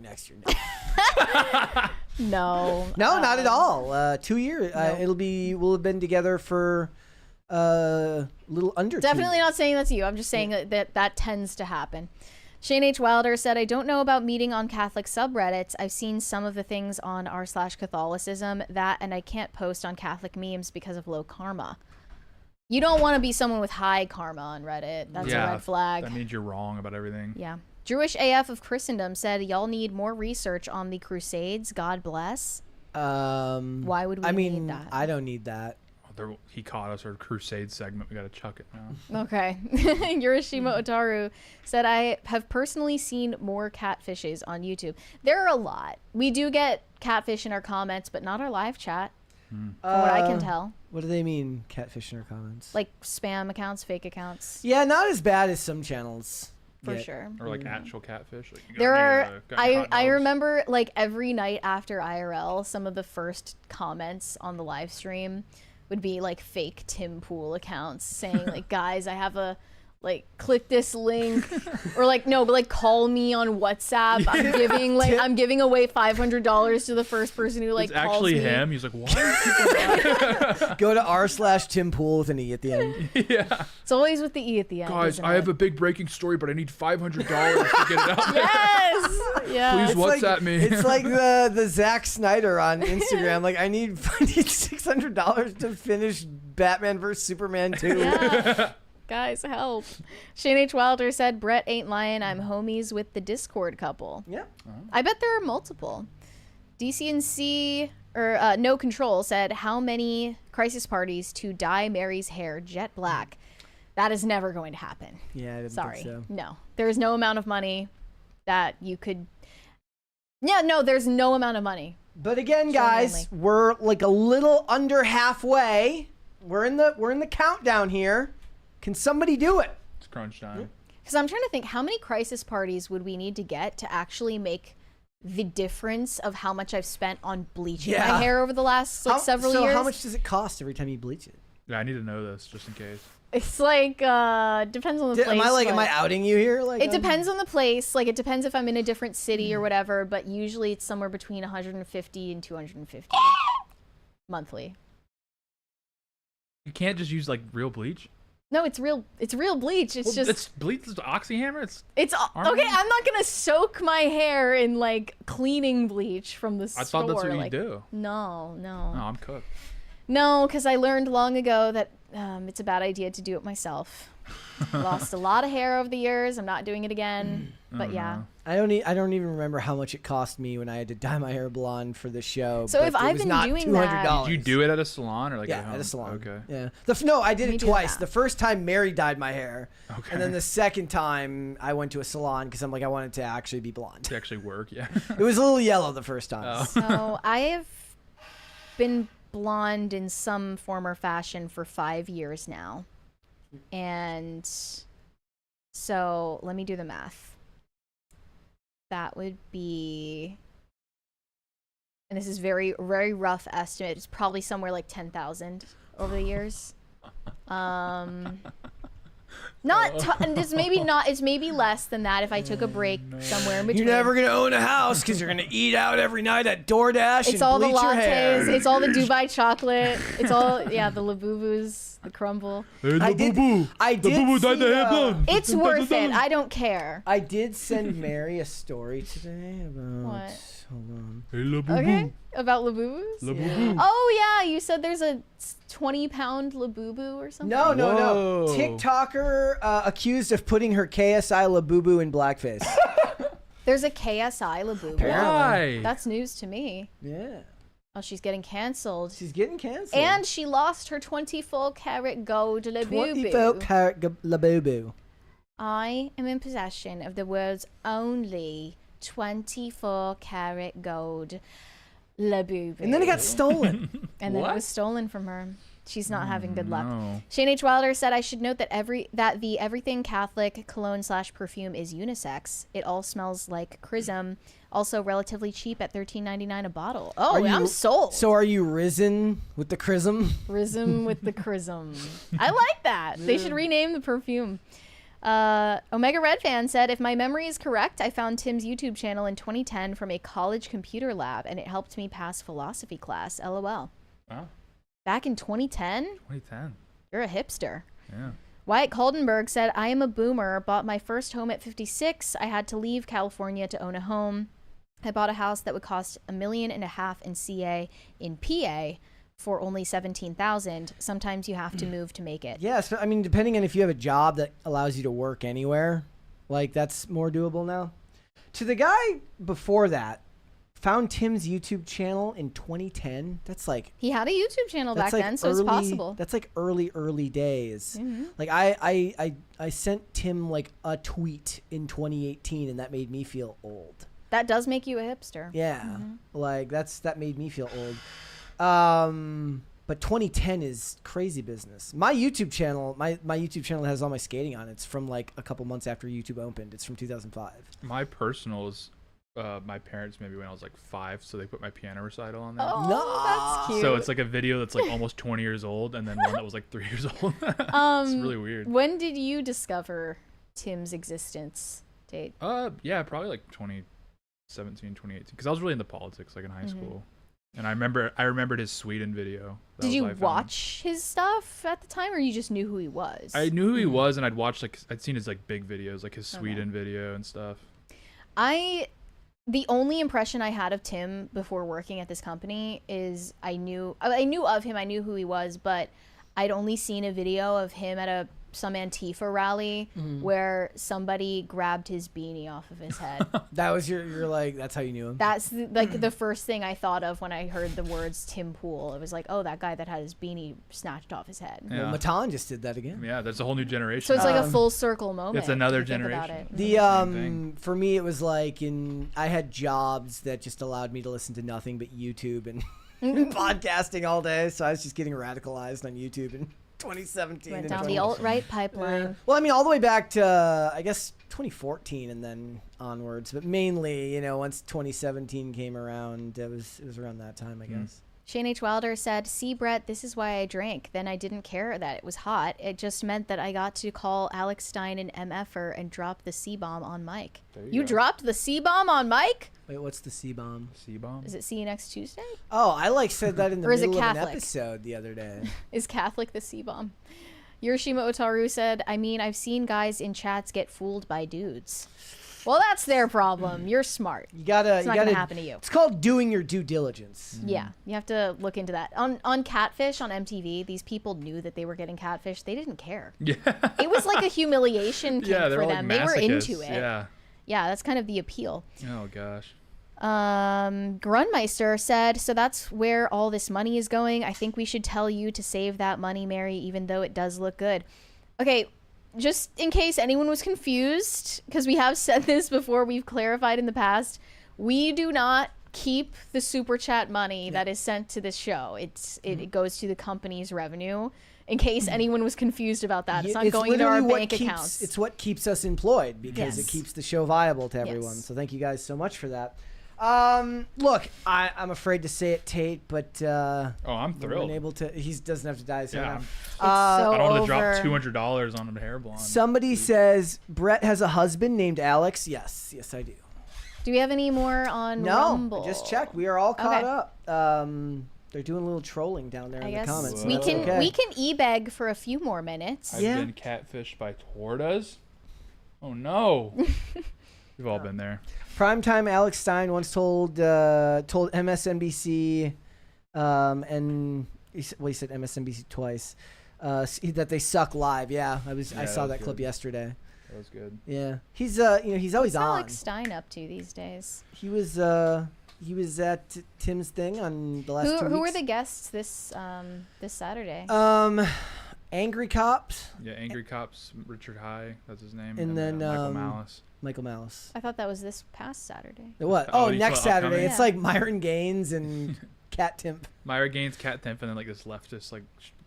No. No, not at all. 2 years. No. We'll have been together for a little under 2 Definitely years. not saying that's you. I'm just saying that tends to happen. Shane H. Wilder said, I don't know about meeting on Catholic subreddits. I've seen some of the things on r/Catholicism, and I can't post on Catholic memes because of low karma. You don't want to be someone with high karma on Reddit. That's a red flag. That means you're wrong about everything. Yeah. Jewish AF of Christendom said, y'all need more research on the Crusades. God bless. Why would we need that? I don't need that. He caught us our Crusade segment. We got to chuck it now. Okay. Yorishima Otaru said, I have personally seen more catfishes on YouTube. There are a lot. We do get catfish in our comments, but not our live chat. From what I can tell. What do they mean, catfish in our comments? Like spam accounts, fake accounts. Yeah, not as bad as some channels. For sure. Or actual catfish. There are, I remember every night after IRL, some of the first comments on the live stream would be fake Tim Pool accounts saying guys, I have a click this link or no, but call me on WhatsApp. I'm giving away $500 to the first person who it's calls actually me. him. He's like, what? Go to r/Tim Pool with an E at the end. Yeah. It's always with the E at the end. Guys, I have a big breaking story, but I need $500 to get it out. Yes. Yeah. Please WhatsApp me. It's like the Zack Snyder on Instagram. I need $600 to finish Batman vs Superman 2. Yeah. Guys, help. Shane H. Wilder said, Brett ain't lying. I'm homies with the Discord couple. Yeah. I bet there are multiple. DCNC, or No Control, said, how many crisis parties to dye Mary's hair jet black? That is never going to happen. Yeah, I didn't Sorry. think so. No. There is no amount of money that you could... Yeah, no, there's no amount of money. But again, guys, we're a little under halfway. We're in the countdown here. Can somebody do it? It's crunch time. Because I'm trying to think, how many crisis parties would we need to get to actually make the difference of how much I've spent on bleaching my hair over the last several years? So how much does it cost every time you bleach it? Yeah, I need to know this just in case. It's depends on the place. Am I outing you here? It depends on the place. It depends if I'm in a different city or whatever, but usually it's somewhere between 150 and 250 monthly. You can't just use real bleach? No, it's real. It's real bleach. It's just. It's bleach. It's Oxyhammer. It's Armor? okay. I'm not gonna soak my hair in like cleaning bleach from the store. I thought that's what like, you do. No. No, I'm cooked. No, because I learned long ago that it's a bad idea to do it myself. Lost a lot of hair over the years. I'm not doing it again. But yeah. I don't even remember how much it cost me when I had to dye my hair blonde for the show. So if I've been doing that, did you do it at a salon or like yeah, at home? At a salon. Okay. Yeah. No, I did Me it do twice. that. The first time Mary dyed my hair, Okay. and then the second time I went to a salon because I'm like I wanted to actually be blonde. To actually work, yeah. It was a little yellow the first time. So I have been blonde in some form or fashion for 5 years now. And so let me do the math. That would be, and this is very, very rough estimate. It's probably somewhere like 10,000 over the years. And it's maybe less than that if I took a break somewhere in between. You're never gonna own a house because you're gonna eat out every night at DoorDash. It's and all the bleach your hair. lattes. It's all the Dubai chocolate. It's all the Labubus, the crumble. Hey, I did Labubu dyed the hair blonde. It's worth it. I don't care. I did send Mary a story today about. What? Hold on. Hey, Labubu. Okay, about Labubus? Labubu. Oh yeah, you said there's a 20-pound Labubu or something? No. Whoa. TikToker accused of putting her KSI Labubu in blackface. There's a KSI Labubu. Why? That's news to me. Yeah. Oh, she's getting canceled. She's getting canceled. And she lost her 24-karat gold Labubu. 24-karat Labubu. I am in possession of the world's only 24-karat gold Labubu. And then it got stolen. And then it was stolen from her. She's not having good luck. No. Shane H. Wilder said, I should note that the Everything Catholic cologne/perfume is unisex. It all smells like Chrism. Also relatively cheap at $13.99 a bottle. Oh, I'm sold. So are you risen with the chrism? Risen with the Chrism. I like that. They should rename the perfume. Omega Red Fan said, if my memory is correct, I found Tim's YouTube channel in 2010 from a college computer lab, and it helped me pass philosophy class. LOL. Wow. Back in 2010? 2010. You're a hipster. Yeah. Wyatt Kaldenberg said, I am a boomer, bought my first home at 56. I had to leave California to own a home. I bought a house that would cost $1.5 million in CA in PA for only $17,000. Sometimes you have to move to make it. Yes, I mean, depending on if you have a job that allows you to work anywhere, like that's more doable now. To the guy before that, found Tim's YouTube channel in 2010. That's like he had a YouTube channel back like then, so it's possible. That's like early days. Mm-hmm. Like I sent Tim like a tweet in 2018, and that made me feel old. That does make you a hipster. Yeah, Mm-hmm. like that made me feel old. But 2010 is crazy business. My YouTube channel, my YouTube channel has all my skating on. It's from like a couple months after YouTube opened. It's from 2005. My personal is my parents maybe when I was like 5, so they put my piano recital on there. Oh, that's cute. So it's like a video that's like almost 20 years old, and then one that was like 3 years old. It's really weird. When did you discover Tim's existence, Tate? Yeah, probably like 2017, 2018, because I was really into politics like in high school. And I remembered his Sweden video. Did you watch his stuff at the time, or you just knew who he was? I knew who he was, and I'd seen his like big videos, like his Sweden video and stuff. The only impression I had of Tim before working at this company is I knew of him, I knew who he was, but I'd only seen a video of him at some Antifa rally where somebody grabbed his beanie off of his head. That was you're like, that's how you knew him? That's like the first thing I thought of when I heard the words Tim Pool. It was like, oh, that guy that had his beanie snatched off his head. Yeah. Well, Matan just did that again. Yeah, there's a whole new generation. So it's like a full circle moment. It's another if you think about generation. it. The for me it was like I had jobs that just allowed me to listen to nothing but YouTube and podcasting all day, so I was just getting radicalized on YouTube in 2017. Went down the alt-right pipeline. Well, I mean, all the way back to I guess 2014 and then onwards, but mainly, once 2017 came around, it was around that time, I guess. Shane H. Wilder said, see, Brett, this is why I drank. Then I didn't care that it was hot. It just meant that I got to call Alex Stein an MFer and drop the C-bomb on Mike. You dropped the C-bomb on Mike? Wait, what's the C-bomb? C-bomb? Is it see you next Tuesday? Oh, I said that in the Or is it middle of an Catholic? episode the other day. Is Catholic the C-bomb? Hiroshima Otaru said, I mean, I've seen guys in chats get fooled by dudes. Well, that's their problem. You're smart. It's not gonna happen to you. It's called doing your due diligence. Yeah, you have to look into that. On Catfish on MTV, these people knew that they were getting catfish. They didn't care. Yeah. It was like a humiliation kink for them. They were into it. Yeah. Yeah, that's kind of the appeal. Oh gosh. Grunmeister said, so that's where all this money is going. I think we should tell you to save that money, Mary, even though it does look good. Okay, just in case anyone was confused, because we have said this before, we've clarified in the past, we do not keep the super chat money that is sent to this show. It goes to the company's revenue. In case anyone was confused about that, it's not going into our bank accounts. It's what keeps us employed because it keeps the show viable to everyone. So thank you guys so much for that. Look, I'm afraid to say it, Tate, but I'm thrilled. He doesn't have to die. So yeah. I don't want to drop $200 on a hair blonde. Somebody says Brett has a husband named Alex. Yes, I do. Do we have any more on Rumble? I just checked. We are all caught up. They're doing a little trolling down there in the comments. We can e-beg for a few more minutes. I've been catfished by tortas. Oh no. We've all been there. Primetime Alex Stein once told MSNBC, and he said MSNBC twice, that they suck live. Yeah, I saw that clip yesterday. That was good. Yeah, he's always What's on. Alex Stein up to these days? He was at Tim's thing on the last 2 weeks. Who were the guests this Saturday? Angry Cops. Yeah, Angry Cops. Richard High, that's his name. And then Michael Malice. Michael Malice. I thought that was this past Saturday. What? Oh, next Saturday. It's like Myron Gaines and Kat Timp. Myron Gaines, Kat Timp, and then like this leftist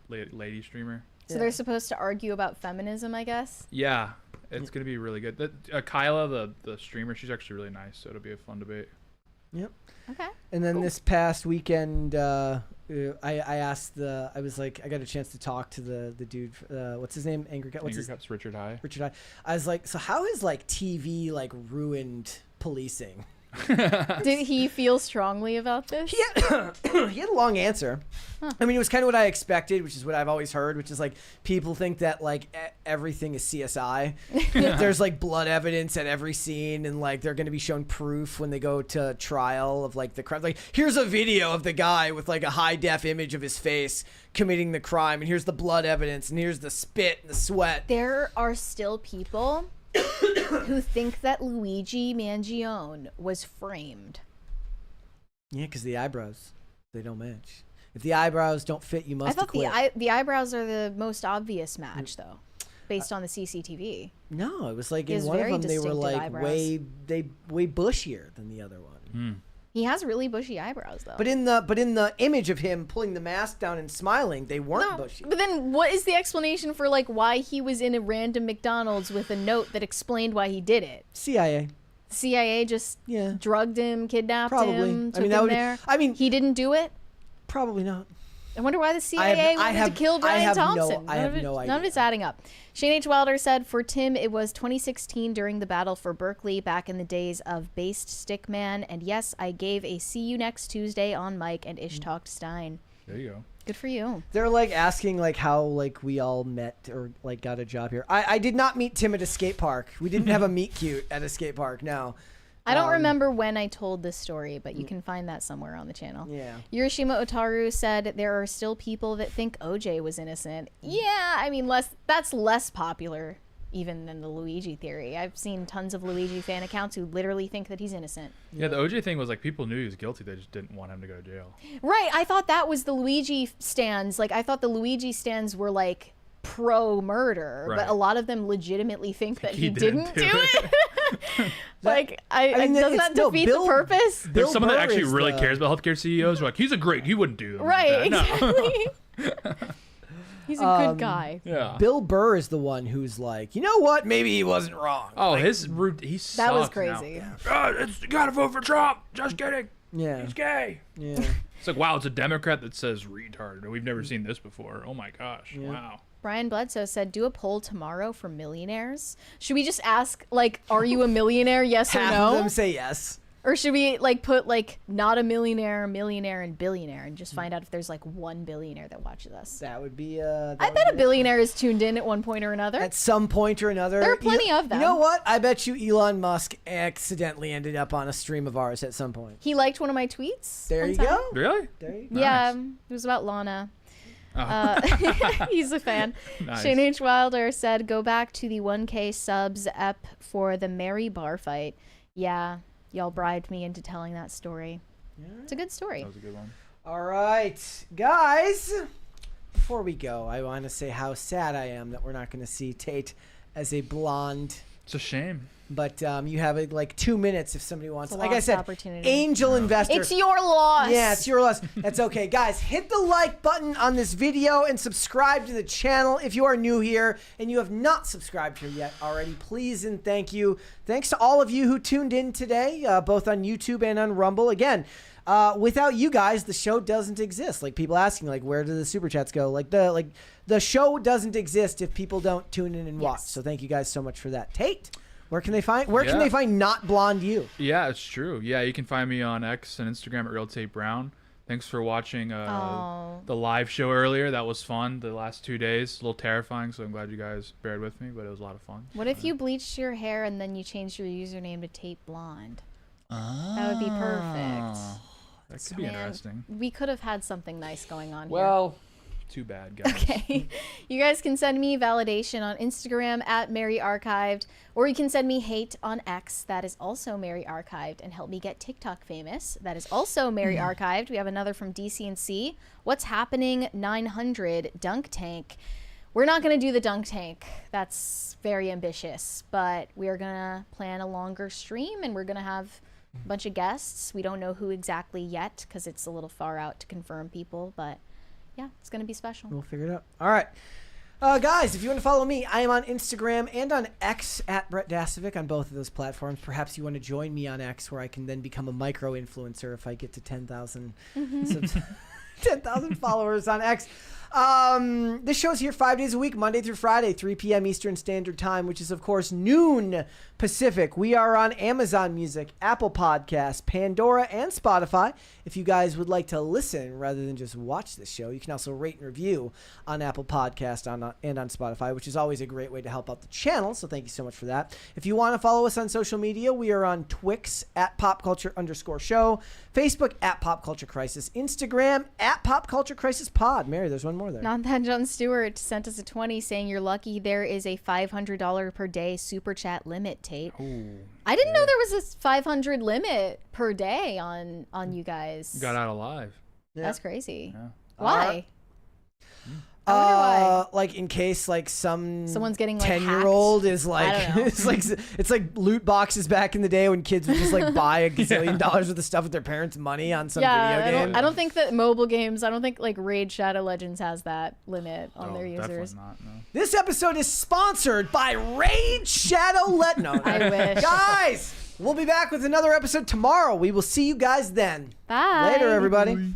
lady streamer. So they're supposed to argue about feminism, I guess? Yeah, it's gonna be really good. Kyla, the streamer, she's actually really nice, so it'll be a fun debate. Yep. Okay. And then this past weekend, I asked I was like, I got a chance to talk to the dude. What's his name? Angry Cops, Richard High. Richard High. I was like, so how is like TV like ruined policing? Did he feel strongly about this? He had a long answer. Huh. I mean, it was kind of what I expected, which is what I've always heard, which is like people think that like everything is CSI. There's like blood evidence at every scene, and like they're going to be shown proof when they go to trial of like the crime. Like, here's a video of the guy with like a high def image of his face committing the crime, and here's the blood evidence, and here's the spit and the sweat. There are still people who think that Luigi Mangione was framed. Yeah, because the eyebrows, they don't match. If the eyebrows don't fit, you must acquit. I thought the eyebrows are the most obvious match, though, based on the CCTV. No, it was like in one of them they were like way bushier than the other one. He has really bushy eyebrows, though. But in the image of him pulling the mask down and smiling, they weren't bushy. But then, what is the explanation for like why he was in a random McDonald's with a note that explained why he did it? CIA. CIA just drugged him, kidnapped him, took I mean, him there. I mean, he didn't do it. Probably not. I wonder why the CIA wanted to kill Brian Thompson. I have no idea. None of it's adding up. Shane H. Wilder said, for Tim, it was 2016 during the battle for Berkeley, back in the days of Based Stickman. And yes, I gave a see you next Tuesday on mic and Ish talked Stein. There you go. Good for you. They're like asking like how like we all met or like got a job here. I did not meet Tim at a skate park. We didn't have a meet cute at a skate park. No. I don't remember when I told this story, but you can find that somewhere on the channel. Yeah. Hiroshima Otaru said there are still people that think OJ was innocent. Yeah, I mean, that's less popular even than the Luigi theory. I've seen tons of Luigi fan accounts who literally think that he's innocent. Yeah, the OJ thing was like people knew he was guilty. They just didn't want him to go to jail. Right. I thought that was the Luigi stands. Like, I thought the Luigi stands were like pro-murder, but a lot of them legitimately think that he didn't do it. Like, I mean, doesn't that defeat the purpose? There's someone that actually really cares about healthcare CEOs. Who are like, he wouldn't do them. Right, like that. exactly. He's a good guy. Yeah. Bill Burr is the one who's like, you know what? Maybe he wasn't wrong. Oh, like, he sucks. That was crazy. You gotta vote for Trump. Just kidding. Yeah. He's gay. Yeah. It's like, wow, it's a Democrat that says retard. We've never seen this before. Oh my gosh. Yeah. Wow. Brian Bledsoe said, do a poll tomorrow for millionaires. Should we just ask, like, are you a millionaire? Yes or no? Half of them say yes. Or should we like put like not a millionaire, millionaire, and billionaire, and just find out if there's like one billionaire that watches us? That would be. I bet a billionaire is tuned in at one point or another. At some point or another. There are plenty of them. You know what? I bet you Elon Musk accidentally ended up on a stream of ours at some point. He liked one of my tweets. There you go. Really? There you go. Yeah, it was about Lana. He's a fan. Nice. Shane H. Wilder said, "Go back to the 1K subs ep for the Mary bar fight." Yeah, y'all bribed me into telling that story. It's a good story. That was a good one. All right, guys. Before we go, I want to say how sad I am that we're not going to see Tate as a blonde. It's a shame. But you have like 2 minutes if somebody wants. It's a Like I lost said, opportunity. angel investor. It's your loss. Yeah, it's your loss. That's okay. Guys, hit the like button on this video and subscribe to the channel if you are new here and you have not subscribed here yet already. Please and thank you. Thanks to all of you who tuned in today, both on YouTube and on Rumble. Again, without you guys, the show doesn't exist. Like people asking, like, where do the super chats go? Like the show doesn't exist if people don't tune in and watch. So thank you guys so much for that. Tate, where can they find not blonde you? Yeah, it's true. Yeah, you can find me on X and Instagram at Real Tate Brown. Thanks for watching the live show earlier. That was fun. The last 2 days, a little terrifying. So I'm glad you guys bared with me, but it was a lot of fun. What if you bleached your hair and then you changed your username to Tate Blonde? That would be perfect. That could be interesting. We could have had something nice going on here. Well, too bad, guys. Okay. You guys can send me validation on Instagram at Mary Archived, or you can send me hate on X. That is also Mary Archived, and help me get TikTok famous. That is also Mary Archived. We have another from DCNC. What's happening? 900 Dunk Tank. We're not going to do the dunk tank. That's very ambitious, but we are going to plan a longer stream, and we're going to have a bunch of guests. We don't know who exactly yet because it's a little far out to confirm people, but yeah, it's going to be special. We'll figure it out. All right. Guys, if you want to follow me, I am on Instagram and on X at Brett Dasovic on both of those platforms. Perhaps you want to join me on X where I can then become a micro-influencer if I get to 10,000 10,000 followers on X. This show's here 5 days a week, Monday through Friday, 3 p.m. Eastern Standard Time, which is, of course, noon Pacific. We are on Amazon Music, Apple Podcasts, Pandora, and Spotify. If you guys would like to listen rather than just watch this show, you can also rate and review on Apple Podcasts and on Spotify, which is always a great way to help out the channel, so thank you so much for that. If you want to follow us on social media, we are on Twix at popculture_show, Facebook at Pop Culture Crisis, Instagram at Pop Culture Crisis Pod. Mary, there's one more there. Not that John Stewart sent us a 20 saying you're lucky there is a $500 per day super chat limit, Tate. Ooh, I didn't know there was a 500 limit per day on you guys. You got out alive. Yeah. That's crazy. Yeah. Why? I wonder why. Like in case like someone's getting like 10-year-old hacked. is like I don't know. it's like loot boxes back in the day when kids would just like buy a gazillion dollars worth of stuff with their parents' money on some video game. I don't think that mobile games. I don't think like Raid Shadow Legends has that limit on their users. Not, no. This episode is sponsored by Raid Shadow Legends. No, I wish. Guys, we'll be back with another episode tomorrow. We will see you guys then. Bye. Later, everybody.